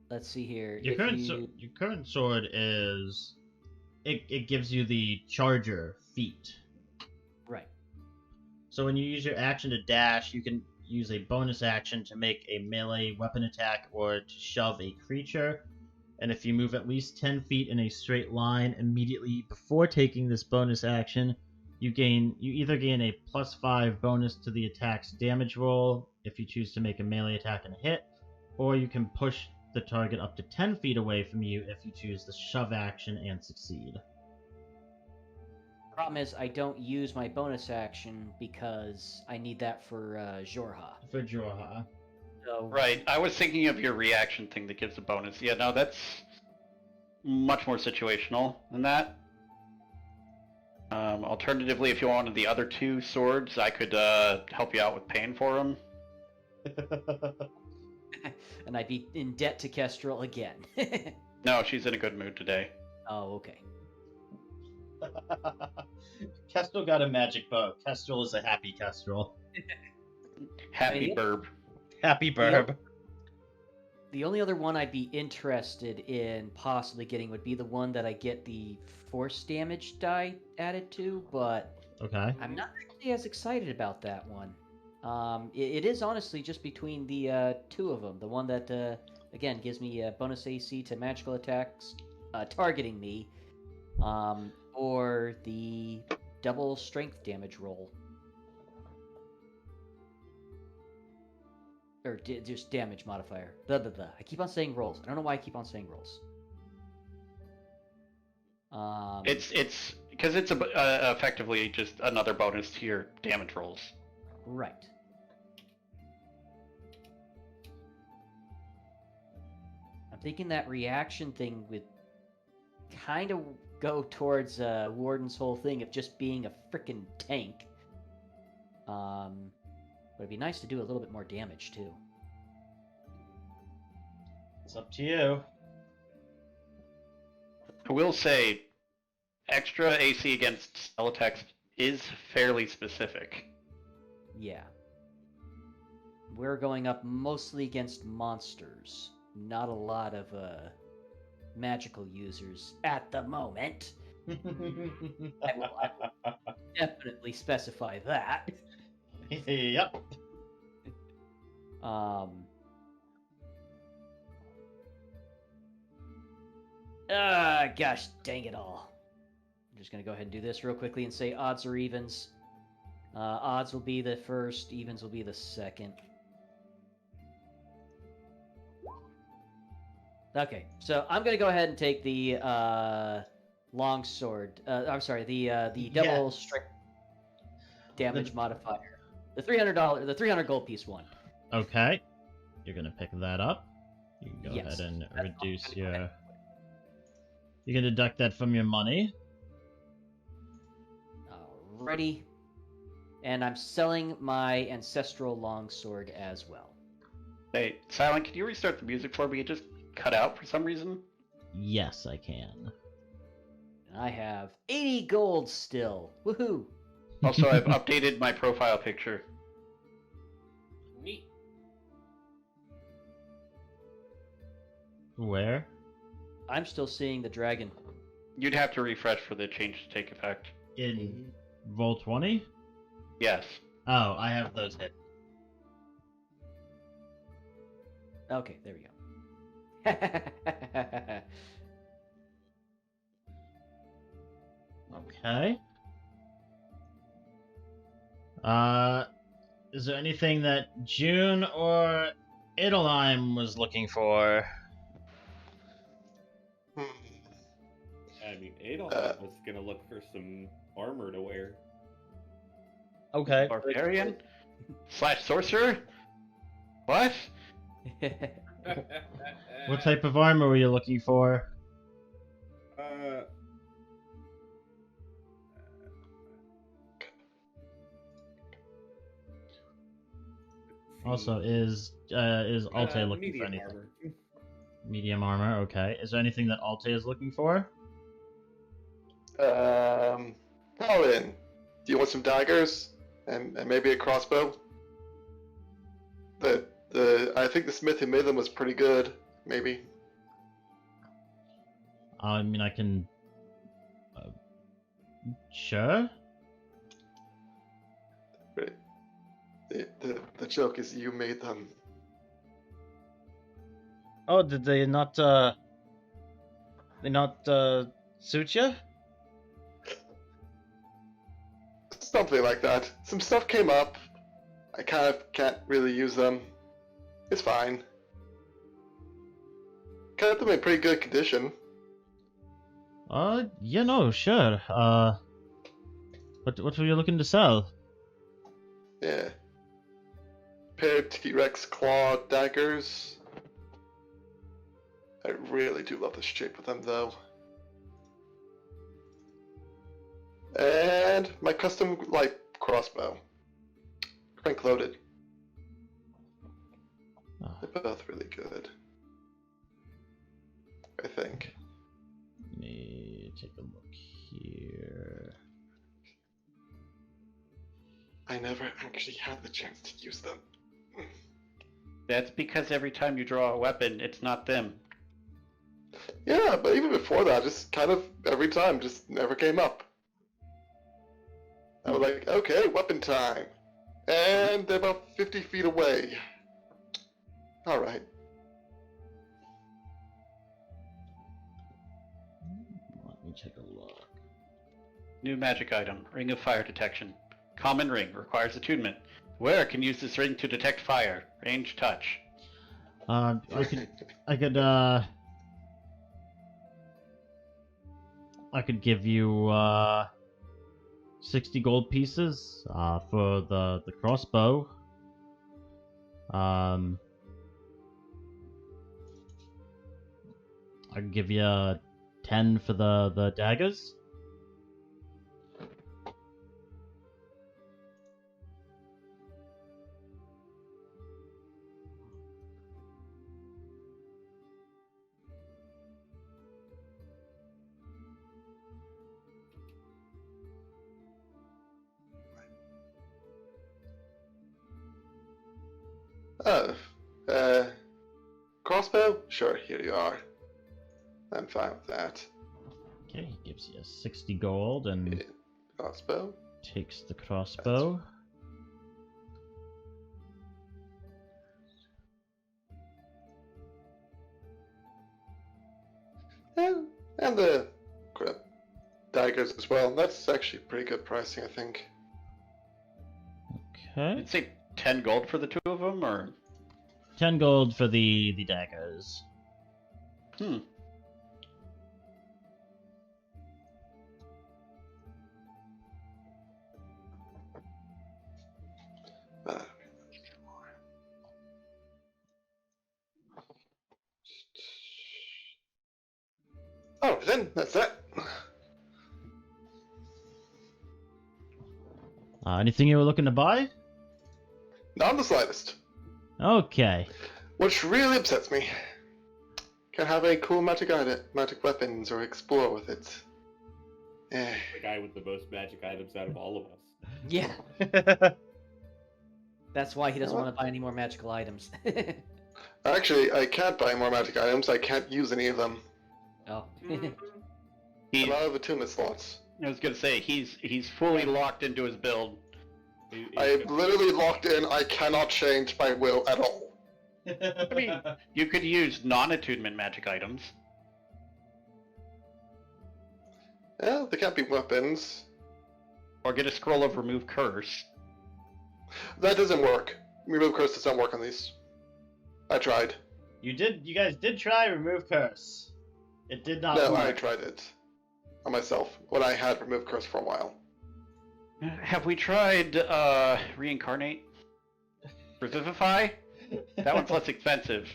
Let's see here. Your If current you- your current sword is it gives you the charger feat. Right. So when you use your action to dash, you can use a bonus action to make a melee weapon attack or to shove a creature. And if you move at least 10 feet in a straight line immediately before taking this bonus action, you either gain a +5 bonus to the attack's damage roll if you choose to make a melee attack and hit, or you can push the target up to 10 feet away from you if you choose the shove action and succeed. Problem is, I don't use my bonus action because I need that for Jorha. For Jorha. So, Right, I was thinking of your reaction thing that gives a bonus. Yeah, no, that's much more situational than that. Alternatively, if you wanted the other 2 swords, I could help you out with paying for them. and I'd be in debt to Kestrel again. No, she's in a good mood today. Oh, okay. Kestrel got a magic bow. Kestrel is a happy Kestrel. Happy Hey. burb. Happy burb. The only other one I'd be interested in possibly getting would be the one that I get the force damage die added to, but Okay. I'm not actually as excited about that one. It is honestly just between the two of them. The one that, again, gives me bonus AC to magical attacks targeting me, or the double strength damage roll. Or just damage modifier. I keep on saying rolls. I don't know why I keep on saying rolls. It's because it's effectively just another bonus to your damage rolls. Right. I'm thinking that reaction thing would kind of go towards Warden's whole thing of just being a frickin' tank. But it'd be nice to do a little bit more damage, too. It's up to you. I will say, extra AC against spell attacks is fairly specific. Yeah. We're going up mostly against monsters. Not a lot of magical users at the moment. I will definitely specify that. Yep. Gosh dang it all. I'm just gonna go ahead and do this real quickly and say odds or evens. Odds will be the first, evens will be the second. Okay, so I'm gonna go ahead and take the longsword. I'm sorry, the double strength damage modifier. The $300 gold piece one. Okay. You're gonna pick that up. You can go Yes, ahead and that's reduce your... You can deduct that from your money. Alrighty. And I'm selling my ancestral longsword as well. Hey, Silent, can you restart the music for me? It just cut out for some reason. Yes, I can. I have 80 gold still. Woohoo! Also, I've updated my profile picture. Neat. Where? I'm still seeing the dragon. You'd have to refresh for the change to take effect. In roll 20? Yes. Oh, I have those hit. Okay, there we go. Okay. Is there anything that June or Adleheim was looking for? I mean, Adleheim was gonna look for some armor to wear. Okay. Barbarian? / sorcerer? What? What type of armor were you looking for? Also, is Alte looking for medium anything? armor. Medium armor, okay. Is there anything that Alte is looking for? Paladin, do you want some daggers and maybe a crossbow? I think the smith who made them was pretty good. Maybe. I mean, I can. Sure. Right. The joke is you made them. Oh, did they not? They not suit you? Something like that. Some stuff came up. I kind of can't really use them. It's fine. Kept them in pretty good condition. Yeah, no, sure. What were you looking to sell? Yeah. Pair of T-Rex claw daggers. I really do love the shape of them, though. And my custom light crossbow. Crank loaded. Oh, They're both really good. I think. let me take a look here. I never actually had the chance to use them. That's because every time you draw a weapon, it's not them. Yeah, but even before that, just kind of every time, just never came up. I was like, okay, weapon time. And they're about 50 feet away. Alright. Let me take a look. New magic item, Ring of Fire Detection. Common ring, requires attunement. Wearer can use this ring to detect fire. Range touch. I could give you 60 gold pieces for the crossbow. I could give you 10 for the daggers. Oh, crossbow? Sure, here you are. I'm fine with that. Okay, he gives you 60 gold and Yeah. Crossbow? takes the crossbow. And the daggers as well. That's actually pretty good pricing, I think. Okay. Did it say 10 gold for the two of them, or? 10 gold for the daggers. Hmm. Oh, then that's that. Anything you were looking to buy? Not the slightest. Okay. Which really upsets me. Can't have any cool magic weapons or explore with it. Eh. The guy with the most magic items out of all of us. Yeah. That's why he doesn't want to buy any more magical items. Actually, I can't buy more magic items. I can't use any of them. Oh. He's, I'm out of attunement slots. I was gonna say, he's fully locked into his build. I'm literally locked in. I cannot change my will at all. I mean, you could use non-attunement magic items. Yeah, they can't be weapons. Or get a scroll of Remove Curse. That doesn't work. Remove curse does not work on these. I tried. You guys did try remove curse. It did not No, work. I tried it on myself when I had remove curse for a while. Have we tried Reincarnate? Revivify? That one's less expensive.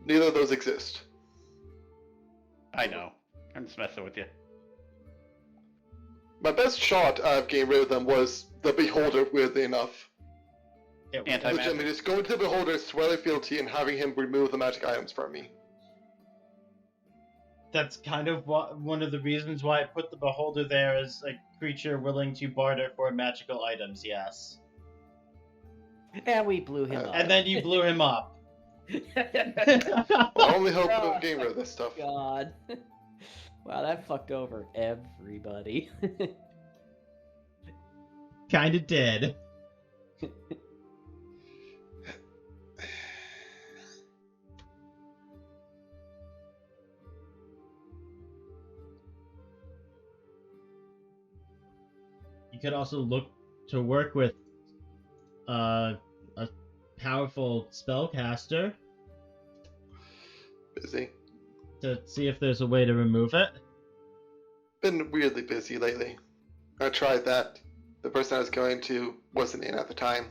Neither of those exist. I know. I'm just messing with you. My best shot of getting rid of them was the Beholder, weirdly enough. Anti-magic. Legitimately, just going to the Beholder, swear fealty, and having him remove the magic items from me. That's kind of one of the reasons why I put the beholder there as a creature willing to barter for magical items, yes. And we blew him up. And then you blew him up. The only hope of getting rid of this stuff. God. Wow, that fucked over everybody. Kinda did. You could also look to work with a powerful spellcaster Busy. to see if there's a way to remove it. Been weirdly busy lately. I tried that. The person I was going to wasn't in at the time.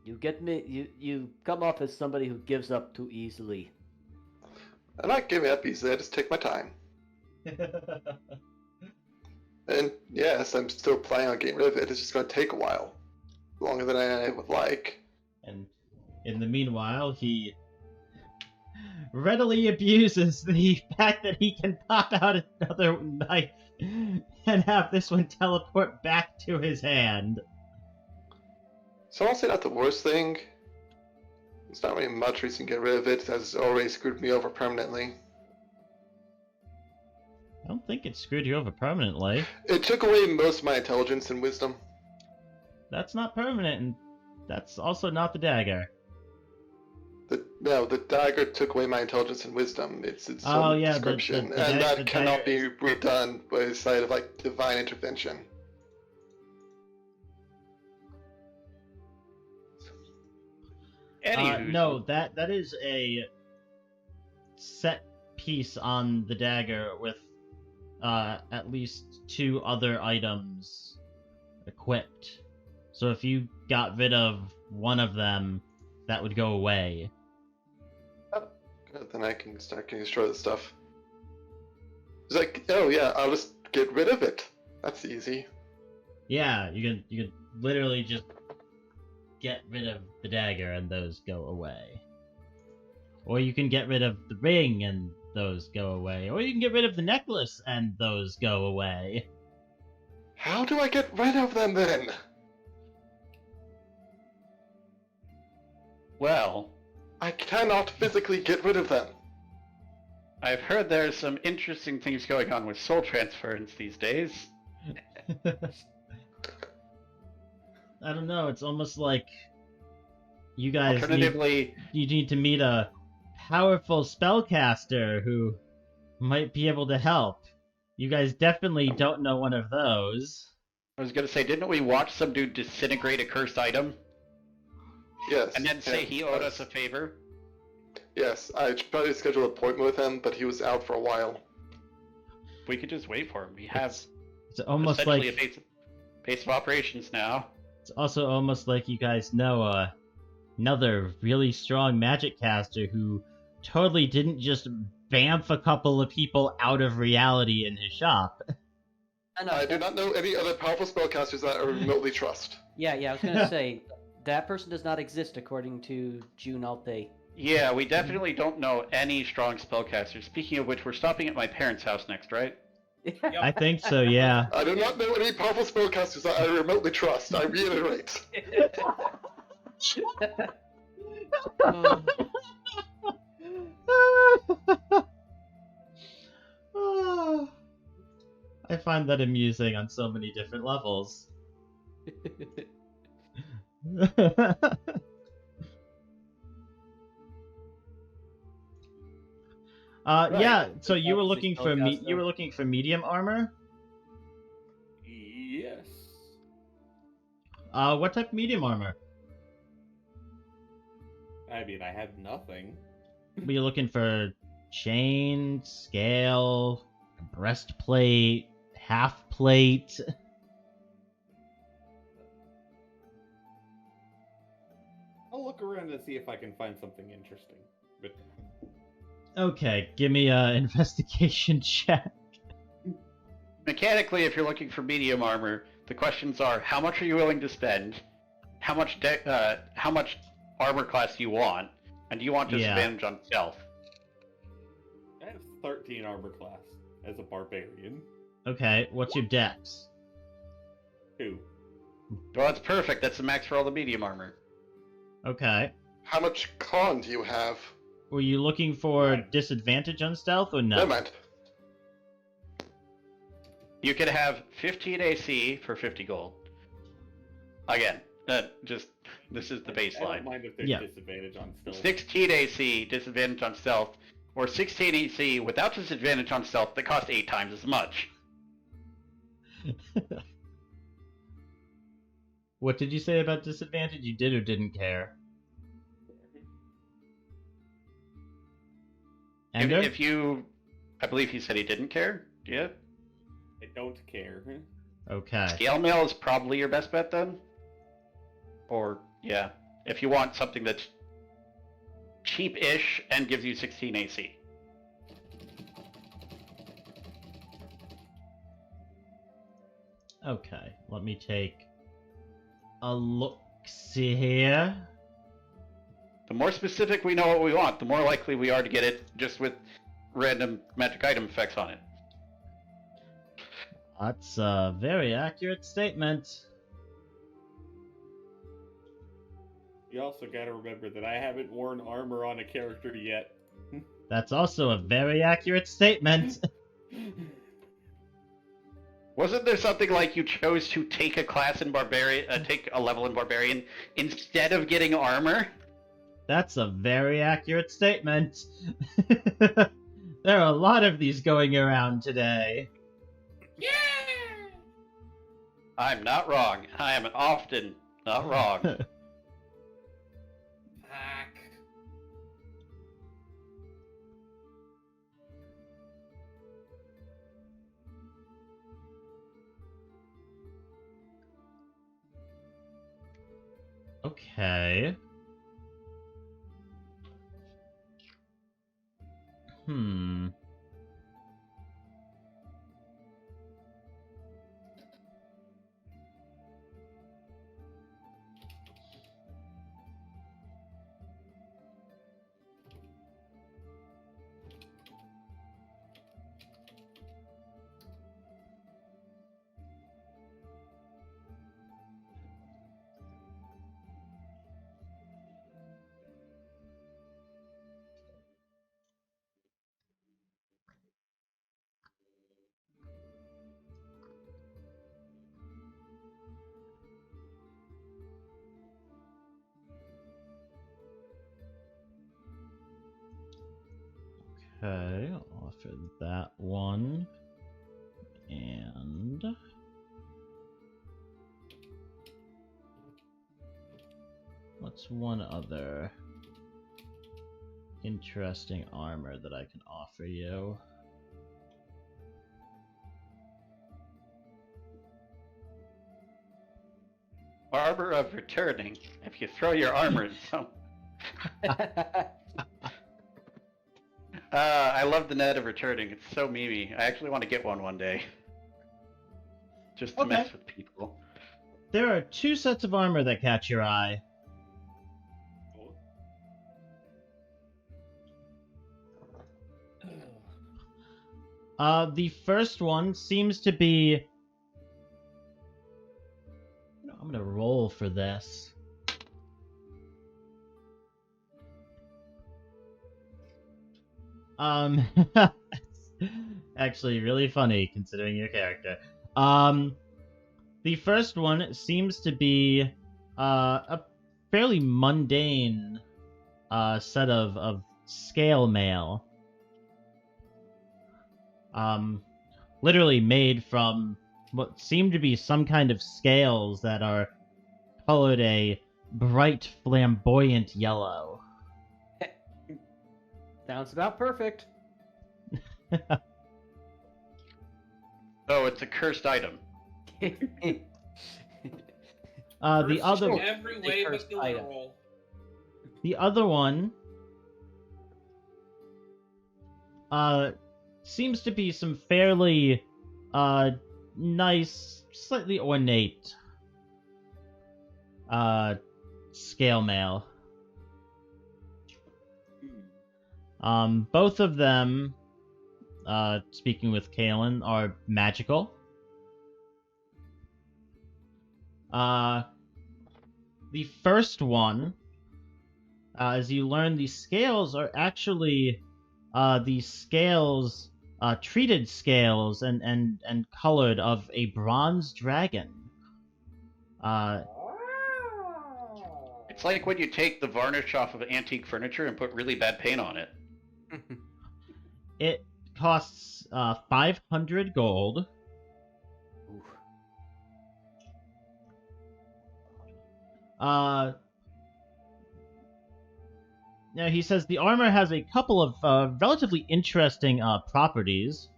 You get me. You come off as somebody who gives up too easily. I'm not giving up easily, I just take my time. And yes, I'm still planning on getting rid of it, it's just going to take a while. Longer than I would like. And in the meanwhile, he readily abuses the fact that he can pop out another knife and have this one teleport back to his hand. So I'll say not the worst thing. It's not really much reason to get rid of it, as it's already screwed me over permanently. I don't think it screwed you over permanently. It took away most of my intelligence and wisdom. That's not permanent, and that's also not the dagger. The dagger took away my intelligence and wisdom. It's its Oh, own yeah, description, the and that the cannot dagger be redone by the side of like divine intervention. Anywho, No, that is a set piece on the dagger with at least 2 other items equipped. So if you got rid of one of them, that would go away. Good, then I can start to destroy the stuff. It's like, oh yeah, I'll just get rid of it. That's easy. Yeah, you could literally just get rid of the dagger and those go away. Or you can get rid of the ring and those go away. Or you can get rid of the necklace and those go away. How do I get rid of them then? well, I cannot physically get rid of them. I've heard there's some interesting things going on with soul transference these days. I don't know, it's almost like you guys Alternatively, you need to meet a powerful spellcaster who might be able to help. You guys definitely don't know one of those. I was gonna say, didn't we watch some dude disintegrate a cursed item? Yes. And then say yeah, he owed us a favor? Yes, I tried to schedule an appointment with him, but he was out for a while. We could just wait for him. We have It's almost essentially like a base of operations now. it's also almost like you guys know another really strong magic caster who totally didn't just bamf a couple of people out of reality in his shop. I do not know any other powerful spellcasters that I remotely trust. Yeah, I was gonna say that person does not exist according to June Alte. Yeah, we definitely don't know any strong spellcasters. Speaking of which, we're stopping at my parents' house next, right? I think so, yeah. I do not know any powerful spellcasters that I remotely trust, I reiterate. I find that amusing on so many different levels. Yeah. So you were looking for medium armor. Yes. What type of medium armor? I mean, I have nothing. Were you looking for chain, scale, breastplate, half plate? I'll look around and see if I can find something interesting. But Okay, give me a investigation check. Mechanically, if you're looking for medium armor, the questions are: how much are you willing to spend? How much armor class do you want? And do you want disadvantage on stealth? I have 13 armor class as a barbarian. Okay, what's your dex? 2. Well, that's perfect. That's the max for all the medium armor. Okay. How much con do you have? Were you looking for disadvantage on stealth or no? Never mind. You could have 15 AC for 50 gold. Again, this is the I don't baseline. mind if there's Yeah. disadvantage on stealth. 16 AC, disadvantage on stealth, or 16 AC without disadvantage on stealth that cost 8 times as much. What did you say about disadvantage? You did or didn't care? Ender? If you, I believe he said he didn't care. Yeah. I don't care. Okay. Scale mail is probably your best bet then. Or yeah, if you want something that's cheap-ish and gives you 16 AC. Okay, let me take a look-see here. The more specific we know what we want, the more likely we are to get it just with random magic item effects on it. That's a very accurate statement. You also gotta remember that I haven't worn armor on a character yet. That's also a very accurate statement. Wasn't there something like you chose to take a class in barbarian, take a level in barbarian instead of getting armor? That's a very accurate statement. There are a lot of these going around today. Yeah! I'm not wrong. I am often not wrong. Fuck. Okay. Hmm. Okay, I'll offer that one. And... what's one other interesting armor that I can offer you? Armor of returning. If you throw your armor in some. I love the net of returning. It's so memey. I actually want to get one day. Just to mess with people. There are 2 sets of armor that catch your eye. The first one seems to be... I'm gonna roll for this. Actually really funny considering your character. The first one seems to be a fairly mundane set of scale mail. Literally made from what seem to be some kind of scales that are colored a bright flamboyant yellow. Sounds about perfect. Oh, it's a cursed item. The First other in every way but first the item. literal. the other one seems to be some fairly nice, slightly ornate scale mail. Both of them, speaking with Kalen, are magical. The first one, as you learn, the scales are actually the scales, treated scales and colored of a bronze dragon. It's like when you take the varnish off of antique furniture and put really bad paint on it. It costs 500 gold. Now he says the armor has a couple of relatively interesting properties.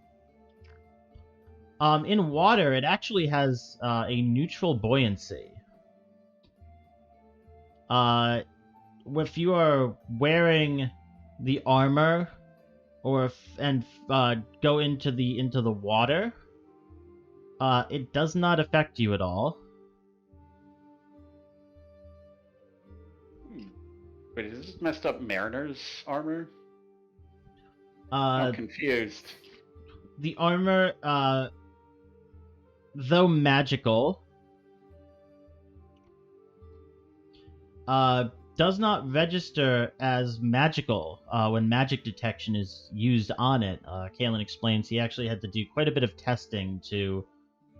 In water, it actually has a neutral buoyancy. If you are wearing the armor, or go into the water, it does not affect you at all. Wait, is this messed up mariner's armor? I'm confused. The armor, though magical, does not register as magical when magic detection is used on it. Kalen explains he actually had to do quite a bit of testing to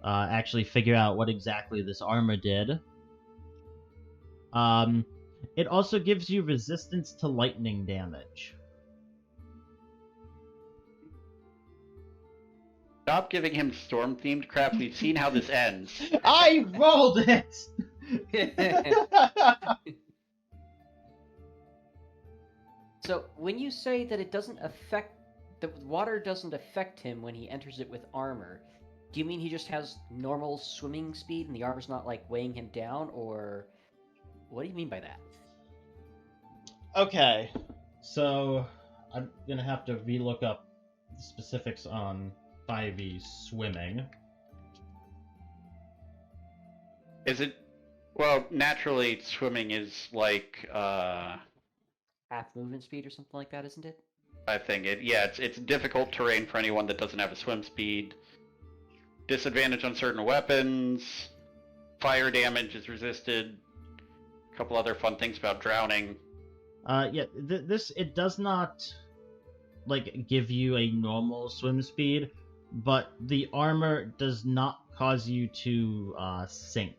actually figure out what exactly this armor did. It also gives you resistance to lightning damage. Stop giving him storm-themed crap. We've seen how this ends. I rolled it! So when you say that it doesn't affect the water doesn't affect him when he enters it with armor, do you mean he just has normal swimming speed and the armor's not like weighing him down, or what do you mean by that? Okay, so I'm gonna have to relook up the specifics on 5e swimming. Is it? Well, naturally, swimming is like, Half movement speed or something like that, isn't it? I think it's difficult terrain for anyone that doesn't have a swim speed. Disadvantage on certain weapons. Fire damage is resisted. A couple other fun things about drowning. This it does not like give you a normal swim speed, but the armor does not cause you to sink.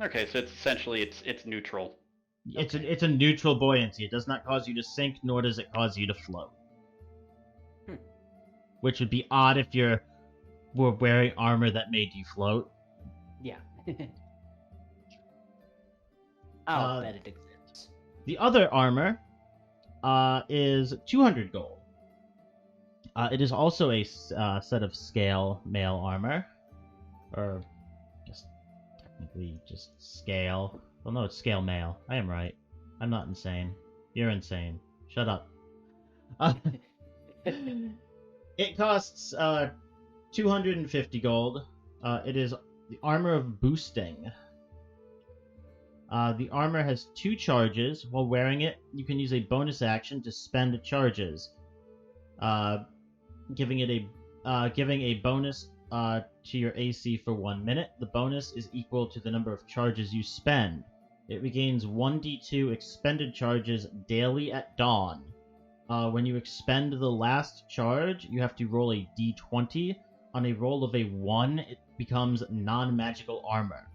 Okay, so it's essentially it's neutral. It's a neutral buoyancy. It does not cause you to sink, nor does it cause you to float. Which would be odd if you were wearing armor that made you float. Yeah. I'll bet it exists. The other armor is 200 gold. It is also a set of scale mail armor, or just technically just scale. Well, no, it's scale mail. I am right. I'm not insane. You're insane. Shut up. It costs 250 gold. It is the armor of boosting. The armor has 2 charges. While wearing it, you can use a bonus action to spend charges, giving a bonus to your AC for 1 minute. The bonus is equal to the number of charges you spend. It regains 1d2 expended charges daily at dawn. When you expend the last charge, you have to roll a d20. On a roll of a 1, it becomes non-magical armor.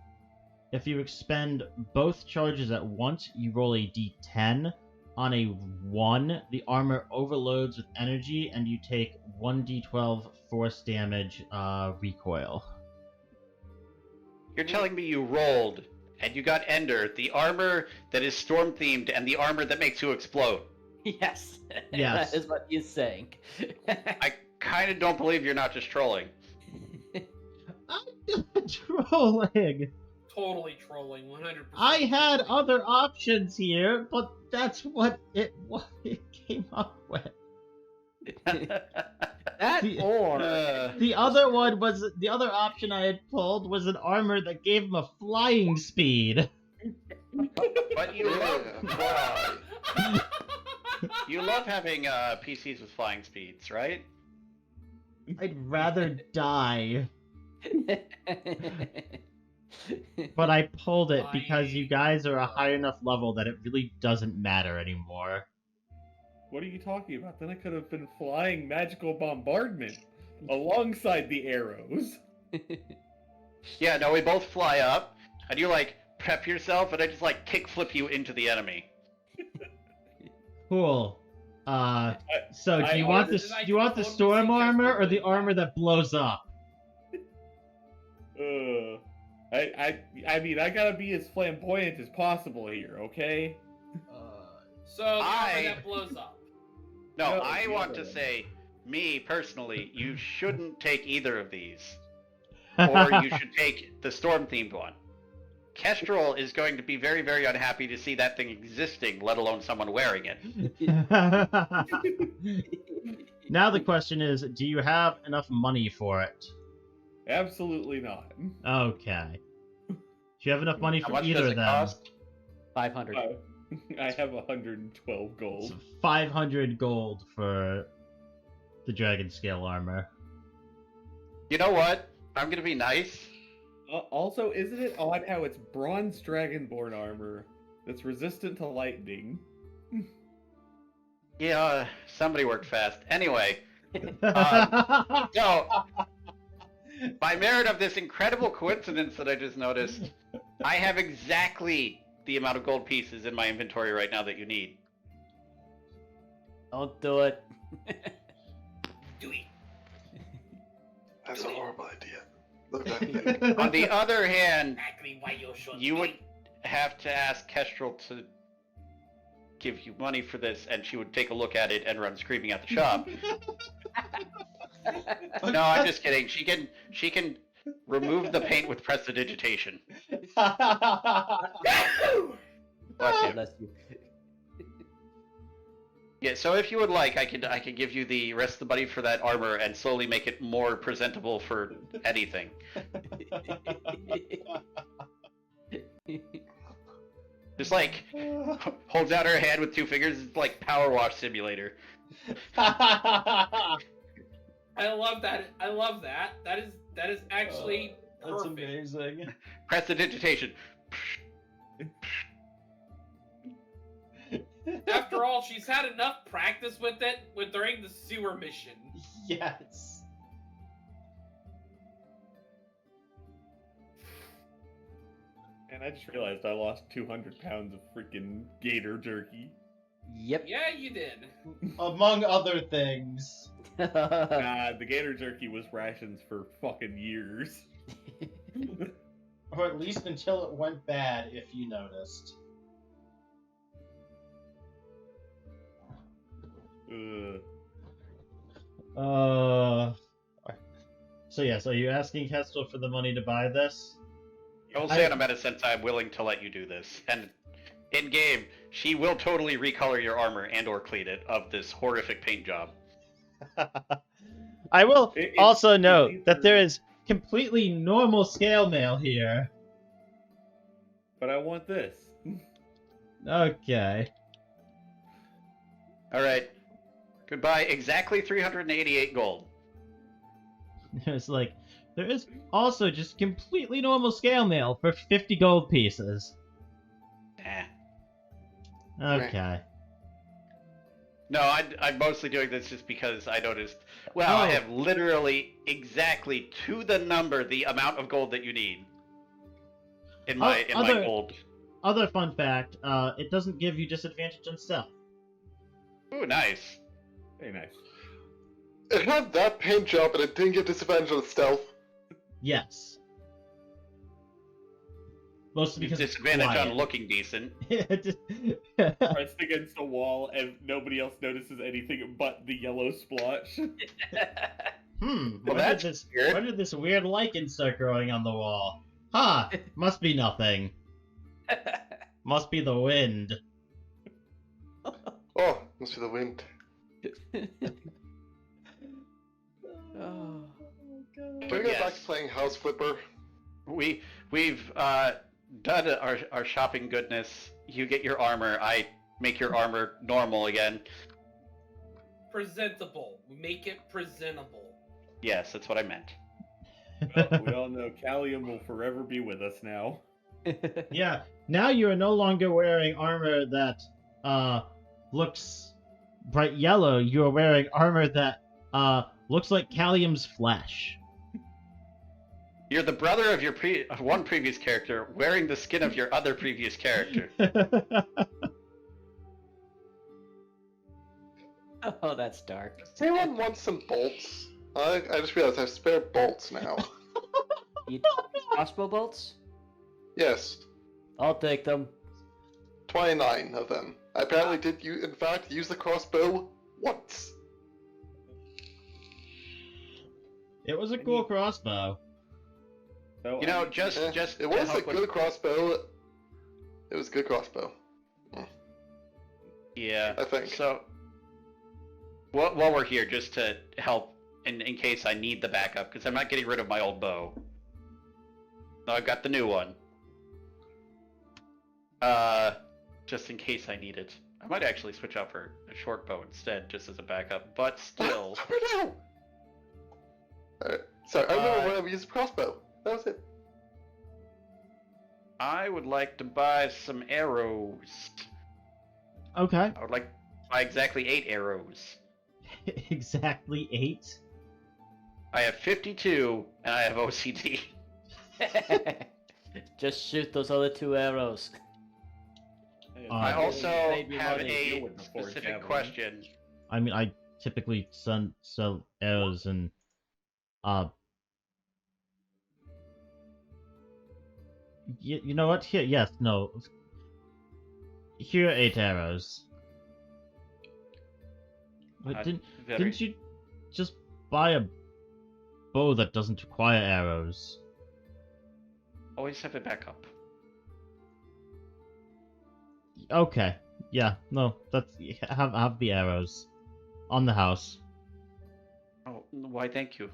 If you expend both charges at once, you roll a d10. On a 1, the armor overloads with energy, and you take 1d12 force damage recoil. You're telling me you rolled, and you got Ender, the armor that is storm-themed, and the armor that makes you explode. Yes. Yes. That is what he's saying. I kind of don't believe you're not just trolling. I'm not trolling. Totally trolling, 100%. I had other options here, but that's what it came up with. That The- or The other option I had pulled was an armor that gave him a flying speed. But you love Why? you love having PCs with flying speeds, right? I'd rather die, but I pulled it because you guys are a high enough level that it really doesn't matter anymore. What are you talking about? Then I could have been flying magical bombardment alongside the arrows. Yeah, no, we both fly up, and you like prep yourself, and I just like kickflip you into the enemy. Cool. So do you want the storm armor or the armor that blows up? I mean, I gotta be as flamboyant as possible here, okay? So the armor that blows up. No, No, I the want other to one. say, me personally, you shouldn't take either of these. Or you should take the storm-themed one. Kestrel is going to be very, very unhappy to see that thing existing, let alone someone wearing it. Now the question is, do you have enough money for it? Absolutely not. Okay. Do you have enough money How for much either does of it them? cost? 500. I have 112 gold. So 500 gold for the dragon scale armor. You know what? I'm gonna be nice. Also, isn't it odd how it's bronze dragonborn armor that's resistant to lightning? Yeah, somebody worked fast. Anyway, no, By merit of this incredible coincidence that I just noticed, I have exactly the amount of gold pieces in my inventory right now that you need. Don't do it. Do it. That's a horrible idea. Look at that. On the other hand, Exactly why you should. you would have to ask Kestrel to give you money for this, and she would take a look at it and run screaming at the shop. No, I'm just kidding. She can remove the paint with prestidigitation. Bless you. Bless you. Yeah, so if you would like, I could give you the rest of the money for that armor and slowly make it more presentable for anything. Just like holds out her hand with two fingers, it's like Power Wash Simulator. I love that. I love that. That is actually That's perfect. amazing. Prestidigitation. After all, she's had enough practice with it during the sewer mission. Yes. And I just realized I lost 200 pounds of freaking gator jerky. Yep. Yeah, you did. Among other things. The gator jerky was rations for fucking years. Or at least until it went bad, if you noticed. So yes, are you asking Kestrel for the money to buy this? I will say on a meta sense, I'm willing to let you do this. And in game, she will totally recolor your armor and or clean it of this horrific paint job. I will also note it's that there is completely normal scale mail here. But I want this. Okay. Alright. Goodbye. Exactly 388 gold. It's like, there is also just completely normal scale mail for 50 gold pieces. Nah. Okay. No, I'm mostly doing this just because I noticed, well, I have literally exactly to the number the amount of gold that you need. In my gold. Other fun fact, it doesn't give you disadvantage on stealth. Ooh, nice. Very nice. It had that paint job, and it didn't get disadvantage on stealth. Yes. Mostly because it's Disadvantage quiet. on looking decent. Pressed against a wall, and nobody else notices anything but the yellow splotch. Well, Well, when that's weird. when did this weird lichen start growing on the wall? Huh, must be nothing. Must be the wind. Oh, must be the wind. Oh. Can we go back to playing House Flipper? We've done our shopping goodness. You get your armor. I make your armor normal again. Presentable. Make it presentable. Yes, that's what I meant. Well, we all know Callium will forever be with us now. Yeah, now you are no longer wearing armor that looks bright yellow. You are wearing armor that looks like Callium's flesh. You're the brother of your one previous character wearing the skin of your other previous character. Oh, that's dark. Does anyone want some bolts? I just realized I have spare bolts now. You crossbow bolts? Yes, I'll take them. 29 of them. I apparently did, in fact, use the crossbow once. It was a cool crossbow. So, You know, just It to was a help with- good crossbow. It was a good crossbow. Yeah. I think. So, while we're here, just to help in case I need the backup, because I'm not getting rid of my old bow. No, I've got the new one. Just in case I need it. I might actually switch out for a short bow instead, just as a backup, but still. Alright, sorry, I remember when I used a crossbow. That was it. I would like to buy some arrows. Okay. I would like to buy exactly 8 arrows. Exactly 8. I have 52, and I have OCD. Just shoot those other 2 arrows. I also Made me have want to deal a with the forged specific javelin. question. I mean, I typically sell arrows and you know what? Here, yes, no. Here are 8 arrows. Wait, didn't you just buy a bow that doesn't require arrows? Always have a backup. Okay. Yeah, no, that's have the arrows on the house. Oh, why thank you.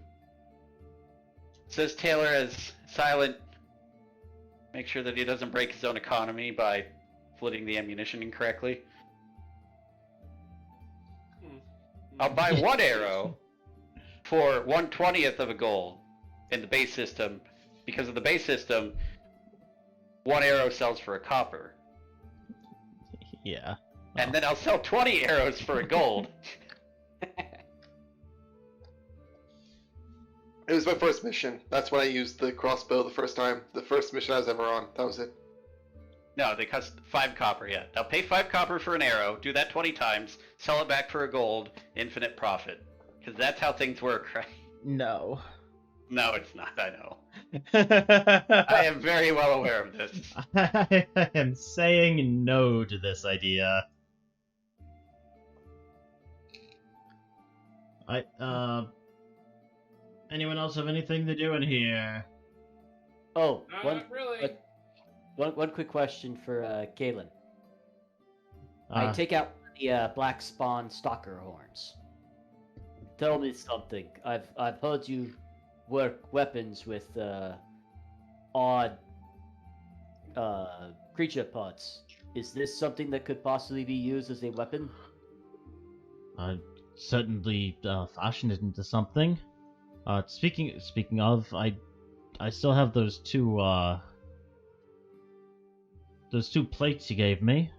Says Taylor as Silent. Make sure that he doesn't break his own economy by splitting the ammunition incorrectly. I'll buy 1 arrow for 1/20th of a gold in the base system. Because of the base system, 1 arrow sells for a copper. Yeah. And then I'll sell 20 arrows for a gold. It was my first mission. That's when I used the crossbow the first time. The first mission I was ever on. That was it. No, they cost 5 copper, yeah. I'll pay 5 copper for an arrow, do that 20 times, sell it back for a gold, infinite profit. Because that's how things work, right? No. No, it's not, I know. I I am very well aware of this. am saying no to this idea. Anyone else have anything to do in here? Oh, Not really. one quick question for Galen. I take out the black spawn stalker horns. Tell me something. I've heard you work weapons with odd creature parts. Is this something that could possibly be used as a weapon? I certainly fashion it into something. Speaking of, I still have those two plates you gave me.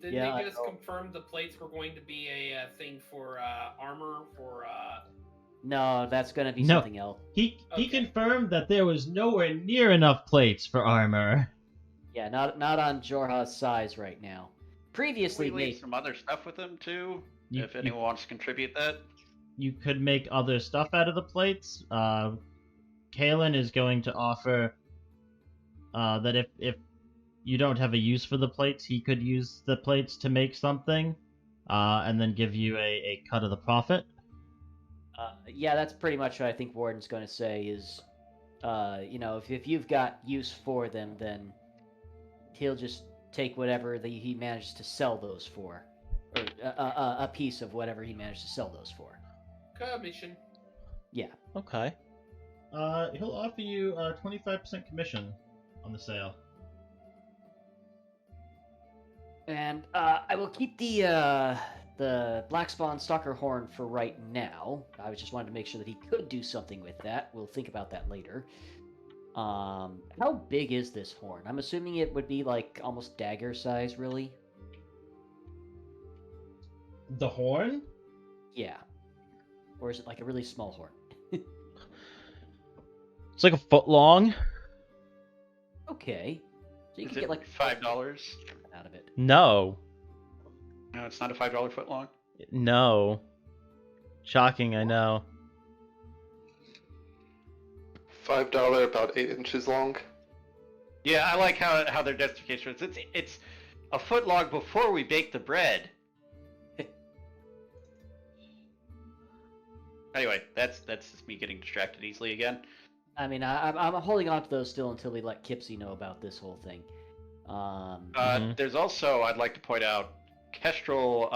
Didn't Yeah, they I just know. confirm the plates were going to be a thing for armor for No, that's gonna be No. something else. He Okay. confirmed that there was nowhere near enough plates for armor. Yeah, not on Jorha's size right now. Previously, We leave made some other stuff with them too, You- if anyone wants to contribute that. You could make other stuff out of the plates. Kalen is going to offer that if you don't have a use for the plates, he could use the plates to make something, and then give you a cut of the profit. yeah, that's pretty much what I think Warden's going to say is, if you've got use for them, then he'll just take whatever that he manages to sell those for, or a piece of whatever he managed to sell those for. commission. Yeah. Okay. He'll offer you 25% commission on the sale. And I will keep the Black Spawn Stalker Horn for right now. I just wanted to make sure that he could do something with that. We'll think about that later. How big is this horn? I'm assuming it would be like almost dagger size, really? The horn? Yeah. Or is it like a really small horn? It's like a foot long. Okay. So you Is can it get like $5? out of it. No. No, it's not a $5 foot long. No. Shocking, I know. $5, about 8 inches long. Yeah, I like how their justification is. It's a foot long before we bake the bread. Anyway, that's just me getting distracted easily again. I mean, I'm holding on to those still until we let Kipsy know about this whole thing. There's also, I'd like to point out, Kestrel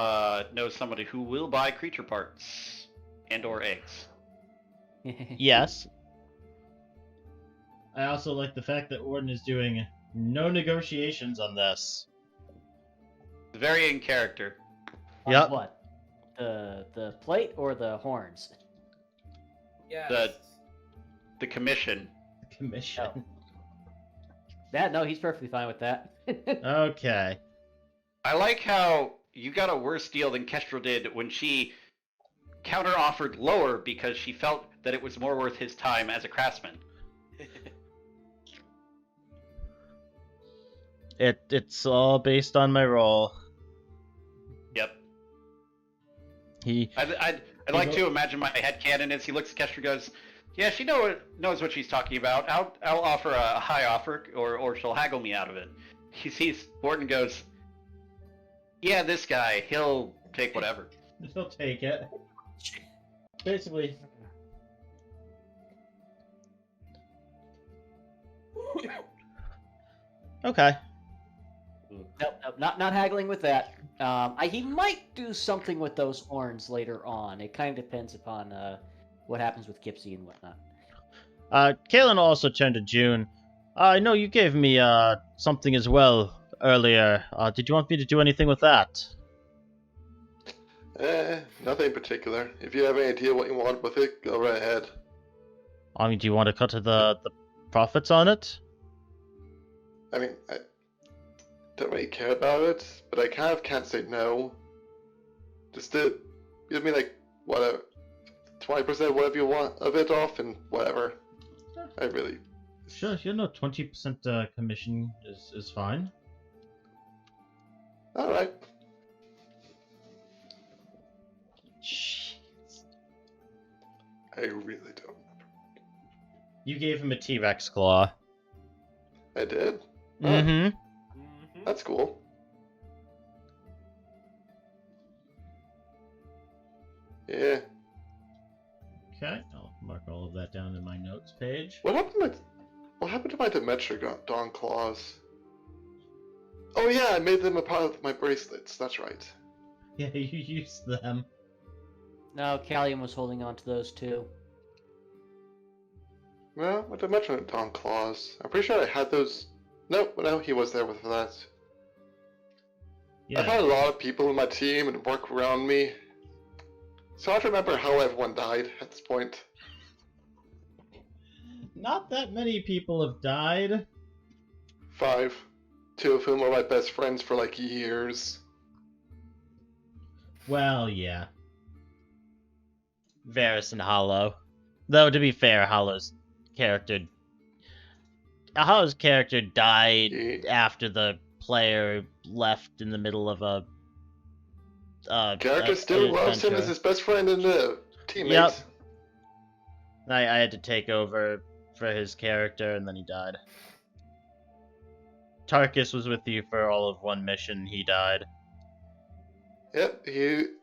knows somebody who will buy creature parts and/or eggs. Yes. I also like the fact that Warden is doing no negotiations on this. Very in character. On Yep. What? The plate or the horns? Yeah. The commission. Commission. No, he's perfectly fine with that. Okay. I like how you got a worse deal than Kestrel did when she counter-offered lower because she felt that it was more worth his time as a craftsman. It's all based on my role. Yep. He I'd like to imagine my headcanon is he looks at Kestrel and goes, yeah, she knows what she's talking about. I'll offer a high offer, or she'll haggle me out of it. He sees Warden goes, yeah, this guy, he'll take whatever. He'll take it. Basically. Okay. Nope, not haggling with that. He might do something with those horns later on. It kind of depends upon what happens with Gypsy and whatnot. Kalen also turned to June. I know you gave me something as well earlier. Did you want me to do anything with that? Nothing in particular. If you have any idea what you want with it, go right ahead. I mean, do you want to cut to the profits on it? I mean, I don't really care about it, but I kind of can't say no. Just to give me, like, whatever, 20%, whatever you want of it off, and whatever. I really... Sure, 20% commission is fine. Alright. Jeez. I really don't. You gave him a T-Rex claw. I did? Mm-hmm. That's cool. Yeah. Okay, I'll mark all of that down in my notes page. What happened to my Dimetrodon claws? Oh yeah, I made them a part of my bracelets, that's right. Yeah, you used them. No, Callium was holding on to those too. Well, my Dimetrodon claws. I'm pretty sure I had those... Nope, no, he was there with that. Yeah. I've had a lot of people in my team and work around me. So I have to remember how everyone died at this point. Not that many people have died. 5. 2 of whom were my best friends for like years. Well, yeah. Varys and Hollow. Though, to be fair, Hollow's character died after the player left in the middle of a Character still loves him as his best friend and teammate. Yep. I had to take over for his character, and then he died. Tarkus was with you for all of one mission. He died. Yep,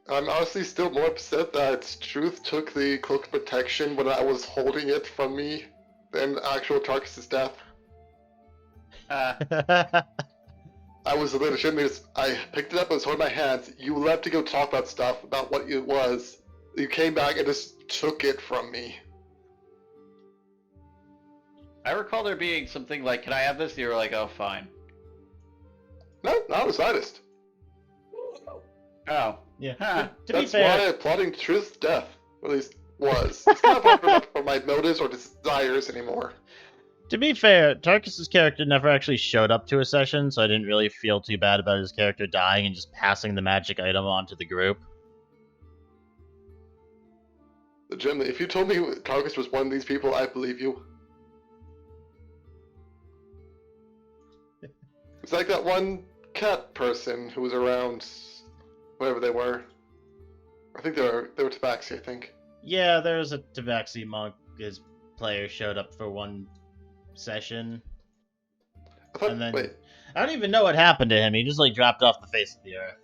I'm honestly still more upset that Truth took the cloak of protection when I was holding it from me than actual Tarkus' death. I was legitimately, I picked it up and was holding my hands. You left to go talk about stuff, about what it was. You came back and just took it from me. I recall there being something like, can I have this? You were like, oh, fine. No, not a sadist. Oh. Yeah. Huh. To be That's fair, why I'm plotting Truth's death. Or at least was. It's not hard for my motives or desires anymore. to be fair, Tarkus' character never actually showed up to a session, so I didn't really feel too bad about his character dying and just passing the magic item on to the group. Legitimately, if you told me Tarkus was one of these people, I believe you. It's like that one cat person who was around, whatever they were. I think they were Tabaxi, I think. Yeah, there was a Tabaxi monk. His player showed up for one session. I thought, And then- wait, I don't even know what happened to him. He just, dropped off the face of the earth.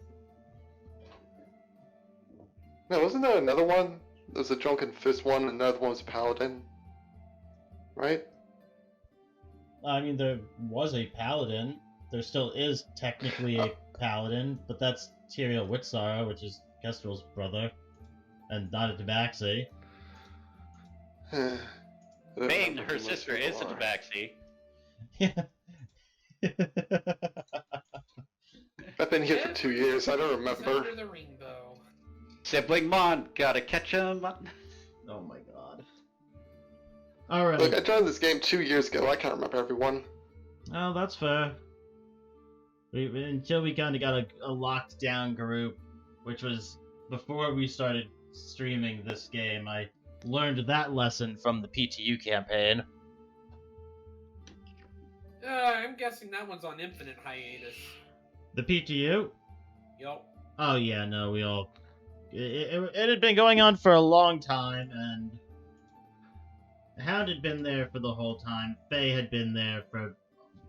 no, wasn't there another one? There was a Drunken Fist one, and another one was a Paladin. Right? I mean, there was a paladin. There still is technically a paladin, but that's Tyrael Whitsorrow, which is Kestrel's brother, and not a Tabaxi. Vang, her sister, is a Tabaxi. Yeah. I've been here for 2 years, I don't It's remember. under the rainbow. Sibling Mon, gotta catch him. Oh my god. Alright. Look, I joined this game 2 years ago, I can't remember everyone. Oh, that's fair. Until we kind of got a locked down group, which was before we started streaming this game. I learned that lesson from the PTU campaign. I'm guessing that one's on infinite hiatus. The PTU? Yup. Oh yeah, no, we all... It had been going on for a long time, and... Hound had been there for the whole time. Faye had been there for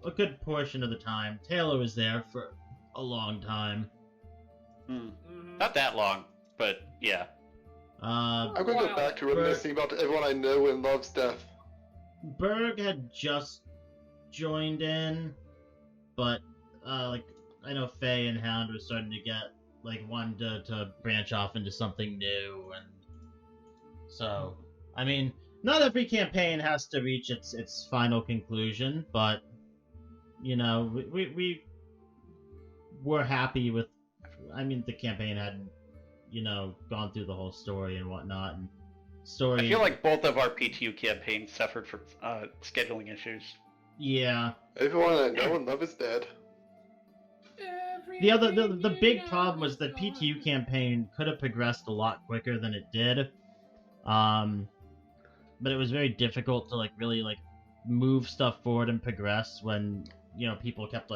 a good portion of the time. Taylor was there for a long time. Not that long, but yeah. I'm going to go back to reminiscing about everyone I know and love's death. Berg had just joined in, but I know Faye and Hound were starting to get wanted to branch off into something new, and so I mean, not every campaign has to reach its final conclusion, but you know, we were happy with. I mean, the campaign hadn't, gone through the whole story and whatnot, and story. I feel like both of our PTU campaigns suffered from scheduling issues. Yeah. Everyone I know and love is dead. The big problem was that PTU campaign could have progressed a lot quicker than it did. But it was very difficult to really move stuff forward and progress when, people kept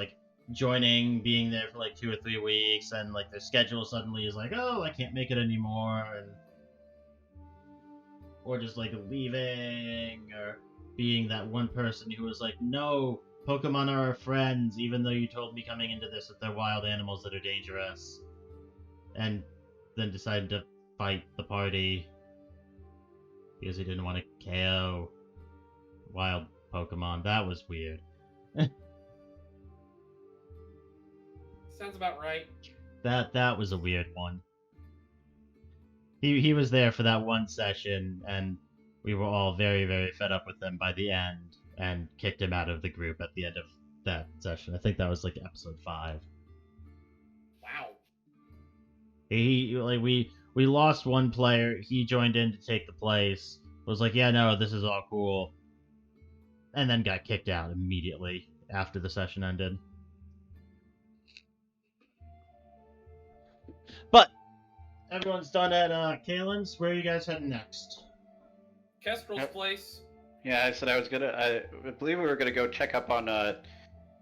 joining, being there for 2 or 3 weeks, and their schedule suddenly is oh, I can't make it anymore, or just leaving, or being that one person who was no, Pokemon are our friends, even though you told me coming into this that they're wild animals that are dangerous, and then decided to fight the party because he didn't want to KO wild Pokemon. That was weird. Sounds about right. That was a weird one. He was there for that one session, and we were all very, very fed up with him by the end, and kicked him out of the group at the end of that session. I think that was episode 5. Wow. We lost one player. He joined in to take the place. Was yeah, no, this is all cool, and then got kicked out immediately after the session ended. But everyone's done at Kalen's. Where are you guys heading next? Kestrel's place. Yeah, I said I was gonna. I believe we were gonna go check up on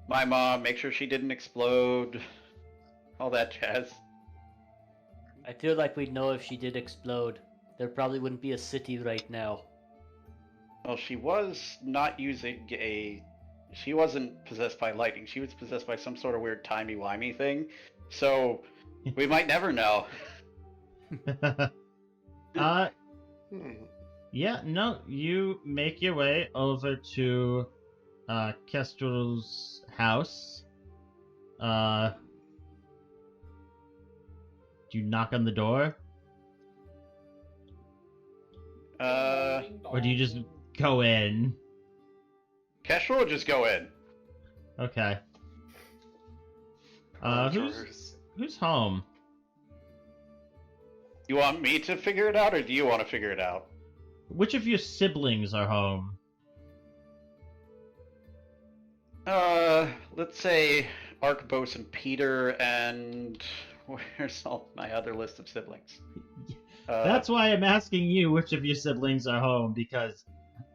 my mom, make sure she didn't explode, all that jazz. I feel like we'd know if she did explode. There probably wouldn't be a city right now. Well, she was not using a... She wasn't possessed by lightning. She was possessed by some sort of weird timey-wimey thing. So, we might never know. Yeah, no, you make your way over to Kestrel's house. Do you knock on the door? Or do you just go in? Kestrel will just go in. Okay. Who's home? You want me to figure it out, or do you want to figure it out? Which of your siblings are home? Let's say Archibos and Peter, and where's all my other list of siblings? That's why I'm asking you which of your siblings are home, because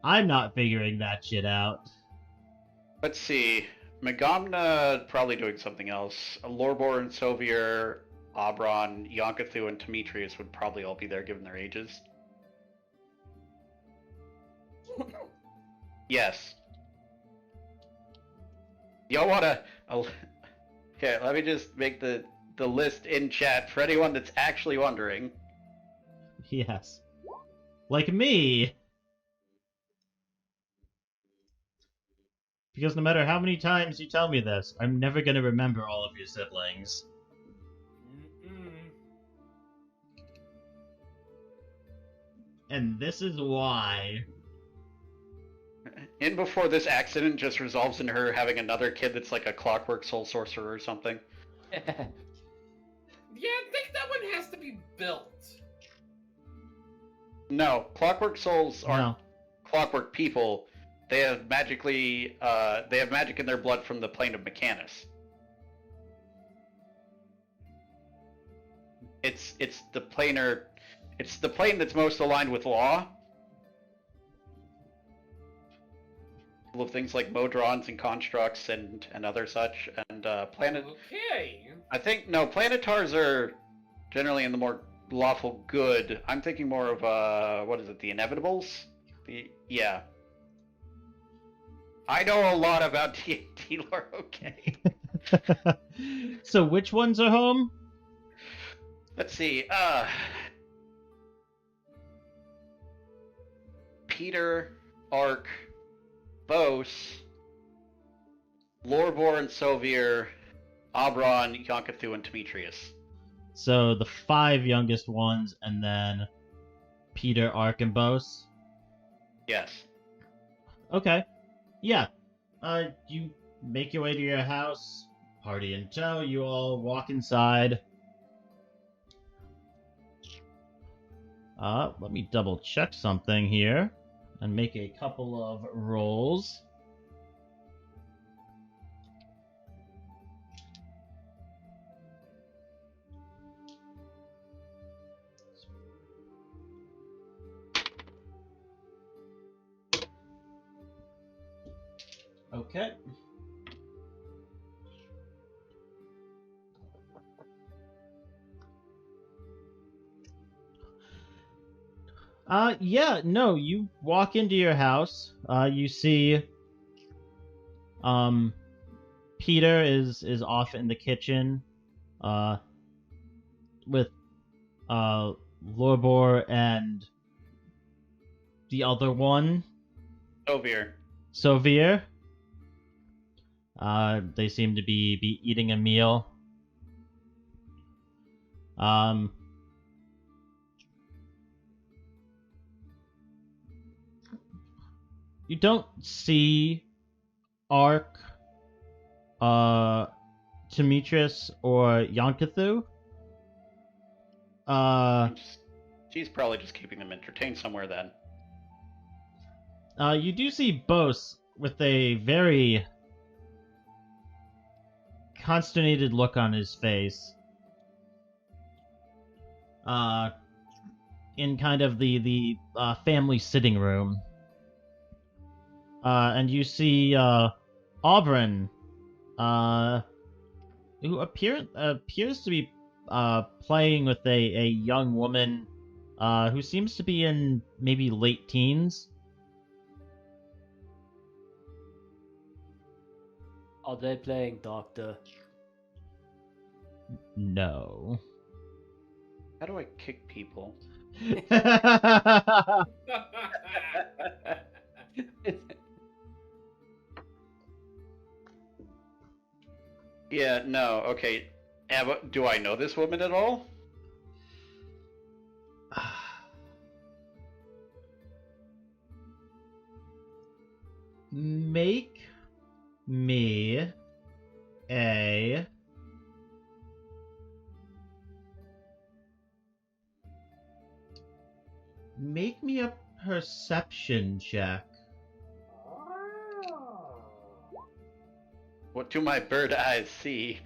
I'm not figuring that shit out. Let's see. Megamna probably doing something else. Lorbor and Sovier, Abron, Yonkathu, and Demetrius would probably all be there given their ages. Yes. Y'all wanna... Okay, let me just make the list in chat for anyone that's actually wondering. Yes. Like me! Because no matter how many times you tell me this, I'm never gonna remember all of your siblings. And this is why... In before this accident just resolves into her having another kid that's like a clockwork soul sorcerer or something. Yeah, I think that one has to be built. No, clockwork souls aren't clockwork people. They have magic in their blood from the plane of Mechanus. It's the planar It's the plane that's most aligned with law. Full of things like modrons and constructs and other such, and planet. Okay. I think no, planetars are generally in the more lawful good. I'm thinking more of what is it? The Inevitables. Yeah. I know a lot about D&D lore. Okay. So which ones are home? Let's see. Peter, Ark, Bose, Lorbor and Sovir, Abron, Yonkathu, and Demetrius. So the 5 youngest ones, and then Peter, Ark, and Bose. Yes. Okay. Yeah. You make your way to your house, party in tow, you all walk inside. Let me double check something here and make a couple of rolls. Okay. Yeah, no, you walk into your house, you see, Peter is off in the kitchen, with, Lorbor and the other one, Sovir. Sovir. They seem to be eating a meal. You don't see Ark, Demetrius, or Yonkathu. She's probably just keeping them entertained somewhere then. You do see Bose with a very consternated look on his face. In kind of the family sitting room. And you see Auburn, who appears to be playing with a young woman who seems to be in maybe late teens. Are they playing doctor? No. How do I kick people? Yeah, no, okay. Ava, do I know this woman at all? Make me a perception check. What do my bird eyes see?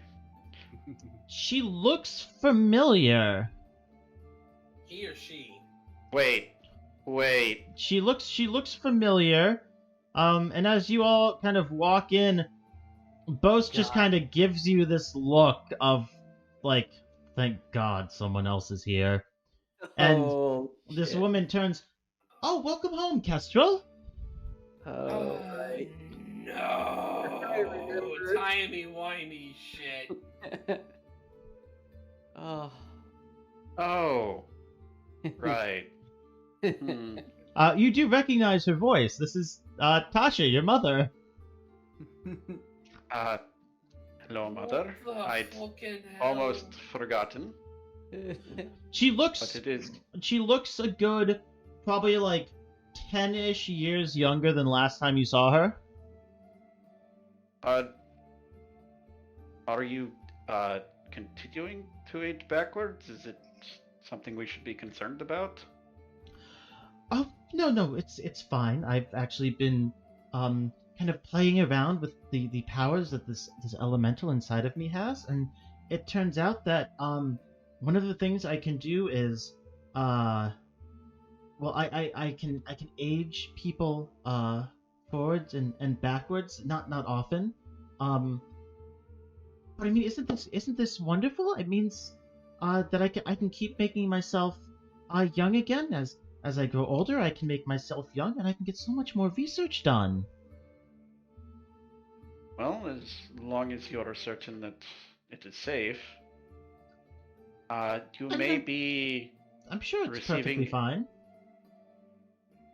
She looks familiar. He or she? Wait. She looks familiar. And as you all kind of walk in, Bose just kind of gives you this look of, like, thank God someone else is here. And this woman turns, oh, welcome home, Kestrel. No. Timey-wimey shit. Oh. Right. You do recognize her voice. This is Tasha, your mother. Hello, mother. I'd almost forgotten. She looks. But it is. She looks a good, probably like 10-ish years younger than last time you saw her. Are you continuing to age backwards? Is it something we should be concerned about? Oh no, it's fine. I've actually been kind of playing around with the powers that this elemental inside of me has, and it turns out that one of the things I can do is Well, I can age people forwards and backwards, not often. But I mean, isn't this wonderful? It means that I can keep making myself young again. As I grow older, I can make myself young, and I can get so much more research done. Well, as long as you are certain that it is safe, you may be I'm sure it's receiving. perfectly fine.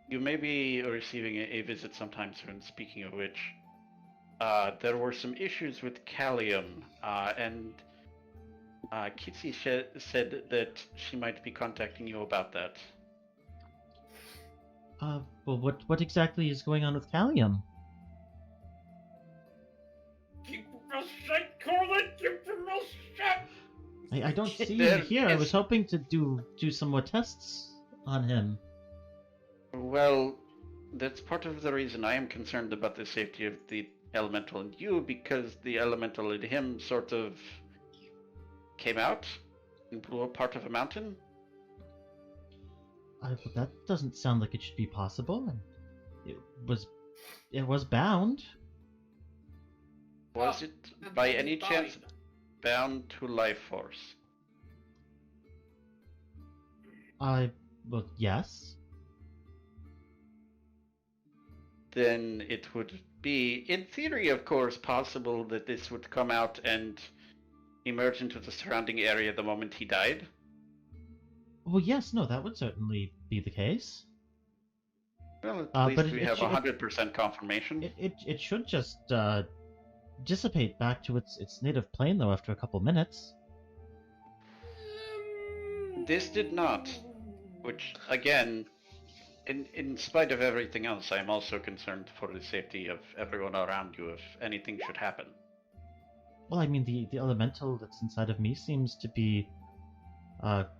You may be receiving a visit sometime soon. Speaking of which, there were some issues with Callium, and Kitsy said that she might be contacting you about that. Well, what exactly is going on with Callium? Keep your mouth shut, Corland! Keep your mouth shut! I don't see him here. I was hoping to do some more tests on him. Well, that's part of the reason I am concerned about the safety of the elemental in you, because the elemental in him sort of came out and blew up part of a mountain. That doesn't sound like it should be possible. And it was bound. Was it by any chance bound to life force? Well, yes. Then it would be, in theory, of course, possible that this would come out and emerge into the surrounding area the moment he died. Well, yes, no, that would certainly be the case. Well, at least but we it have should- 100% confirmation. It should just dissipate back to its native plane, though, after a couple minutes. This did not, which, again, in spite of everything else, I am also concerned for the safety of everyone around you if anything should happen. Well, I mean, the elemental that's inside of me seems to be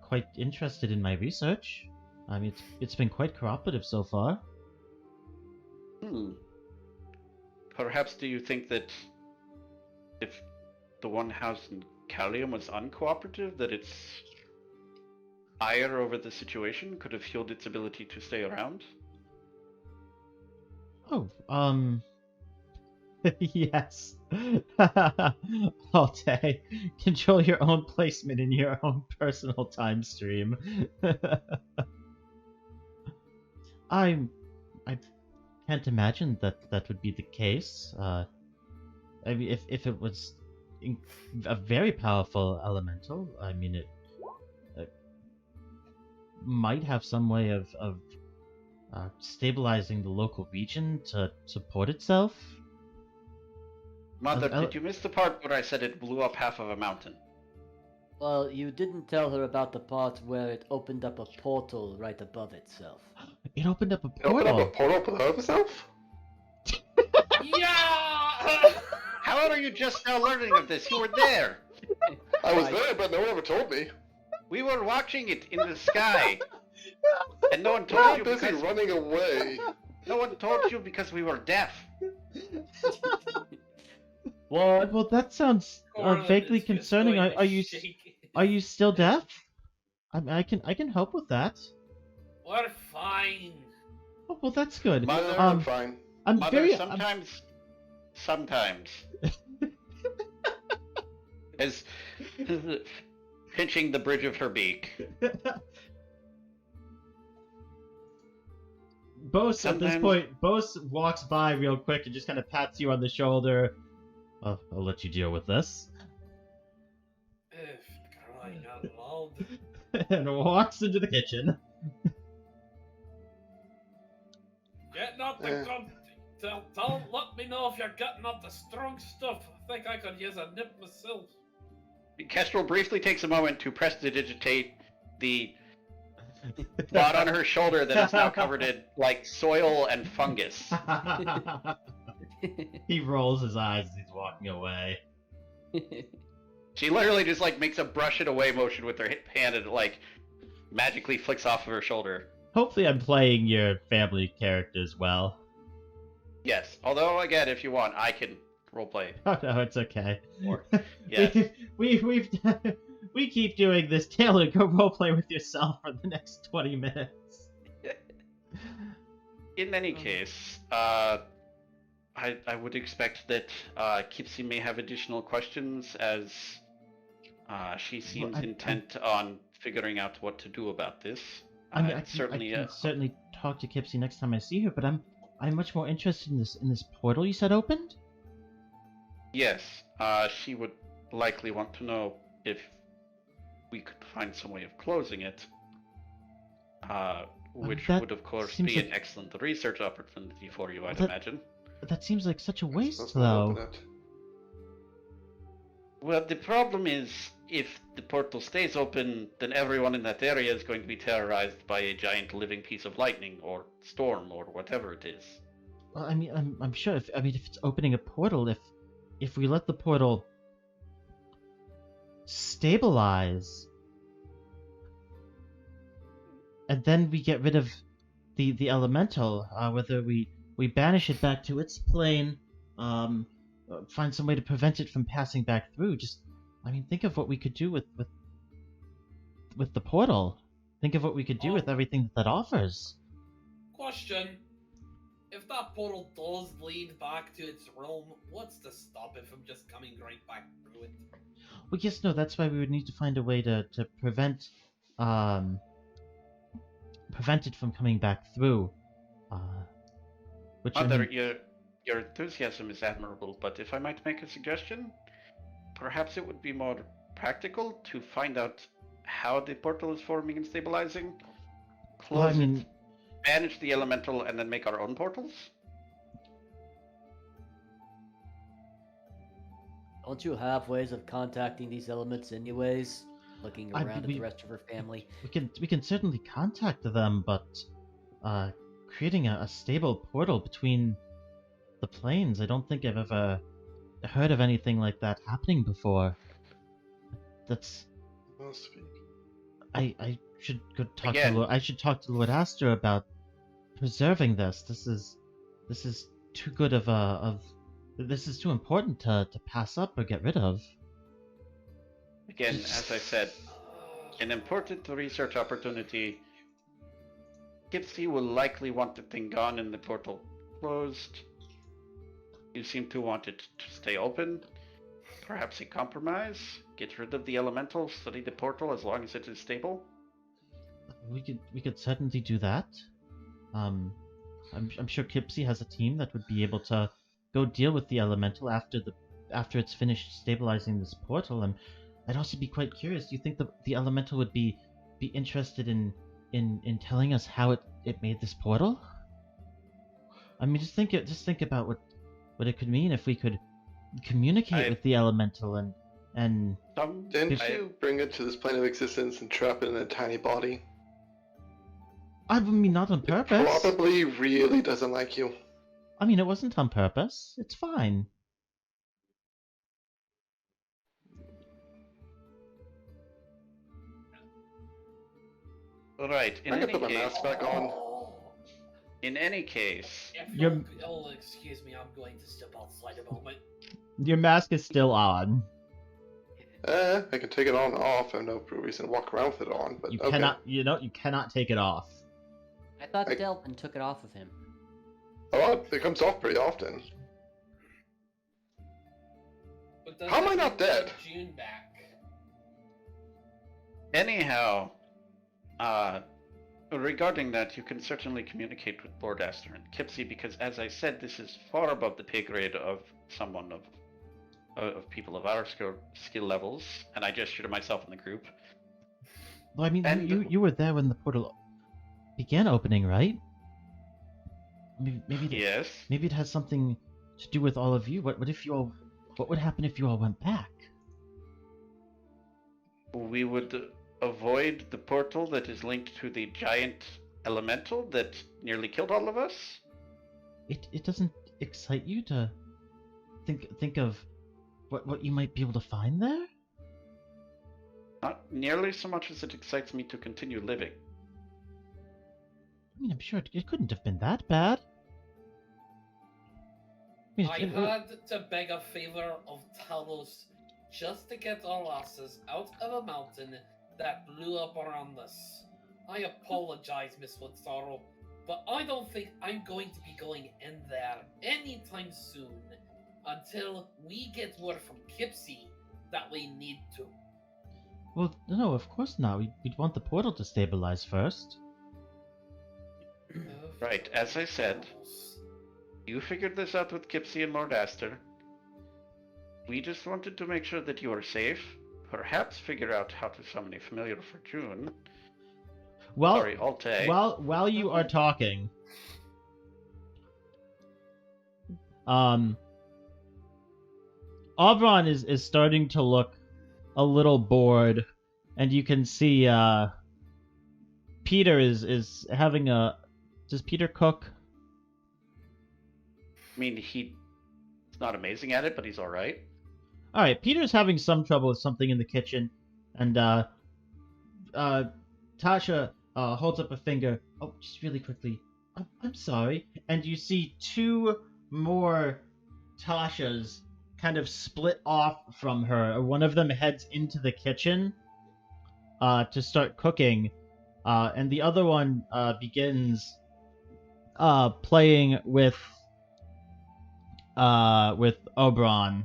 quite interested in my research. I mean, it's been quite cooperative so far. Perhaps do you think that if the one housed in Callium was uncooperative, that its ire over the situation could have fueled its ability to stay around? Oh, yes. All day. Control your own placement in your own personal time stream. I can't imagine that would be the case. I mean, if it was a very powerful elemental, I mean, it might have some way of stabilizing the local region to support itself. Mother, did you miss the part where I said it blew up half of a mountain? Well, you didn't tell her about the part where it opened up a portal right above itself. It opened up a It opened portal. up a portal above itself? Yeah! How are you just now learning of this? You were there! I was there, but no one ever told me. We were watching it in the sky! And no one I told you was busy because... running away. No one told you because we were deaf. What? Well, that sounds Corland vaguely is just concerning. going to Are you shake. are you still deaf? I can help with that. We're fine. Oh, well, that's good. Mother, I'm fine. I'm Mother, very sometimes, as pinching the bridge of her beak. Bose, at this Sometimes- point, Bose walks by real quick and just kind of pats you on the shoulder. I'll let you deal with this. Crying out loud. And walks into the kitchen. Getting up the gun. Let me know if you're getting up the strong stuff. I think I could use a nip myself. Kestrel briefly takes a moment to prestidigitate the spot on her shoulder that is now covered in, like, soil and fungus. He rolls his eyes as he's walking away. She literally just, like, makes a brush it away motion with her hand and, like, magically flicks off of her shoulder. Hopefully I'm playing your family characters well. Yes, although, again, if you want, I can roleplay. Oh no, it's okay. Yes. We've we keep doing this. Taylor, go roleplay with yourself for the next 20 minutes. In any case, I would expect that Kipsy may have additional questions as she seems intent on figuring out what to do about this. I can certainly talk to Kipsy next time I see her, but I'm much more interested in this portal you said opened. Yes, she would likely want to know if we could find some way of closing it, which would of course be an excellent research opportunity for you, I'd imagine. That seems like such a waste, Let's not open though. it. Well, the problem is, if the portal stays open, then everyone in that area is going to be terrorized by a giant living piece of lightning, or storm, or whatever it is. Well, I mean, I'm sure if it's opening a portal, if we let the portal stabilize, and then we get rid of the elemental, whether we banish it back to its plane, find some way to prevent it from passing back through. Think of what we could do with the portal. Think of what we could do with everything that offers. Question. If that portal does lead back to its realm, what's to stop it from just coming right back through it? Well, yes, no, that's why we would need to find a way to prevent it from coming back through. Your enthusiasm is admirable, but if I might make a suggestion, perhaps it would be more practical to find out how the portal is forming and stabilizing, close it, banish the elemental, and then make our own portals? Don't you have ways of contacting these elements anyways? Looking around at the rest of her family. We can certainly contact them, but creating a stable portal between the planes, I don't think I've ever heard of anything like that happening before. That's. I should go talk to I should talk to Lord Astor about preserving this. This is too good this is too important to pass up or get rid of. Again, as I said, an important research opportunity. Kipsy will likely want the thing gone and the portal closed. You seem to want it to stay open. Perhaps a compromise? Get rid of the elemental, study the portal as long as it is stable? We could certainly do that. I'm sure Kipsy has a team that would be able to go deal with the elemental after it's finished stabilizing this portal. And I'd also be quite curious. Do you think the elemental would be interested in telling us how it made this portal? I mean, just think about what it could mean if we could communicate with the elemental and Didn't you bring it to this plane of existence and trap it in a tiny body? I mean, not on purpose. It probably really doesn't like you. I mean, it wasn't on purpose. It's fine. Alright, I can put my mask back on. In any case... excuse me, I'm going to step outside a moment. Your mask is still on. I can take it on and off. I have no reason to walk around with it on, but you okay. you cannot take it off. I thought Delphin took it off of him. Oh, it comes off pretty often. How am I not dead? June back. Anyhow, regarding that, you can certainly communicate with Lord Astor and Kipsy, because as I said, this is far above the pay grade of someone of people of our skill levels, and I gesture to myself in the group. Well, I mean, you were there when the portal began opening, right? Maybe yes. Maybe it has something to do with all of you. What would happen if you all went back? We would avoid the portal that is linked to the giant elemental that nearly killed all of us. It doesn't excite you to think of what you might be able to find there? Not nearly so much as it excites me to continue living. I mean, I'm sure it couldn't have been that bad. I had to beg a favor of Talos just to get our asses out of a mountain that blew up around us. I apologize, Miss Whitsorrow, but I don't think I'm going to be going in there anytime soon until we get word from Kipsy that we need to. Well, no, of course not. We'd want the portal to stabilize first. Right, as I said, you figured this out with Kipsy and Lord Aster. We just wanted to make sure that you are safe. Perhaps figure out how to summon a familiar for June. Well, Sorry, Alte. while you are talking, Auberon is starting to look a little bored, and you can see Peter is having a. Does Peter cook? I mean, he's not amazing at it, but he's all right. All right, Peter's having some trouble with something in the kitchen, and Tasha holds up a finger. Oh, just really quickly. I'm sorry. And you see two more Tashas kind of split off from her. One of them heads into the kitchen to start cooking, and the other one begins playing with Oberon.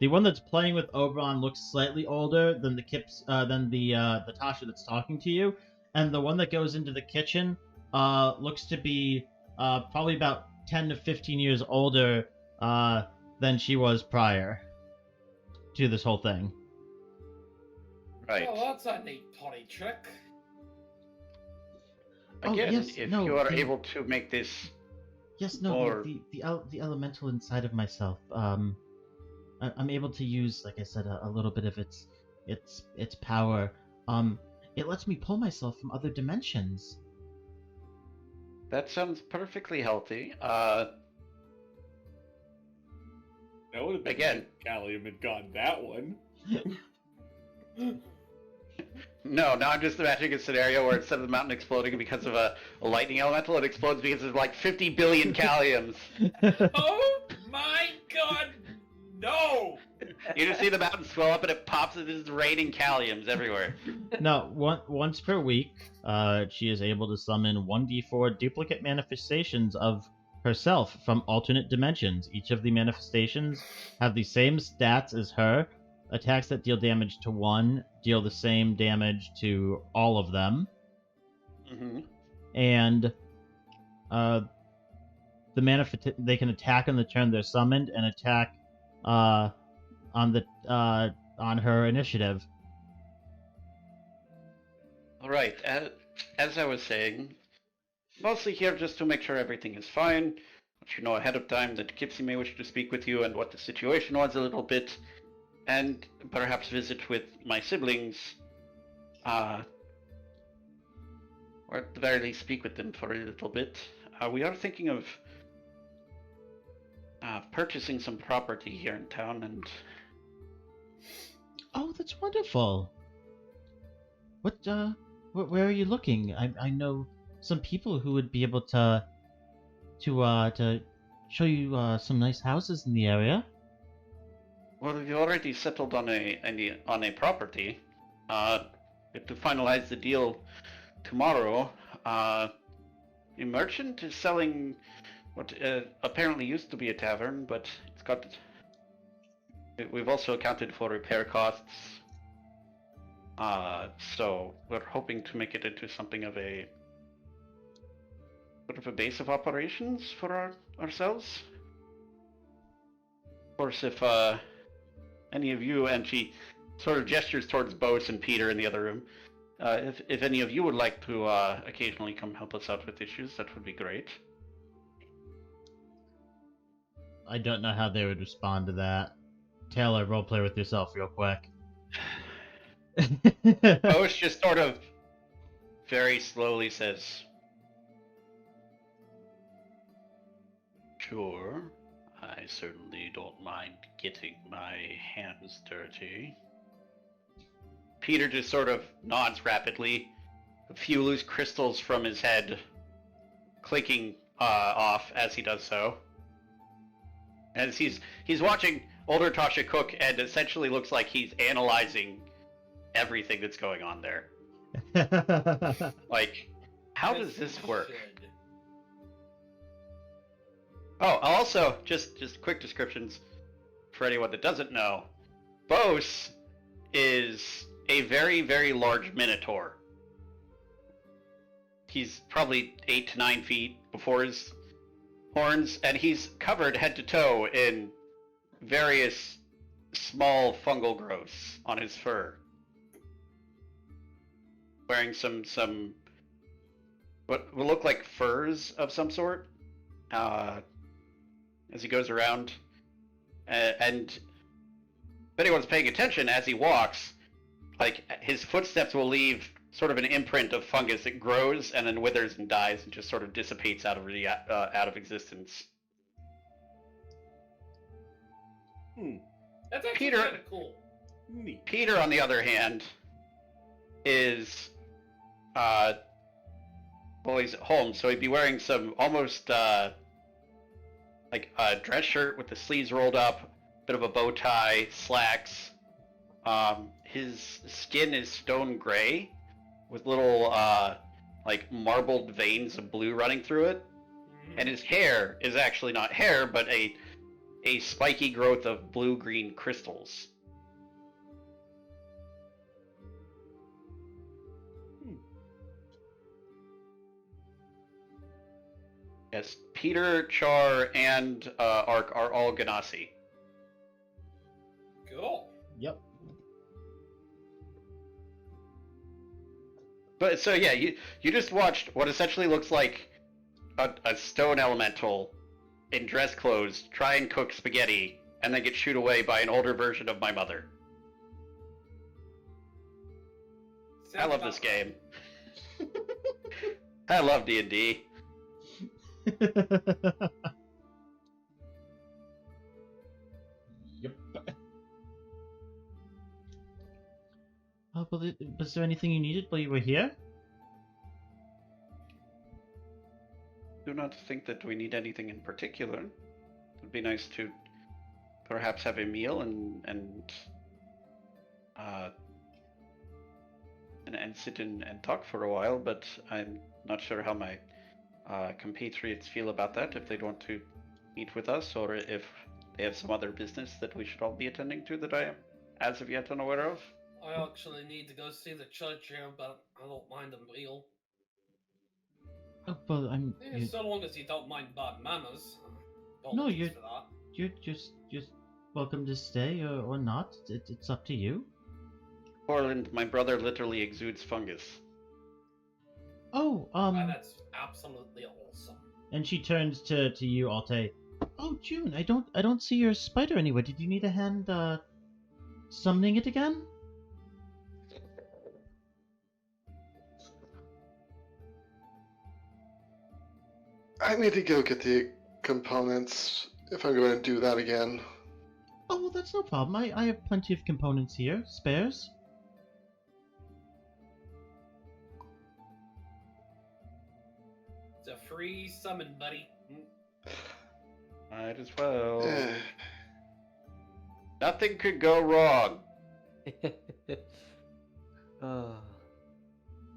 The one that's playing with Oberon looks slightly older than the Tasha that's talking to you, and the one that goes into the kitchen looks to be probably about 10 to 15 years older than she was prior to this whole thing. Right. Oh, that's a neat potty trick. Again, yes, if no, you are the- able to make this Yes, no, Or- the elemental inside of myself. I'm able to use, like I said, a little bit of its power. It lets me pull myself from other dimensions. that sounds perfectly healthy. That would have been Again. nice if Callium had gotten that one. No, now I'm just imagining a scenario where instead of the mountain exploding because of a lightning elemental, it explodes because of like 50 billion Calliums. Oh my god, no! You just see the mountain swell up and it pops and it's raining Calliums everywhere. No, once per week, she is able to summon 1d4 duplicate manifestations of herself from alternate dimensions. Each of the manifestations have the same stats as her. Attacks that deal damage to one deal the same damage to all of them. Mm-hmm. And they can attack on the turn they're summoned and attack on her initiative. All right, as I was saying, mostly here just to make sure everything is fine. Let you know ahead of time that Kipsy may wish to speak with you and what the situation was a little bit. And perhaps visit with my siblings, or at the very least speak with them for a little bit. We are thinking of purchasing some property here in town, and Oh, that's wonderful. Where are you looking? I know some people who would be able to show you some nice houses in the area. well, we've already settled on a property. We have to finalize the deal tomorrow. A merchant is selling what apparently used to be a tavern, but it's got. We've also accounted for repair costs. So we're hoping to make it into something of a sort of a base of operations for ourselves. Of course, if any of you, and she sort of gestures towards Bose and Peter in the other room, if any of you would like to occasionally come help us out with issues, that would be great. I don't know how they would respond to that. Taylor, roleplay with yourself real quick. Bose just sort of very slowly says, "Sure, I certainly don't mind getting my hands dirty." Peter just sort of nods rapidly, a few loose crystals from his head clinking off as he does so. As he's watching older Tasha Cook and essentially looks like he's analyzing everything that's going on there. Like, how does this work? Should. Oh, also, just quick descriptions for anyone that doesn't know. Bose is a very, very large minotaur. He's probably 8 to 9 feet before his horns, and he's covered head to toe in various small fungal growths on his fur. Wearing some what will look like furs of some sort as he goes around. And if anyone's paying attention as he walks, like his footsteps will leave sort of an imprint of fungus that grows and then withers and dies and just sort of dissipates out of existence. That's actually Peter- kind of cool. Neat. Peter, on the other hand, is well, he's at home, so he'd be wearing some almost like a dress shirt with the sleeves rolled up, bit of a bow tie, slacks. His skin is stone gray with little like marbled veins of blue running through it, and his hair is actually not hair, but a spiky growth of blue-green crystals. Yes, Peter, Char, and Ark are all Ganassi. Cool. Yep. But so yeah, you just watched what essentially looks like a stone elemental in dress clothes try and cook spaghetti and then get shooed away by an older version of my mother. I love this game. I love D&D. Yep. Oh, well, was there anything you needed while you were here? Do not think that we need anything in particular. It'd be nice to perhaps have a meal and sit and talk for a while, but I'm not sure how my compatriots feel about that, if they'd want to meet with us, or if they have some other business that we should all be attending to that I am, as of yet, unaware of. I actually need to go see the church here, but I don't mind a meal. Oh, well, I'm. Yeah, so long as you don't mind bad manners. No, Apologies you're- for that. You're just welcome to stay or not. It's up to you. Corland, my brother literally exudes fungus. Oh, That's absolutely awesome. and she turns to you, Alte. Oh, June, I don't see your spider anywhere. Did you need a hand summoning it again? I need to go get the components if I'm going to do that again. Oh, well, that's no problem. I have plenty of components here. Spares? It's a free summon, buddy. Might as well. Eh, Nothing could go wrong.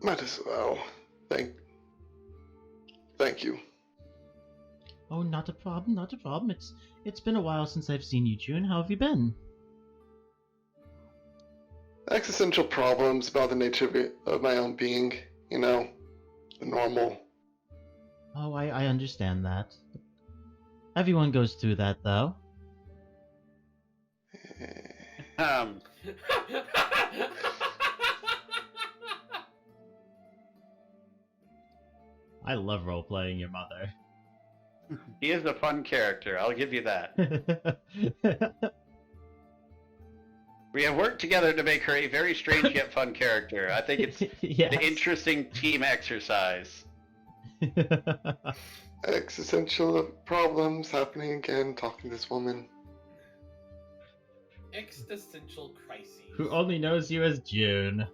might as well. Thank you. Oh, not a problem, not a problem. It's been a while since I've seen you, June. How have you been? Existential problems about the nature of my own being, you know, the normal. Oh, I understand that. Everyone goes through that, though. I love role-playing your mother. He is a fun character, I'll give you that. We have worked together to make her a very strange yet fun character. I think it's Yes. an interesting team exercise. Existential problems happening again, talking to this woman. Existential crises. Who only knows you as June.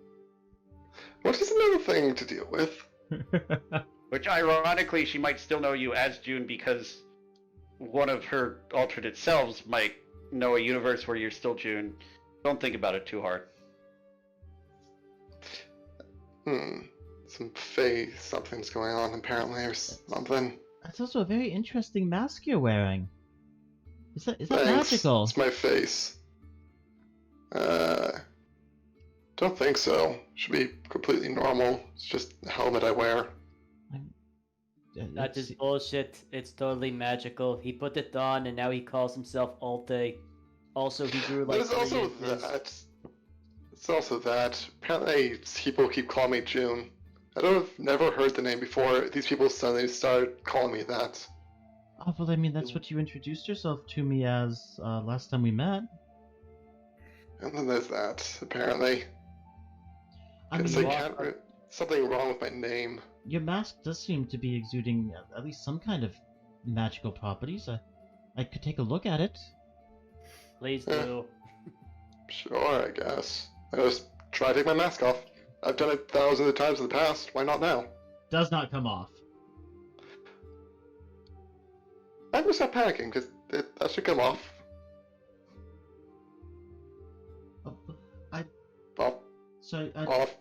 What is another thing to deal with? Which, ironically, she might still know you as June because one of her alternate selves might know a universe where you're still June, don't think about it too hard. Some face, something's going on apparently, or something. That's also a very interesting mask you're wearing. Is that Thanks. magical? It's my face. Don't think so. Should be completely normal. It's just a helmet I wear. That is bullshit. It's totally magical. He put it on and now he calls himself Alte. Also, he grew like There's also 3 inches. that. It's also that. Apparently, people keep calling me June. I've never heard the name before. These people suddenly started calling me that. Oh, well, I mean, that's what you introduced yourself to me as last time we met. And then there's that, apparently. I It's mean, like something wrong with my name. your mask does seem to be exuding at least some kind of magical properties. I could take a look at it. Please do. Sure, I guess. I'll just try to take my mask off. I've done it thousands of times in the past. Why not now? Does not come off. I'm gonna stop panicking, because that should come off. Off. Sorry, Off.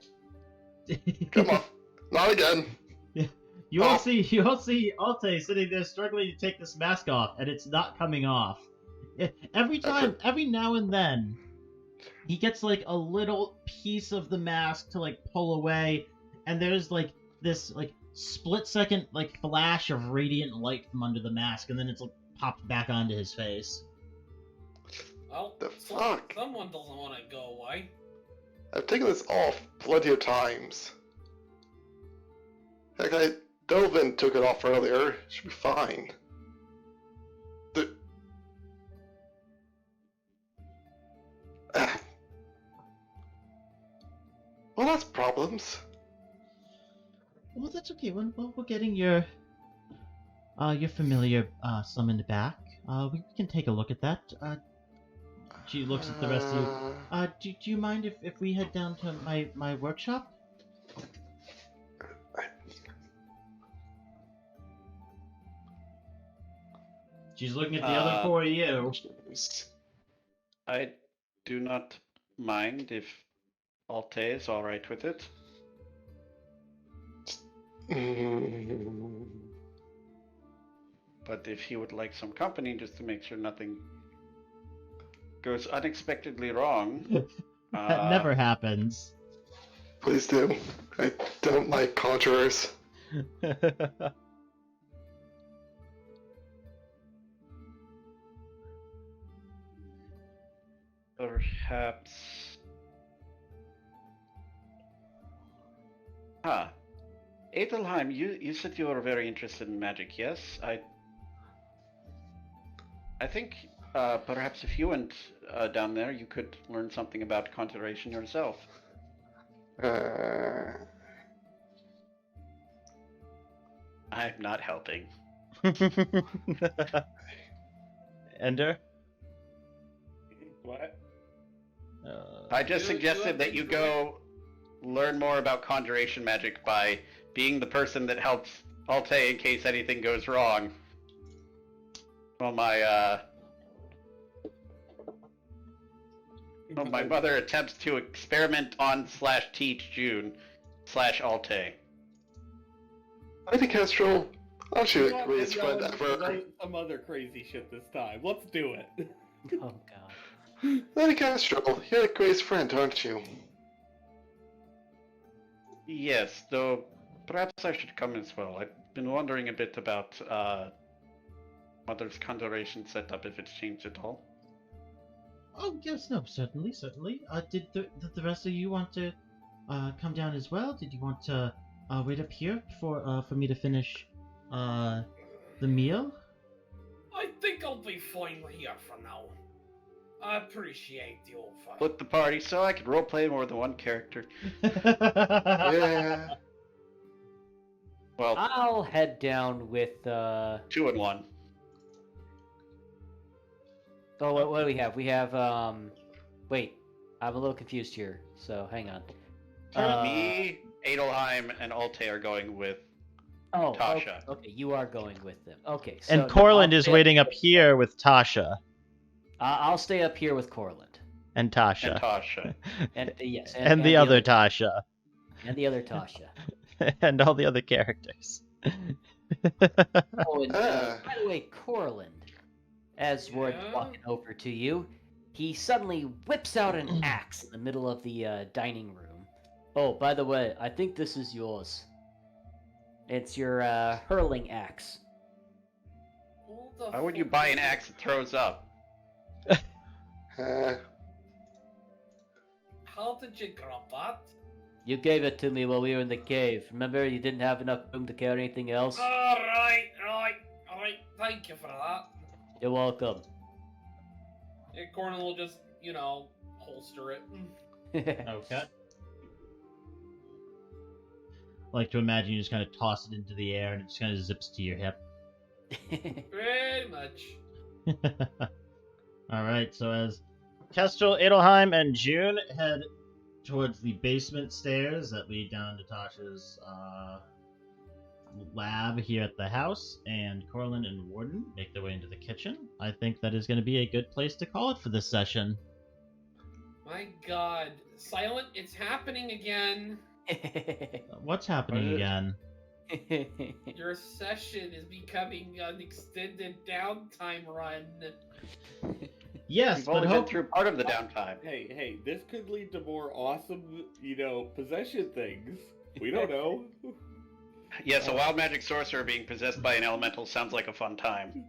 Come off. Not again. You all see Alte sitting there struggling to take this mask off, and it's not coming off. Every now and then, he gets like a little piece of the mask to like pull away, and there's like this like split-second like flash of radiant light from under the mask, and then it's like popped back onto his face. Well, The fuck? someone doesn't want to go away. I've taken this off plenty of times. Heck, Delvin took it off earlier. Should be fine. Well, that's problems. Well, that's okay. Well, we're getting your familiar summoned back. We can take a look at that. She looks at the rest of you. Do you mind if we head down to my workshop? She's looking at the other four of you. I do not mind if Alte is alright with it. But if he would like some company just to make sure nothing goes unexpectedly wrong. That never happens. Please do. I don't like conjurers. Perhaps. Adleheim, you said you were very interested in magic, yes? I think perhaps if you went down there, you could learn something about conjuration yourself. I'm not helping. Ender? What? I just You suggested have that you go learn more about conjuration magic by being the person that helps Alte in case anything goes wrong. Well, my mother attempts to experiment on / teach June / Alte. Lady Kestrel, aren't you the Not greatest friend yelling ever? write some other crazy shit this time. Let's do it. Oh god. Lady Kestrel, you're the greatest friend, aren't you? Yes, though perhaps I should come as well. I've been wondering a bit about Mother's conjuration setup, if it's changed at all. Oh yes, no, certainly. Did the rest of you want to come down as well? Did you want to wait up here for me to finish the meal? I think I'll be fine here for now. I appreciate the offer. Split the party so I could roleplay more than one character. Yeah. Well, I'll head down with 2 and 1. Oh, what do we have? We have wait, I'm a little confused here, so hang on. Me, Adleheim, and Alte are going with Oh, Tasha. Okay, you are going with them. Okay, so And now Corland I'll is fit- waiting up here with Tasha. I'll stay up here with Corland. And Tasha. And Tasha. And yes, And the other Tasha. and the other Tasha. And all the other characters. Oh, and Ah. by the way, Corland, as Warden's Yeah? walking over to you, he suddenly whips out an axe in the middle of the dining room. Oh, by the way, I think this is yours. It's your hurling axe. Why would you buy an axe that throws up? How did you grab that? You gave it to me while we were in the cave. Remember, you didn't have enough room to carry anything else? Alright. Thank you for that. You're welcome. Yeah, Corland will just, holster it. Okay. I like to imagine you just kind of toss it into the air and it just kind of zips to your hip. Pretty much. Alright, so as Kestrel, Adleheim, and June head towards the basement stairs that lead down to Tasha's lab here at the house, and Corland and Warden make their way into the kitchen, I think that is going to be a good place to call it for this session. My god. Silent, it's happening again. What's happening again? Your session is becoming an extended downtime run. Yes, We've but only been hope... through part of the downtime. Hey, this could lead to more awesome, possession things. We don't know. Yes, a wild magic sorcerer being possessed by an elemental sounds like a fun time.